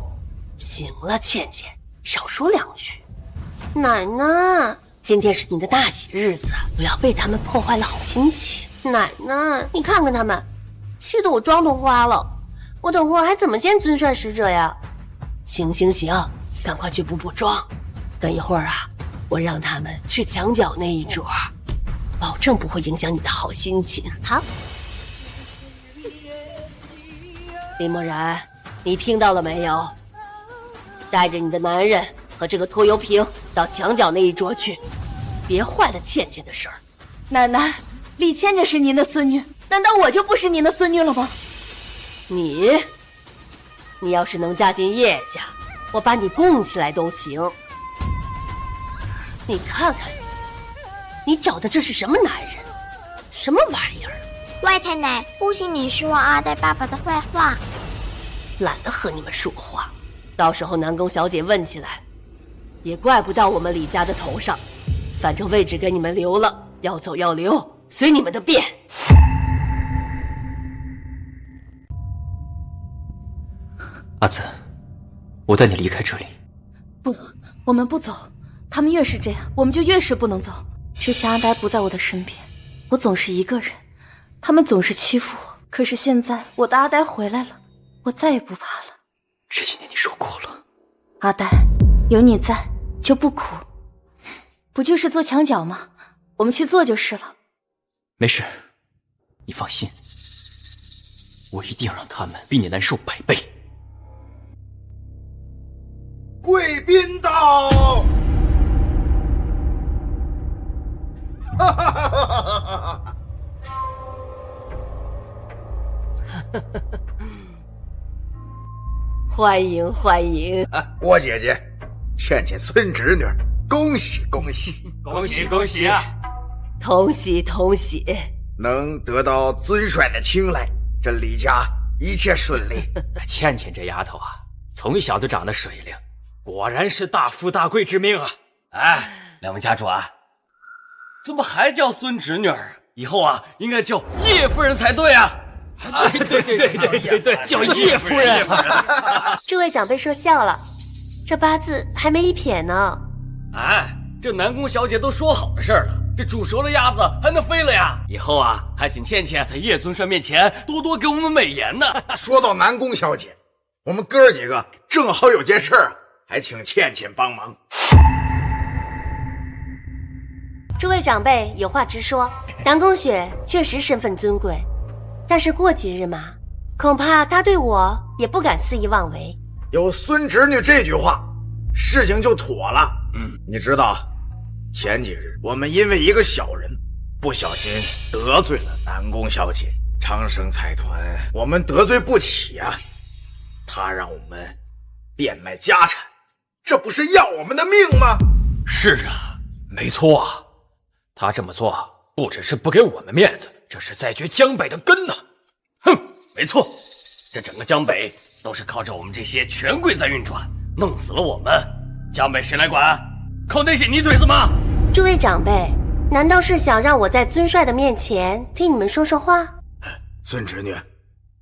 行了，倩倩，少说2句。奶奶，今天是你的大喜日子，不要被他们破坏了好心情。奶奶，你看看他们，气得我妆都花了。我等会儿还怎么见尊帅使者呀？行，赶快去补妆。等一会儿啊，我让他们去墙角那一桌，保证不会影响你的好心情。好。林默然，你听到了没有？带着你的男人和这个拖油瓶到墙角那一桌去，别坏了倩倩的事儿。奶奶，李倩倩是您的孙女，难道我就不是您的孙女了吗？你要是能嫁进叶家，我把你供起来都行。你看看你找的这是什么男人，什么玩意儿？外太奶，不许你说阿呆爸爸的坏话。懒得和你们说话，到时候南宫小姐问起来，也怪不到我们李家的头上。反正位置给你们留了，要走要留，随你们的便。阿紫，我带你离开这里。不，我们不走。他们越是这样，我们就越是不能走。之前阿呆不在我的身边，我总是一个人，他们总是欺负我。可是现在我的阿呆回来了，我再也不怕了。这些年你受苦了，阿呆，有你在就不苦。不就是坐墙角吗？我们去坐就是了。没事，你放心，我一定让他们比你难受100倍。贵宾到！哈哈哈哈哈！欢迎欢迎，郭姐姐，倩倩孙侄女，恭喜恭喜！恭喜恭喜啊！同喜同喜！能得到尊帅的青睐，这李家一切顺利。倩倩这丫头啊，从小就长得水灵，果然是大富大贵之命啊！哎，两位家主啊，怎么还叫孙侄女儿？以后啊，应该叫叶夫人才对啊！对，叫叶夫人。诸位长辈说笑了，这八字还没一撇呢。哎，这南宫小姐都说好的事儿了，这煮熟的鸭子还能飞了呀？以后啊，还请倩倩在叶尊帅面前多多给我们美言呢。说到南宫小姐，我们哥几个正好有件事儿，还请倩倩帮忙。诸位长辈有话直说，南宫雪确实身份尊贵，但是过几日嘛，恐怕她对我也不敢肆意妄为。有孙侄女这句话，事情就妥了。你知道前几日我们因为一个小人不小心得罪了南宫小姐，长生财团我们得罪不起啊！他让我们变卖家产，这不是要我们的命吗？是啊，没错啊，他这么做不只是不给我们面子，这是在掘江北的根呢。哼，没错，这整个江北都是靠着我们这些权贵在运转，弄死了我们，江北谁来管？靠那些泥腿子吗？诸位长辈，难道是想让我在尊帅的面前听你们说说话？孙侄女，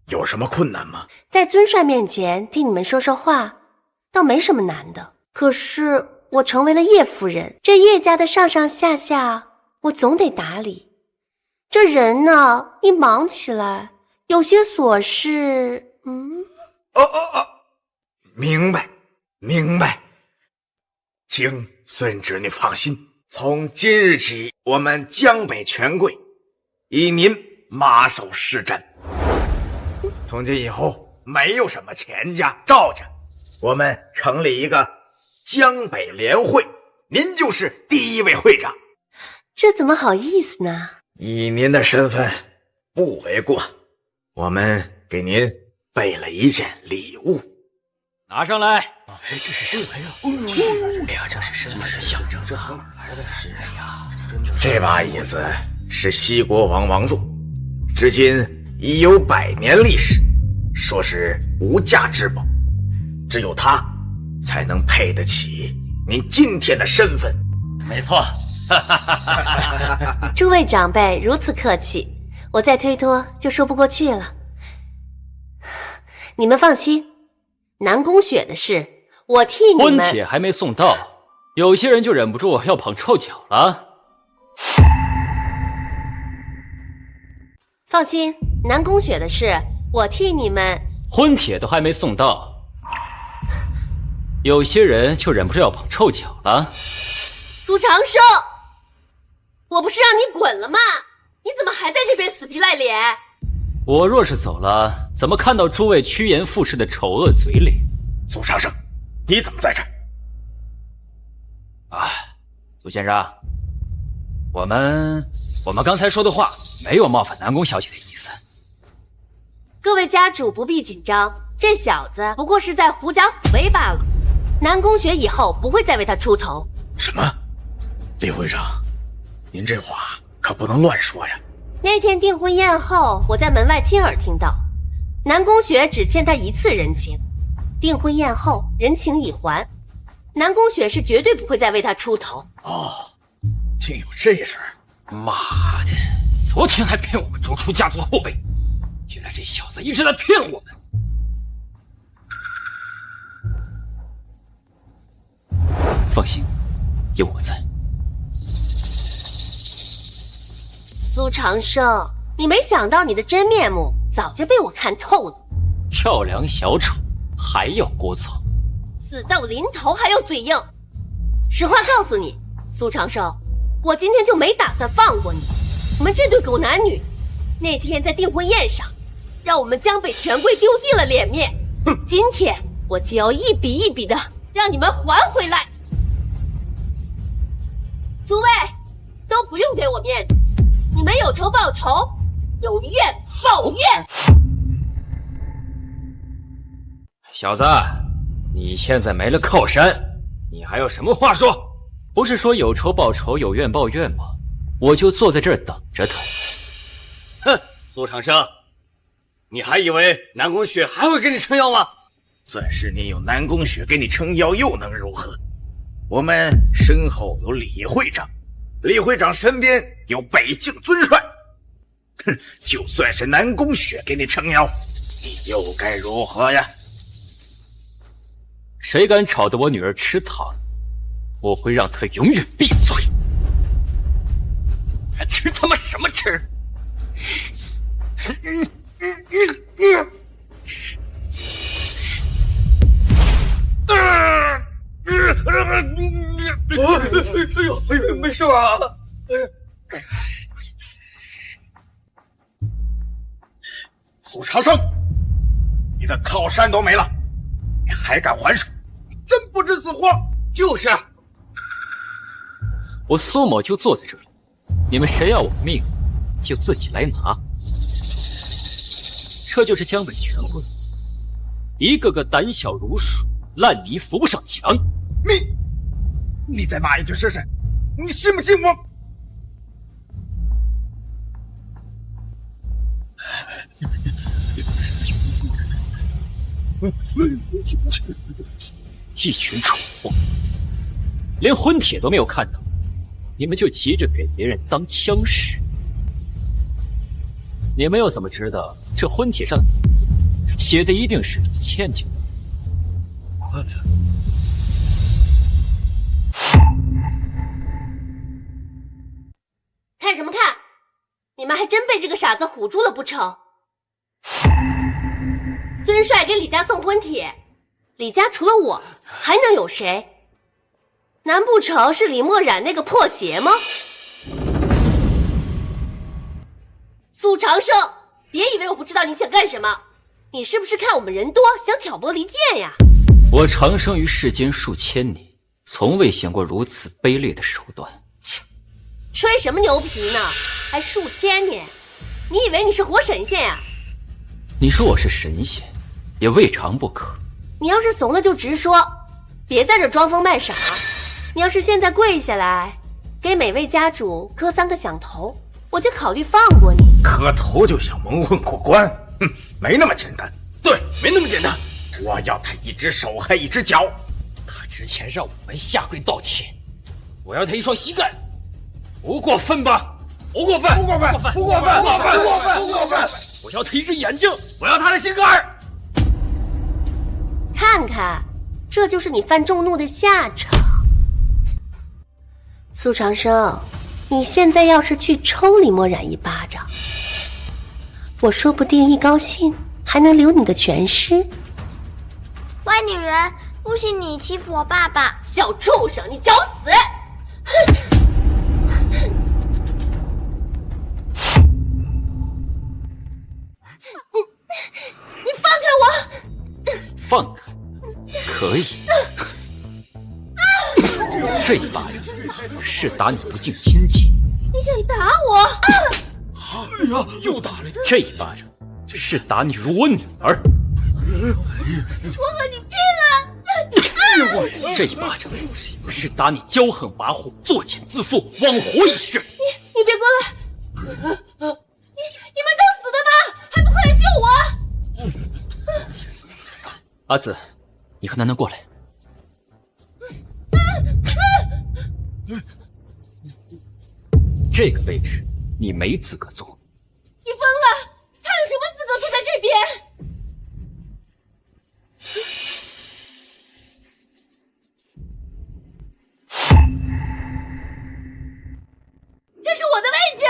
有什么困难吗？在尊帅面前听你们说说话，倒没什么难的。可是我成为了叶夫人，这叶家的上上下下，我总得打理。这人呢，一忙起来，有些琐事，明白，明白。请孙侄女放心，从今日起，我们江北权贵以您马首是瞻。从今以后，没有什么钱家、赵家，我们成立一个江北联会，您就是第一位会长。这怎么好意思呢？以您的身份，不为过。我们给您备了一件礼物，拿上来。这是什么呀？哎呀，这是身份的象征，这从哪来的？是哎呀，这把椅子是西国王王座，至今已有100年历史，说是无价之宝，只有它才能配得起您今天的身份。没错。诸位长辈如此客气，我再推脱就说不过去了。你们放心，南宫雪的事我替你们。婚帖还没送到，有些人就忍不住要捧臭脚了。放心，南宫雪的事我替你们。婚帖都还没送到，有些人就忍不住要捧臭脚了。苏长生，我不是让你滚了吗？你怎么还在这边死皮赖脸？我若是走了，怎么看到诸位趋炎附势的丑恶嘴脸？苏长生，你怎么在这儿？啊，苏先生，我们刚才说的话没有冒犯南宫小姐的意思。各位家主不必紧张，这小子不过是在狐假虎威罢了。南宫雪以后不会再为他出头。什么？李会长，您这话可不能乱说呀。那天订婚宴后，我在门外亲耳听到，南宫雪只欠他1次人情，订婚宴后人情已还，南宫雪是绝对不会再为他出头。哦，竟有这事儿！妈的，昨天还骗我们逐出家族后辈，原来这小子一直在骗我们。放心，有我在。苏长生，你没想到你的真面目早就被我看透了。跳梁小丑还要聒噪，死到临头还要嘴硬。实话告诉你，苏长生，我今天就没打算放过你。我们这对狗男女，那天在订婚宴上，让我们江北权贵丢尽了脸面。今天我就要一笔一笔的让你们还回来。诸位都不用给我面子，你们有仇报仇，有怨报怨。小子，你现在没了靠山，你还有什么话说？不是说有仇报仇，有怨报怨吗？我就坐在这儿等着他。哼，苏长生，你还以为南宫雪还会给你撑腰吗？算是你有南宫雪给你撑腰，又能如何？我们身后有李会长，李会长身边有北境尊帅。哼，就算是南宫雪给你撑腰，你又该如何呀？谁敢吵得我女儿吃糖，我会让她永远闭嘴。还吃他妈什么吃？哎呦，没事啊。苏长生，你的靠山都没了，你还敢还手？真不知死活！就是，我苏某就坐在这里，你们谁要我命，就自己来拿。这就是江北全quân，一个个胆小如鼠，烂泥扶不上墙。你再骂一句试试，你信不信我？一群蠢货，连婚帖都没有看到，你们就急着给别人脏枪使。你们又怎么知道这婚帖上的名字写的一定是李倩倩？看什么看？你们还真被这个傻子唬住了不成？尊帅给李家送婚帖，李家除了我还能有谁？难不成是李墨染那个破鞋吗？苏长生，别以为我不知道你想干什么，你是不是看我们人多想挑拨离间呀？我长生于世间数千年，从未想过如此卑劣的手段。切，吹什么牛皮呢？还数千年？你以为你是活神仙呀？你说我是神仙，也未尝不可。你要是怂了就直说，别在这装疯卖傻。你要是现在跪下来，给每位家主磕3个响头，我就考虑放过你。磕头就想蒙混过关？哼，没那么简单。对，没那么简单。我要他一只手还一只脚。他之前让我们下跪道歉，我要他一双膝盖，不过分吧？不过分，不过分，不过分，不过分，不过分，不过分！我要他一只眼睛，我要他的心肝儿。看看，这就是你犯众怒的下场。苏长生，你现在要是去抽李墨染一巴掌，我说不定一高兴还能留你个全尸。坏女人，不许你欺负我爸爸！小畜生，你找死！你放开我！放开，可以。这一巴掌是打你不近亲近。你敢打我？哎呀，又打了！这一巴掌是打你如我女儿。我和你拼了！这一巴掌是打你骄横跋扈、作茧自缚、枉活一世。你别过来！你们等死的吧，还不快来救我！阿紫，你和楠楠过来。这个位置你没资格坐。你疯了？他有什么资格坐在这边？这是我的位置！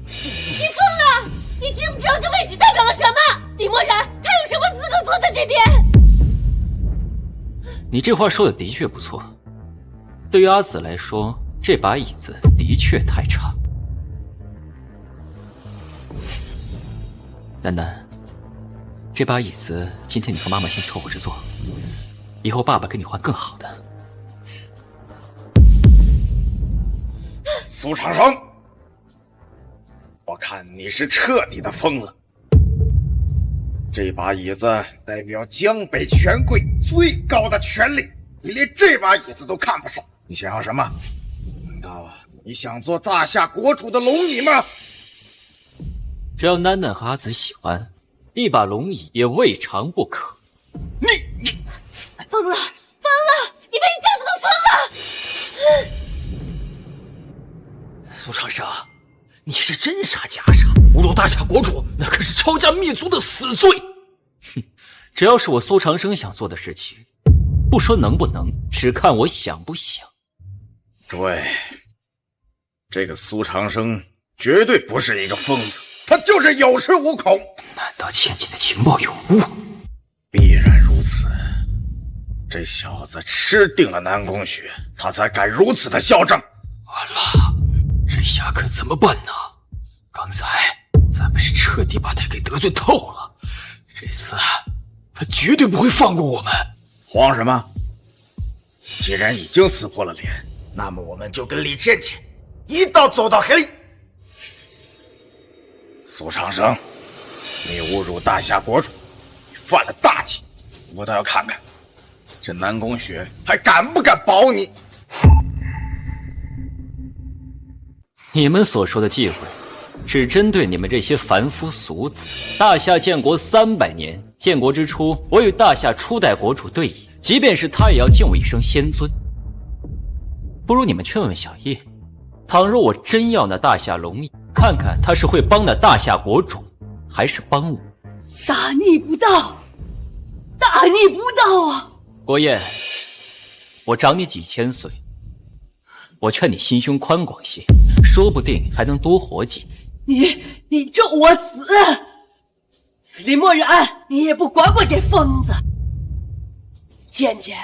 你疯了？你知不知道这位置代表了什么？李墨染，他有什么资格坐在这边？你这话说的的确不错。对于阿紫来说，这把椅子的确太差。楠楠，这把椅子今天你和妈妈先凑合着坐，以后爸爸给你换更好的。苏长生，我看你是彻底的疯了。这把椅子代表江北权贵最高的权力，你连这把椅子都看不上，你想要什么？难道你想做大夏国主的龙椅吗？只要楠楠和阿紫喜欢，一把龙椅也未尝不可。你疯了，疯了！你们一家子都疯了！苏长生，你是真傻假傻，侮辱大夏国主，那可是抄家灭族的死罪。哼，只要是我苏长生想做的事情，不说能不能，只看我想不想。对，这个苏长生绝对不是一个疯子，他就是有恃无恐。难道倩倩的情报有误？必然如此。这小子吃定了南宫雪，他才敢如此的嚣张。完了，这下可怎么办呢？刚才咱们是彻底把他给得罪透了，这次他绝对不会放过我们。慌什么？既然已经撕破了脸，那么我们就跟李倩倩一道走到黑。苏长生，你侮辱大夏国主，你犯了大忌，我倒要看看这南宫雪还敢不敢保你。你们所说的忌讳，只针对你们这些凡夫俗子。大夏建国300年，建国之初，我与大夏初代国主对弈，即便是他也要敬我一声先尊。不如你们去问问小叶，倘若我真要那大夏龙翼，看看他是会帮那大夏国主，还是帮我。大逆不道，大逆不道啊！国燕，我长你几千岁，我劝你心胸宽广些，说不定还能多活几年。你咒我死！林墨染，你也不管管这疯子！倩倩，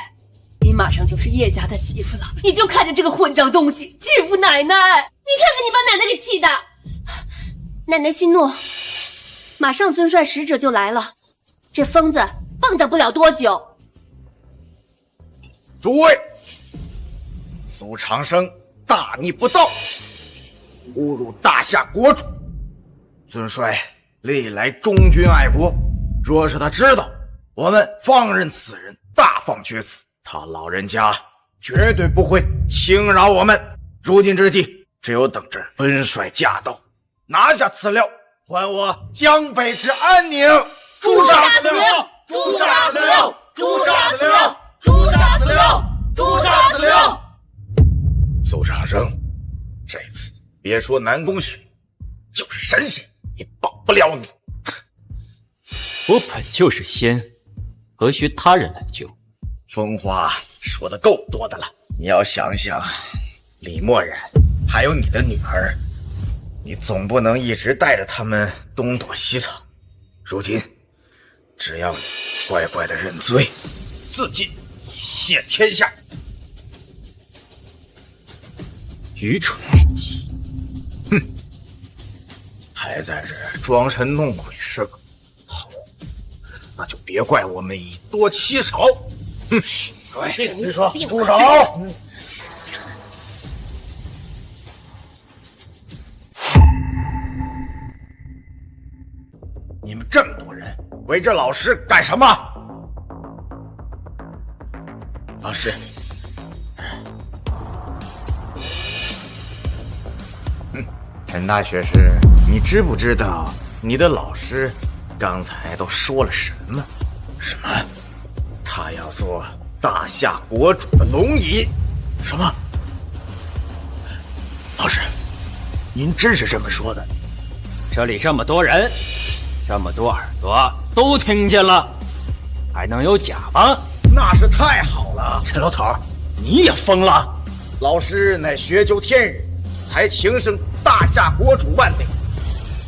你马上就是叶家的媳妇了，你就看着这个混账东西欺负奶奶！你看看你把奶奶给气的！奶奶息怒，马上尊帅使者就来了，这疯子蹦跶不了多久。诸位，苏长生大逆不道，侮辱大夏国主。尊帅历来忠君爱国，若是他知道我们放任此人大放厥词，他老人家绝对不会轻饶我们。如今之计，只有等着本帅驾到，拿下此料，还我江北之安宁。诛杀此料！诛杀此料！诛杀此料！诛杀此料！诛杀此料！苏长生，这次别说南宫雪，就是神仙也帮不了你。我本就是仙，何须他人来救？疯话说的够多的了，你要想想李墨染还有你的女儿，你总不能一直带着他们东躲西藏。如今只要你乖乖的认罪自尽，以谢天下。愚蠢之极！哼，还在这装神弄鬼是个好，那就别怪我们以多欺少。哼，你说住手！你们这么多人围着老师干什么？老师，陈大学士，你知不知道你的老师刚才都说了什么？什么？他要做大夏国主的龙椅？什么？老师，您真是这么说的？这里这么多人，这么多耳朵都听见了，还能有假吗？那是太好了。陈老头，你也疯了！老师乃学究天人，才情生大夏国主万岁。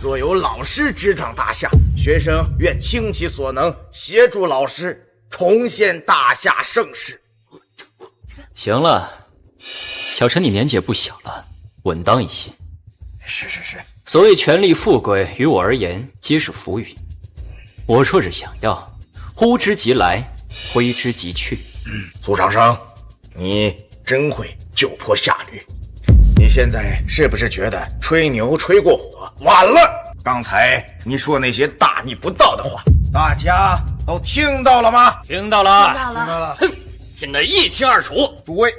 若有老师执掌大夏，学生愿倾其所能协助老师重现大夏盛世。行了，小陈你年纪也不小了，稳当一些。是。所谓权力富贵，于我而言皆是浮云。我若是想要，呼之即来，挥之即去。苏长生，你真会救坡下驴。你现在是不是觉得吹牛吹过火？晚了！刚才你说那些大逆不道的话，大家都听到了吗？听到了，听到了。哼，听得一清二楚。诸位，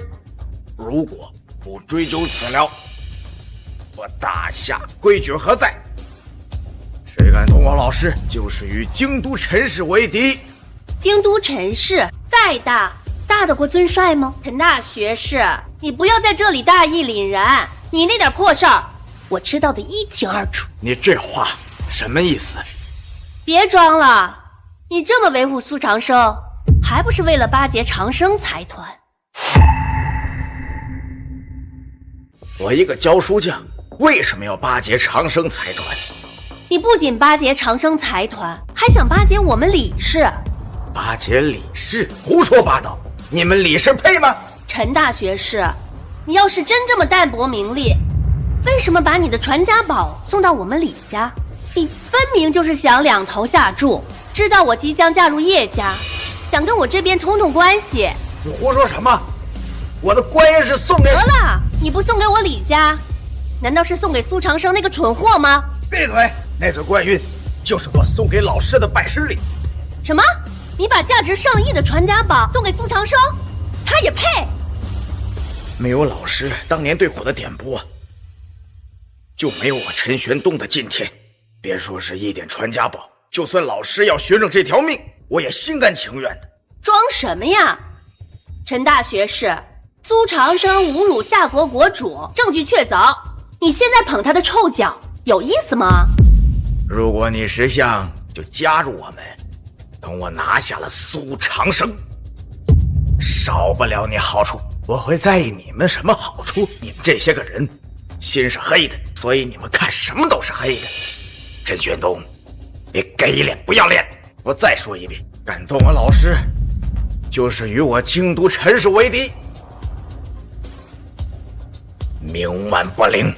如果不追究此料，我大夏规矩何在？谁敢同我老师就是与京都陈氏为敌？京都陈氏再大，大得过尊帅吗？陈大学士，你不要在这里大义凛然，你那点破事儿，我知道的一清二楚。你这话什么意思？别装了，你这么维护苏长生，还不是为了巴结长生财团？我一个教书匠，为什么要巴结长生财团？你不仅巴结长生财团，还想巴结我们李氏。巴结李氏？胡说八道！你们李氏配吗？陈大学士，你要是真这么淡泊名利，为什么把你的传家宝送到我们李家？你分明就是想两头下注，知道我即将嫁入叶家，想跟我这边通通关系。你胡说什么？我的官印是送给……得了，你不送给我李家，难道是送给苏长生那个蠢货吗？闭嘴！那对官印就是我送给老师的拜师礼。什么？你把价值上亿的传家宝送给苏长生，他也配？没有老师当年对我的点拨，就没有我陈玄东的今天。别说是一点传家宝，就算老师要学生这条命，我也心甘情愿的。装什么呀？陈大学士，苏长生侮辱夏国国主，证据确凿。你现在捧他的臭脚，有意思吗？如果你识相，就加入我们。等我拿下了苏长生，少不了你好处。我会在意你们什么好处？你们这些个人，心是黑的，所以你们看什么都是黑的。陈玄东，别给脸不要脸！我再说一遍，敢动我老师，就是与我京都陈氏为敌。冥顽不灵，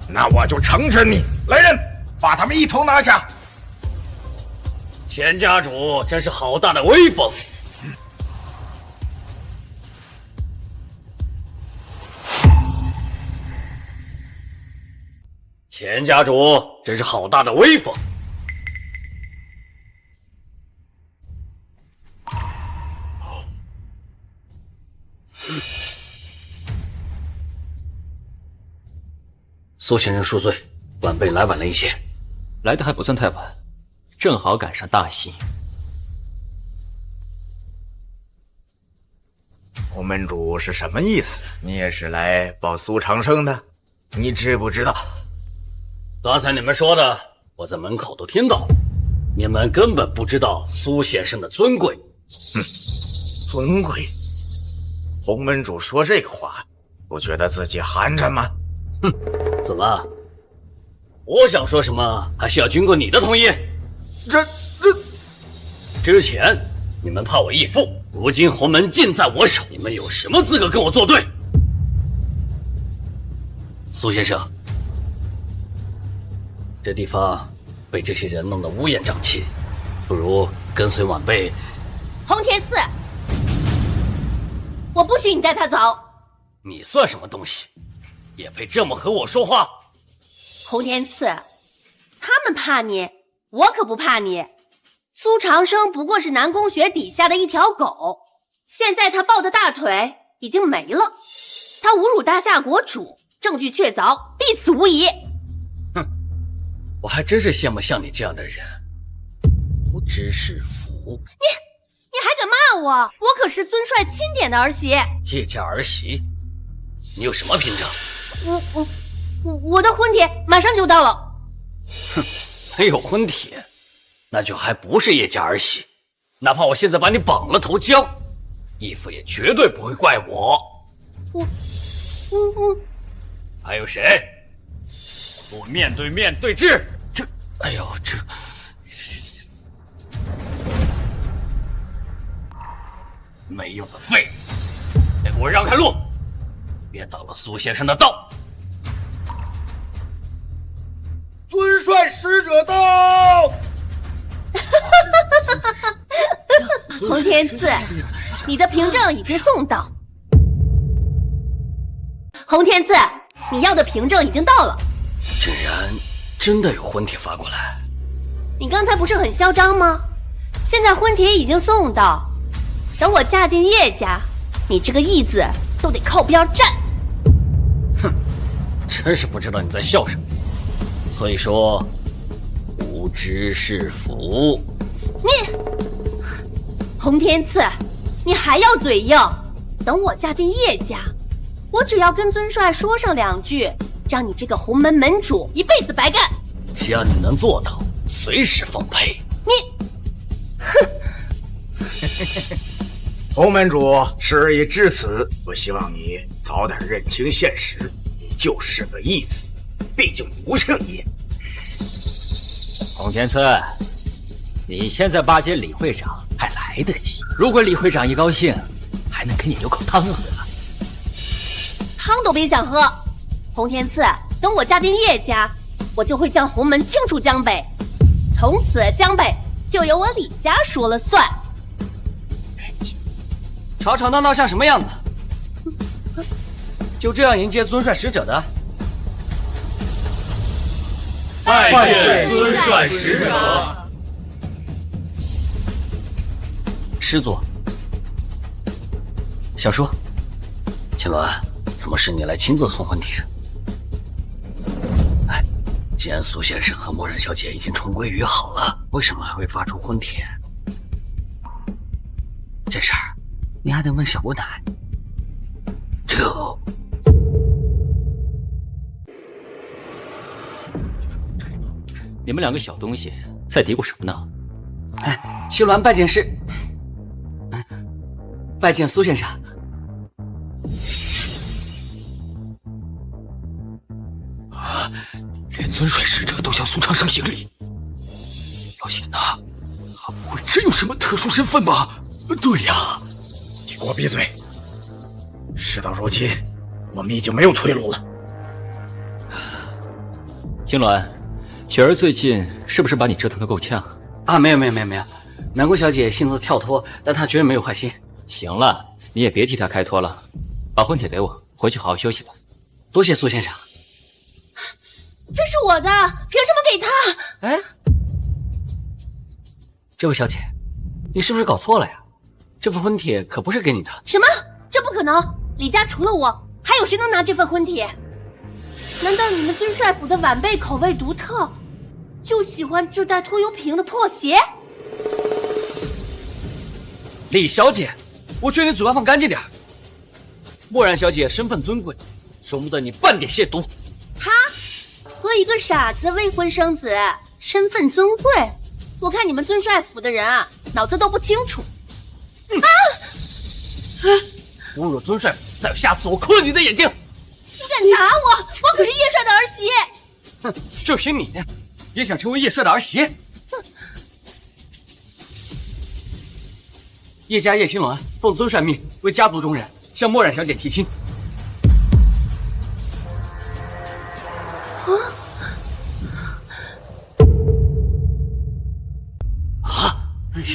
那我就成全你。来人，把他们一同拿下。钱家主真是好大的威风！钱家主真是好大的威风！苏先生恕罪，晚辈来晚了一些。来的还不算太晚，正好赶上大喜。洪门主是什么意思？你也是来报苏长生的？你知不知道？刚才你们说的，我在门口都听到了。你们根本不知道苏先生的尊贵。尊贵？洪门主说这个话，不觉得自己寒碜吗？怎么？我想说什么，还是要经过你的同意？之前你们怕我义父，如今洪门尽在我手，你们有什么资格跟我作对？苏先生，这地方被这些人弄得乌烟瘴气，不如跟随晚辈。洪天赐，我不许你带他走。你算什么东西，也配这么和我说话？洪天赐，他们怕你，我可不怕你。苏长生不过是南宫学底下的一条狗，现在他抱的大腿已经没了，他侮辱大夏国主，证据确凿，必死无疑。我还真是羡慕像你这样的人，不知是福。你还敢骂我？我可是尊帅钦点的儿媳。叶家儿媳，你有什么凭证？我的婚帖马上就到了。没有婚帖，那就还不是叶家儿媳。哪怕我现在把你绑了投江，义父也绝对不会怪我。还有谁？我面对面对质。哎呦，这没用的废物！得给我让开路，别挡了苏先生的道。尊帅使者到！洪天赐，你的凭证已经送到。洪天赐，你要的凭证已经到了。竟然真的有婚帖发过来！你刚才不是很嚣张吗？现在婚帖已经送到，等我嫁进叶家，你这个义字都得靠边站。哼，真是不知道你在笑什么。所以说，无知是福。你，洪天赐，你还要嘴硬？等我嫁进叶家，我只要跟尊帅说上两句，让你这个洪门门主一辈子白干。只要你能做到，随时奉陪。你，洪门主，事已至此，我希望你早点认清现实，你就是个义子，毕竟不姓叶。洪天赐，你现在巴结李会长还来得及。如果李会长一高兴，还能给你留口汤喝。汤都别想喝。洪天赐，等我嫁进叶家，我就会将洪门清除江北，从此江北就由我李家说了算。吵吵闹闹像什么样子？就这样迎接尊帅使者的？拜见尊帅使者。师祖，小叔，青鸾，怎么是你来亲自送婚帖？哎，既然苏先生和墨染小姐已经重归于好了，为什么还会发出婚帖？这事儿你还得问小姑奶。这你们两个小东西在嘀咕什么呢？哎，青鸾拜见师，拜见苏先生。连尊帅使者都向苏长生行礼，老姐呢？他不会真有什么特殊身份吧？对呀，你给我闭嘴！事到如今，我们已经没有退路了。青鸾，雪儿最近是不是把你折腾得够呛啊？没有，南宫小姐性子跳脱，但她绝对没有坏心。行了，你也别替她开脱了，把婚帖给我，回去好好休息吧。多谢苏先生。这是我的，凭什么给他？哎，这位小姐，你是不是搞错了呀？这份婚帖可不是给你的。什么？这不可能！李家除了我，还有谁能拿这份婚帖？难道你们尊帅府的晚辈口味独特，就喜欢这带拖油瓶的破鞋？李小姐，我劝你嘴巴放干净点。墨染小姐身份尊贵，容不得你半点亵渎。他和一个傻子未婚生子，身份尊贵，我看你们尊帅府的人啊，脑子都不清楚。侮辱尊帅府，再有下次我抠了你的眼睛！你敢打我？我可是叶帅的儿媳！哼，就凭你，也想成为叶帅的儿媳？叶家叶青鸾奉尊帅命，为家族中人向墨染小姐提亲。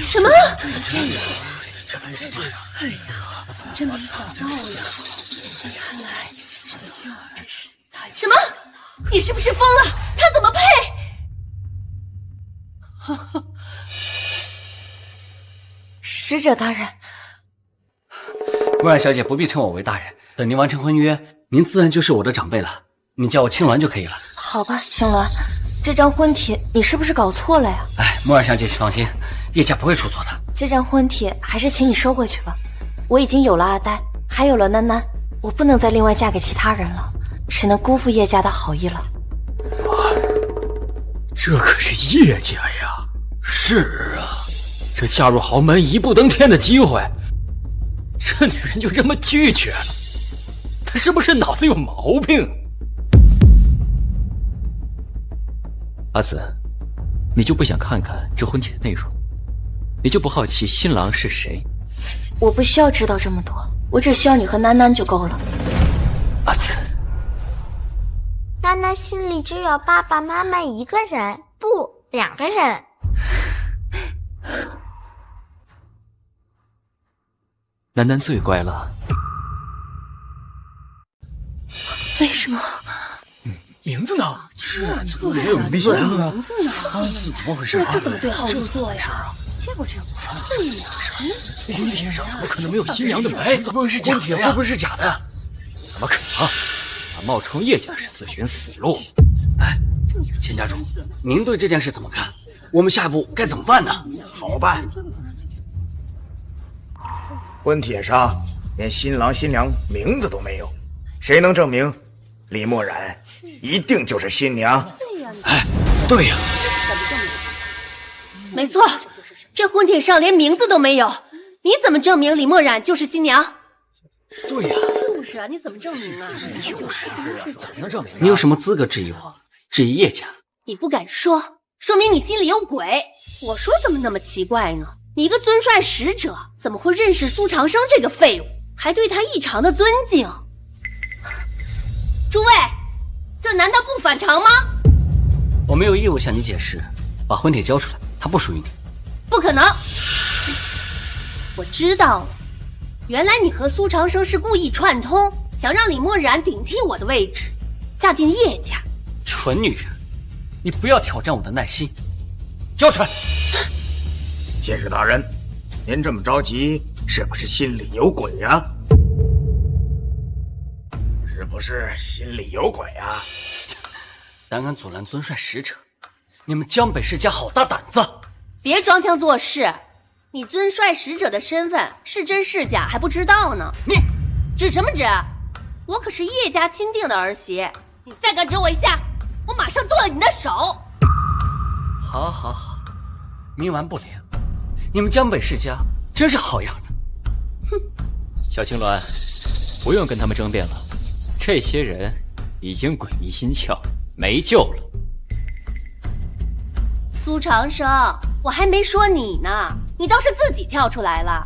什么？原来是这样！哎呀，真没想到呀！看来什么？你是不是疯了？他怎么配？使者大人，墨染小姐不必称我为大人，等您完成婚约，您自然就是我的长辈了。你叫我青鸾就可以了。好吧，青鸾，这张婚帖你是不是搞错了呀？哎，墨染小姐放心，叶家不会出错的。这张婚帖还是请你收回去吧。我已经有了阿呆，还有了囡囡，我不能再另外嫁给其他人了，只能辜负叶家的好意了。这可是叶家呀！是啊，这嫁入豪门一步登天的机会，这女人就这么拒绝了，她是不是脑子有毛病？阿紫，你就不想看看这婚帖的内容？你就不好奇新郎是谁？我不需要知道这么多，我只需要你和囡囡就够了。阿紫，囡囡心里只有爸爸妈妈一个人，不，2个人。囡囡最乖了。为什么？名字呢？这有名字呢？怎么回事？这怎么对号入座呀？见过这种？对呀，婚帖上怎么可能没有新娘的名？怎么会是假的呀？会不会是假的？怎么可能？他冒充叶家是自寻死路。哎，钱家主，您对这件事怎么看？我们下一步该怎么办呢？好办。婚帖上连新郎新娘名字都没有，谁能证明李墨染一定就是新娘？哎，对呀，没错，这婚帖上连名字都没有，你怎么证明李墨染就是新娘？对呀，就是啊，你怎么证明啊？怎么能证明？你有什么资格质疑我？质疑叶家？你不敢说，说明你心里有鬼。我说怎么那么奇怪呢？你一个尊帅使者，怎么会认识苏长生这个废物，还对他异常的尊敬？诸位，这难道不反常吗？我没有义务向你解释，把婚帖交出来，它不属于你。不可能！我知道了，原来你和苏长生是故意串通，想让李默然顶替我的位置，嫁进叶家。蠢女人，你不要挑战我的耐心，交出来！先生大人，您这么着急，是不是心里有鬼呀？是不是心里有鬼呀？胆敢阻拦尊帅使者，你们江北世家好大胆子！别装腔作势，你尊帅使者的身份是真是假还不知道呢。你指什么指？我可是叶家钦定的儿媳，你再敢指我一下，我马上剁了你的手！好，好，好，冥顽不灵，你们江北世家真是好样的！哼，小青鸾，不用跟他们争辩了，这些人已经鬼迷心窍，没救了。苏长生，我还没说你呢，你倒是自己跳出来了。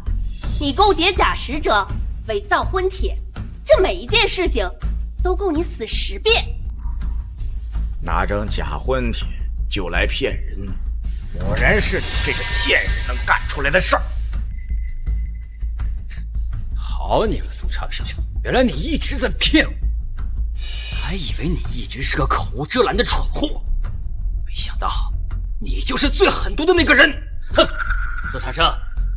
你勾结假使者，伪造婚帖，这每一件事情都够你死10遍。拿张假婚帖就来骗人，果然是你这个贱人能干出来的事儿。好你个苏长生，原来你一直在骗我，还以为你一直是个口无遮拦的蠢货，没想到你就是最狠毒的那个人！哼，苏长生，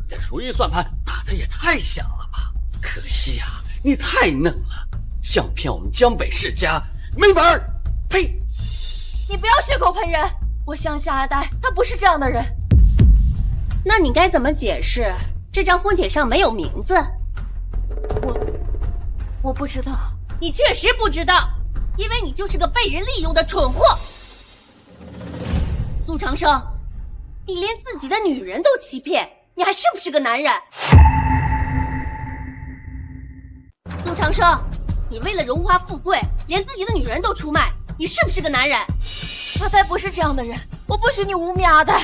这如意算盘打得也太响了吧！可惜呀，你太嫩了，想骗我们江北世家没门儿！呸！你不要血口喷人，我相信阿呆，他不是这样的人。那你该怎么解释这张婚帖上没有名字？我不知道。你确实不知道，因为你就是个被人利用的蠢货。苏长生，你连自己的女人都欺骗，你还是不是个男人？苏长生，你为了荣华富贵，连自己的女人都出卖，你是不是个男人？阿呆不是这样的人，我不许你污蔑阿呆。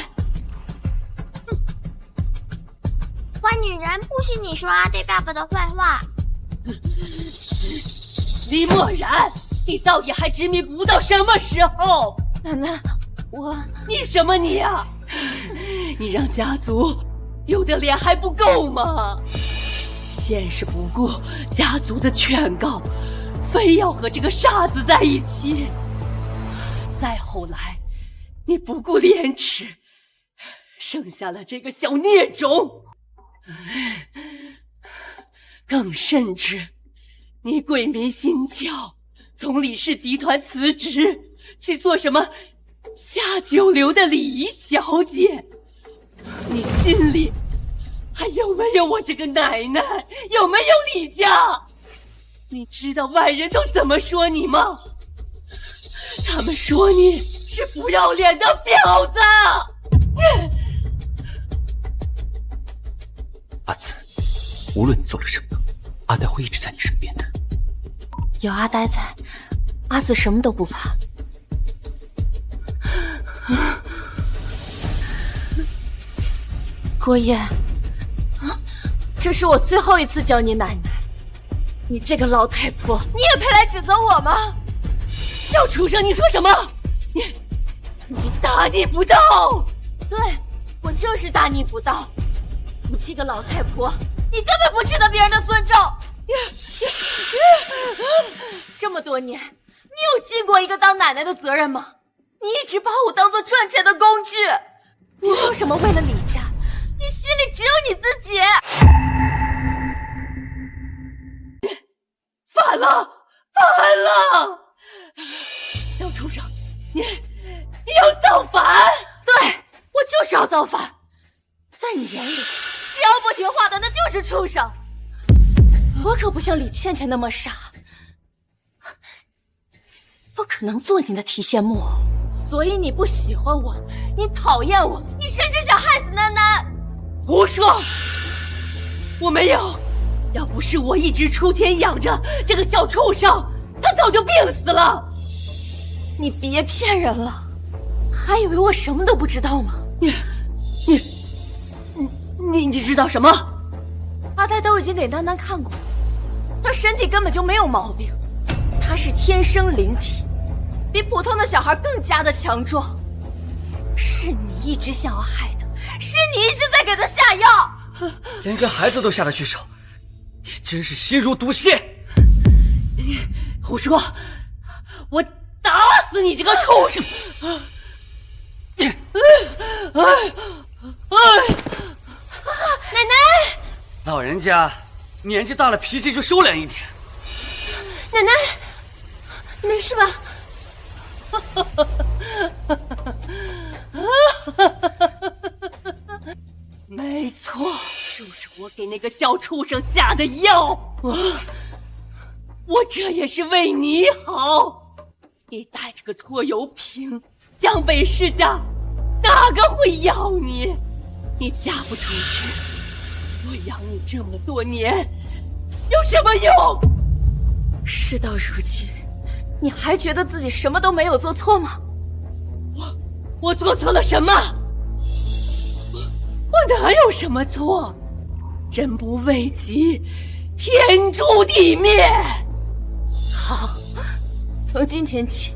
坏女人，不许你说阿呆爸爸的坏话。李默然，你到底还执迷不悟到什么时候？奶奶，你什么你啊？你让家族丢的脸还不够吗？先是不顾家族的劝告，非要和这个傻子在一起，再后来你不顾廉耻，生下了这个小孽种，更甚至你鬼迷心窍，从李氏集团辞职，去做什么下九流的礼仪小姐。你心里还有没有我这个奶奶？有没有李家？你知道外人都怎么说你吗？他们说你是不要脸的婊子。阿紫，无论你做了什么，阿呆会一直在你身边的。有阿呆在，阿紫什么都不怕。郭燕，这是我最后一次叫你奶奶，你这个老太婆，你也配来指责我吗？小畜生，你说什么？你大逆不道！对，我就是大逆不道。你这个老太婆，你根本不值得别人的尊重。这么多年，你有尽过一个当奶奶的责任吗？你一直把我当做赚钱的工具。你说什么为了李家，你心里只有你自己。反了，反了！小畜生，你要造反！对，我就是要造反。在你眼里，只要不听话的那就是畜生。我可不像李倩倩那么傻，不可能做你的提线木偶。所以你不喜欢我，你讨厌我，你甚至想害死囡囡。胡说！我没有，要不是我一直出钱养着这个小畜生，他早就病死了。你别骗人了，还以为我什么都不知道吗？你知道什么？阿呆都已经给丹丹看过，他身体根本就没有毛病，他是天生灵体，比普通的小孩更加的强壮。是你一直想要害他，是你一直在给他下药，连个孩子都下得去手，你真是心如毒蝎！胡说！我打死你这个畜生！奶奶，老人家年纪大了，脾气就收敛一点。奶奶，没事吧？没错，就是我给那个小畜生下的药。我这也是为你好。你带着个拖油瓶，江北世家哪个会要你？你嫁不出去，我养你这么多年，有什么用？事到如今，你还觉得自己什么都没有做错吗？我做错了什么？我哪有什么错？人不为己，天诛地灭。好，从今天起，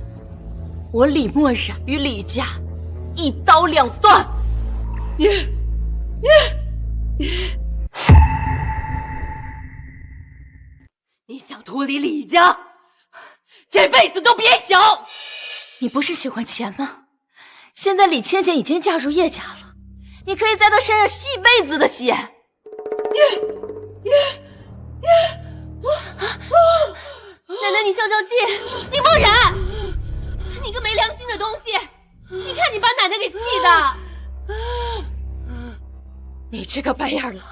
我李墨染与李家一刀两断。你想脱离李家，这辈子都别想！你不是喜欢钱吗？现在李倩倩已经嫁入叶家了，你可以在她身上吸一辈子的血。奶奶，你消消气！李墨染，你个没良心的东西！你看你把奶奶给气的！你这个白眼狼，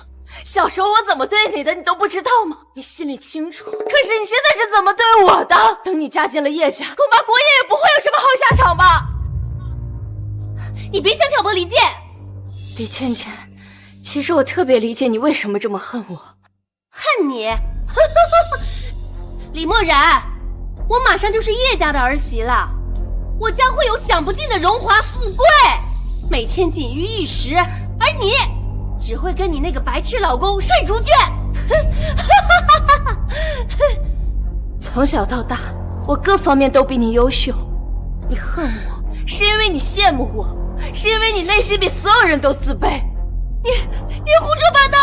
小时候我怎么对你的你都不知道吗？你心里清楚。可是你现在是怎么对我的？等你嫁进了叶家，恐怕国爷也不会有什么好下场吧。你别想挑拨离间。李倩倩，其实我特别理解你为什么这么恨我。恨你？李墨染，我马上就是叶家的儿媳了，我将会有享不尽的荣华富贵，每天锦衣玉食，而你只会跟你那个白痴老公睡猪圈。从小到大，我各方面都比你优秀，你恨我是因为你羡慕我，是因为你内心比所有人都自卑。你胡说八道！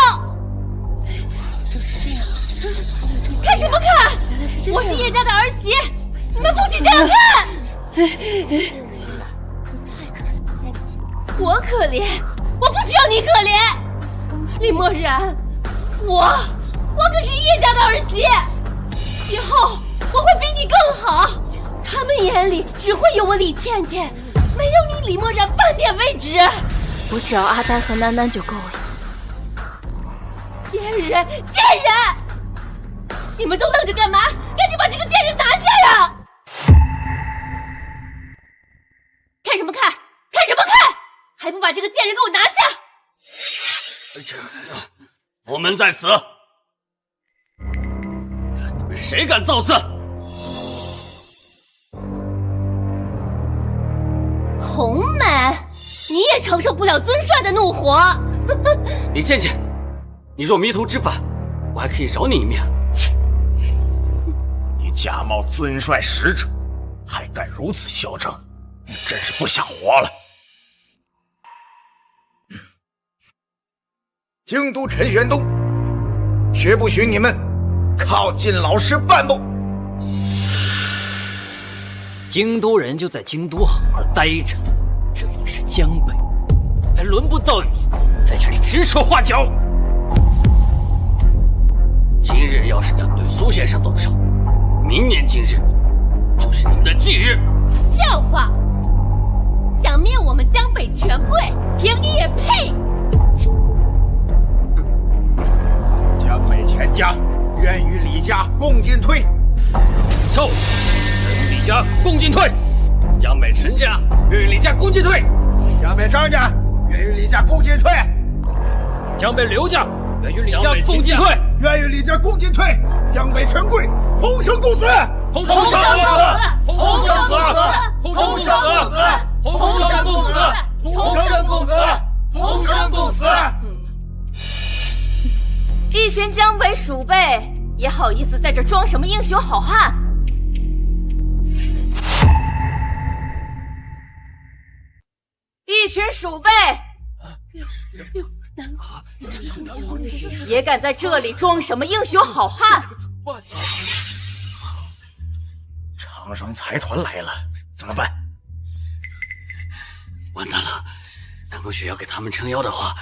看什么看？我是叶家的儿媳，你们不许这样看！我可怜，我不需要你可怜。李墨染，我可是叶家的儿媳，以后我会比你更好。他们眼里只会有我李倩倩，没有你李墨染半点位置。我只要阿呆和囡囡就够了。贱人！你们都愣着干嘛？赶紧把这个贱人拿下呀！看什么看？看什么看？还不把这个贱人给我拿下！我们在此，看你们谁敢造次！洪门，你也承受不了尊帅的怒火。李倩倩，你若迷途知返，我还可以饶你一命。你假冒尊帅使者，还敢如此嚣张，你真是不想活了。京都陈玄东，绝不许你们靠近老师半步。京都人就在京都好好待着，这里是江北，还轮不到你在这里指手画脚。今日要是敢对苏先生动手，明年今日就是你们的忌日。笑话！想灭我们江北权贵，凭你也配！江北钱家愿与李家共进退。受，愿与李家共进退。江北陈家愿与李家共进退。江北张家愿与李家共进退。江北刘家愿与李家共进退。愿与李家共进退。江北权贵同生共死。同生共死！同生共死！同生共死！同生共死！同生共死！同生共死！一群江北鼠辈也好意思在这装什么英雄好汉？一群鼠辈也敢在这里装什么英雄好汉？长生财团来了，怎么办？完蛋了！南宫雪要给他们撑腰的话，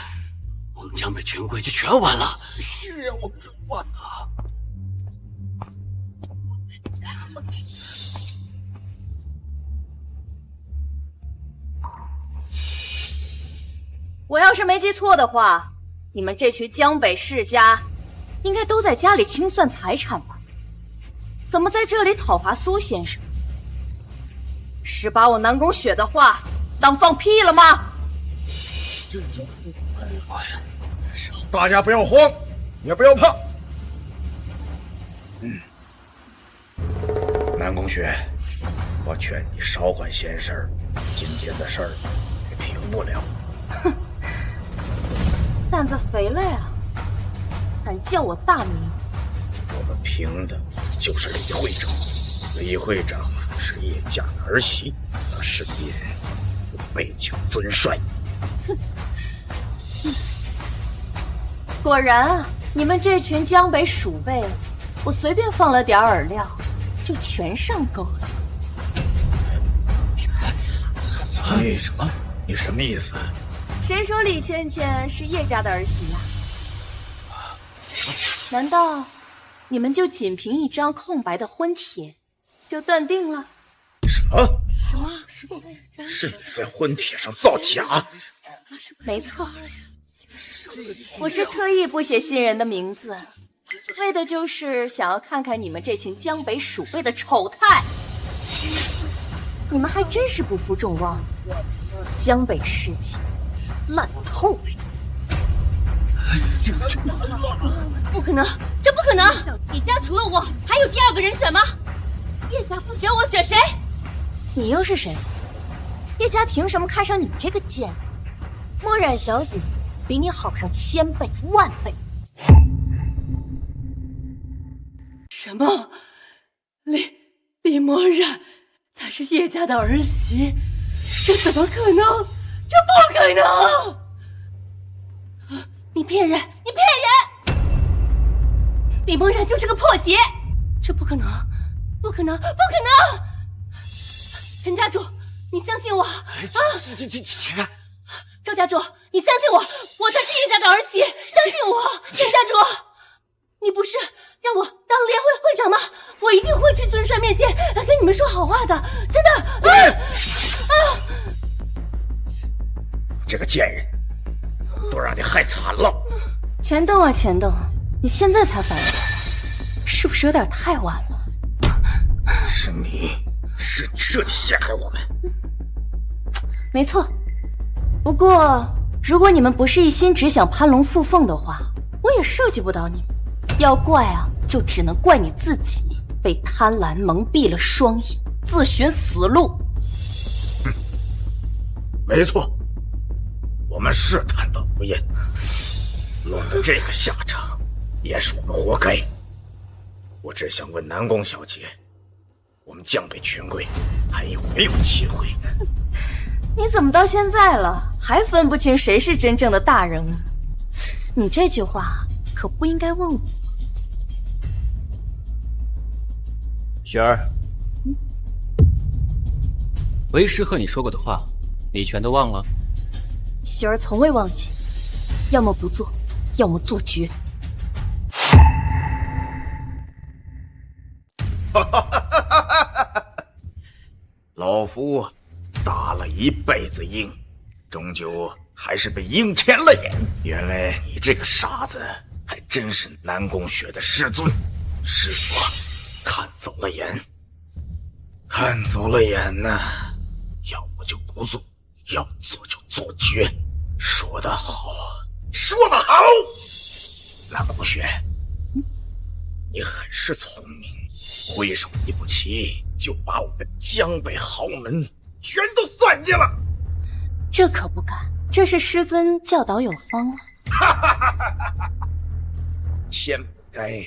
我们江北权贵就全完了。是啊，我们怎么办啊？我要是没记错的话，你们这群江北世家，应该都在家里清算财产吧？怎么在这里讨伐苏先生？是把我南宫雪的话当放屁了吗？大家不要慌，也不要怕。南宫雪，我劝你少管闲事儿，今天的事儿也平不了。哼，胆子肥了呀！敢叫我大名？我们凭的就是李会长。李会长是叶家的儿媳，那身边有北疆尊帅。哼，果然啊，你们这群江北鼠辈，我随便放了点饵料，就全上钩了。你什么意思？谁说李芊芊是叶家的儿媳呀？难道你们就仅凭一张空白的婚帖，就断定了？什么？什么？是你在婚帖上造假？没错，我是特意不写新人的名字，为的就是想要看看你们这群江北鼠辈的丑态。你们还真是不负众望，江北世家烂透了。不可能，这不可能！你家除了我，还有第二个人选吗？叶家不选我，选谁？你又是谁？叶家凭什么看上你这个贱人？墨染小姐比你好上1000倍万倍。什么？李墨染才是叶家的儿媳？这怎么可能？这不可能！你骗人！你骗人！李墨染就是个破鞋！这不可能！不可能！不可能！陈家主，你相信我啊！这，赵家主，你相信我，我才是叶家的儿媳，相信我！陈家主，你不是让我当联会会长吗？我一定会去尊帅面前跟你们说好话的，真的！对！这个贱人，都让你害惨了！钱洞啊，钱洞，你现在才反应过来，是不是有点太晚了？是你设计陷害我们。没错，不过如果你们不是一心只想攀龙附凤的话，我也设计不到你们。要怪啊，就只能怪你自己被贪婪蒙蔽了双眼，自寻死路。没错，我们是贪得无厌，落得这个下场，也是我们活该。我只想问南宫小姐，我们江北权贵还有没有机会？你怎么到现在了，还分不清谁是真正的大人物？你这句话可不应该问我。雪儿，为师和你说过的话，你全都忘了？雪儿从未忘记，要么不做，要么做绝。老夫打了一辈子鹰，终究还是被鹰牵了眼。原来你这个傻子还真是南宫雪的师尊，是我看走了眼。看走了眼呢，要不就不做，要做就做绝。说得好，说得好！南宫雪，你很是聪明，挥手一步棋就把我们江北豪门全都算计了。这可不敢，这是师尊教导有方了。千不该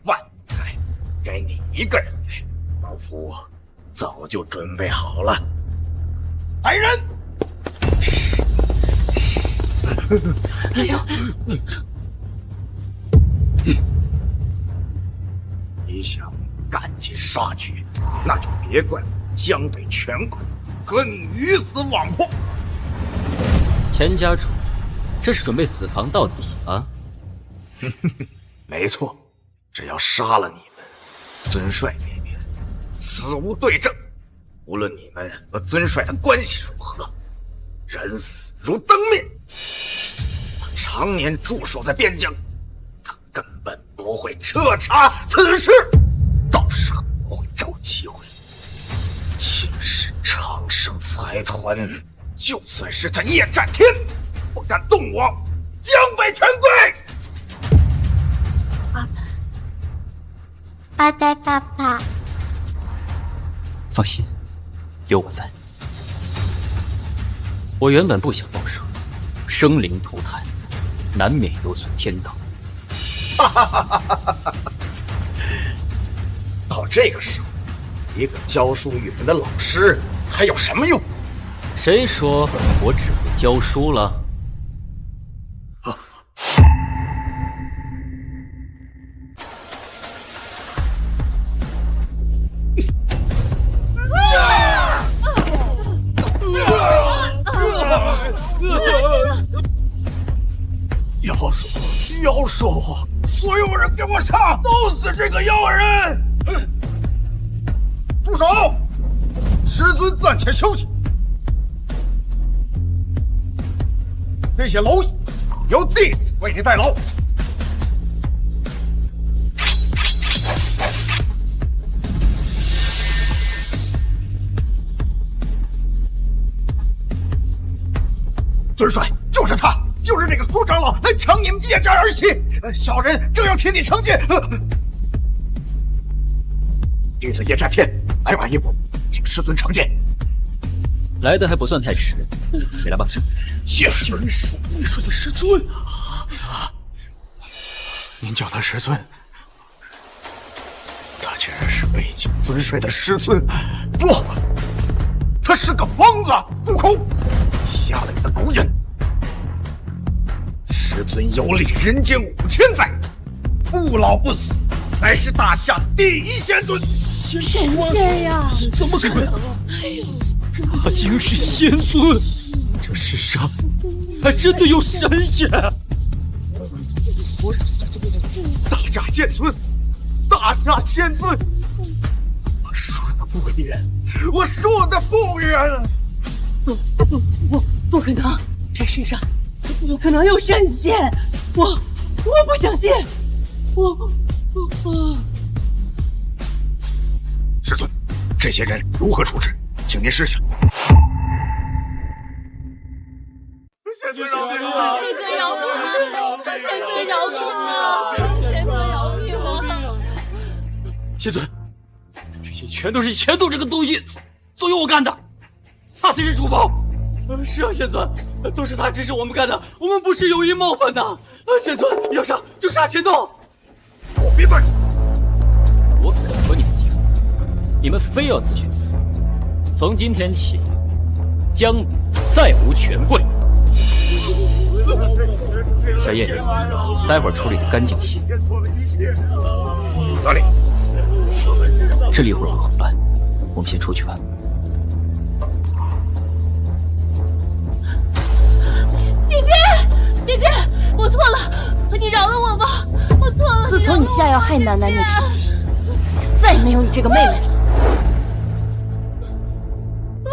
万不该，该你一个人来，老夫早就准备好了。来人！哎呦！你想赶尽杀绝，那就别怪我江北权贵和你鱼死网破。钱家主，这是准备死扛到底啊？没错，只要杀了你们，尊帅那边死无对证。无论你们和尊帅的关系如何，人死如灯灭。他常年驻守在边疆，他根本不会彻查此事，到时候我会找机会侵蚀长生财团。就算是他叶战天，不敢动我江北权贵。阿呆爸爸，放心，有我在。我原本不想报仇，生灵涂炭，难免有损天道。到这个时候，一个教书育人的老师还有什么用？谁说我只会教书了？妖兽！所有人给我上！弄死这个妖人！住手！师尊暂且休息。这些蝼蚁由弟子为你代劳。尊帅，就是他！就是这个苏长老来抢你们叶家儿媳，小人正要替你成奸。弟子叶战天来晚一步，请师尊成奸。来的还不算太迟，起来吧。谢师尊。你说的师尊？您叫他师尊，他竟然是北京尊帅的师尊？不，他是个疯子！住口！瞎了你的狗眼！师尊游历人间5000载，不老不死，乃是大夏第一仙尊。神仙呀！怎么可能？他竟是仙尊！这世上还真的有神仙！大夏剑尊，大夏仙尊！我说的不远，我说的不远。不可能，这世上不可能有神仙！我不相信！师尊，这些人如何处置？请您示下。神尊饶命啊！神尊饶命啊！神尊饶命啊！神尊饶命啊！仙尊，这些全都是钱洞这个东西左右我干的，他才是主谋。是啊，仙尊，都是他指使我们干的，我们不是有意冒犯的。仙尊，要杀就杀钱洞。我别再说，我可说你们听，你们非要自寻死。从今天起，江北再无权贵。小叶，待会儿处理的干净些。哪里？这里一会儿会很乱，我们先出去吧。姐姐，我错了，你饶了我吧，我错了。自从你下药害楠楠那天起，再也没有你这个妹妹了。不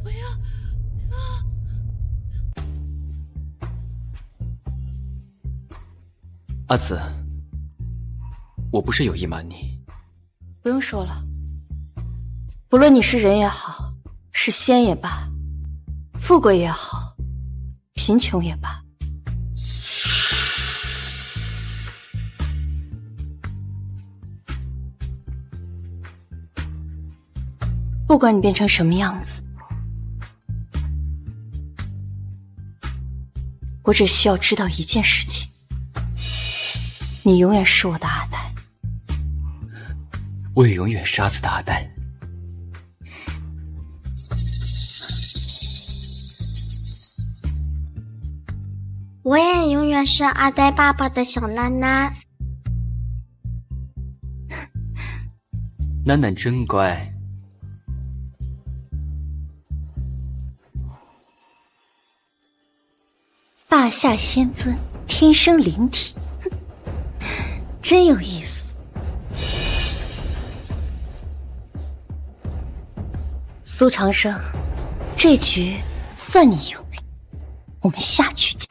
要！阿紫，我不是有意瞒你。不用说了，不论你是人也好，是仙也罢，富贵也好，贫穷也罢，不管你变成什么样子，我只需要知道一件事情：你永远是我的阿呆。我也永远是阿紫的阿呆。我也永远是阿呆爸爸的小囡囡。楠楠真乖。大夏仙尊，天生灵体，哼，真有意思。苏长生，这局算你赢了，我们下局见。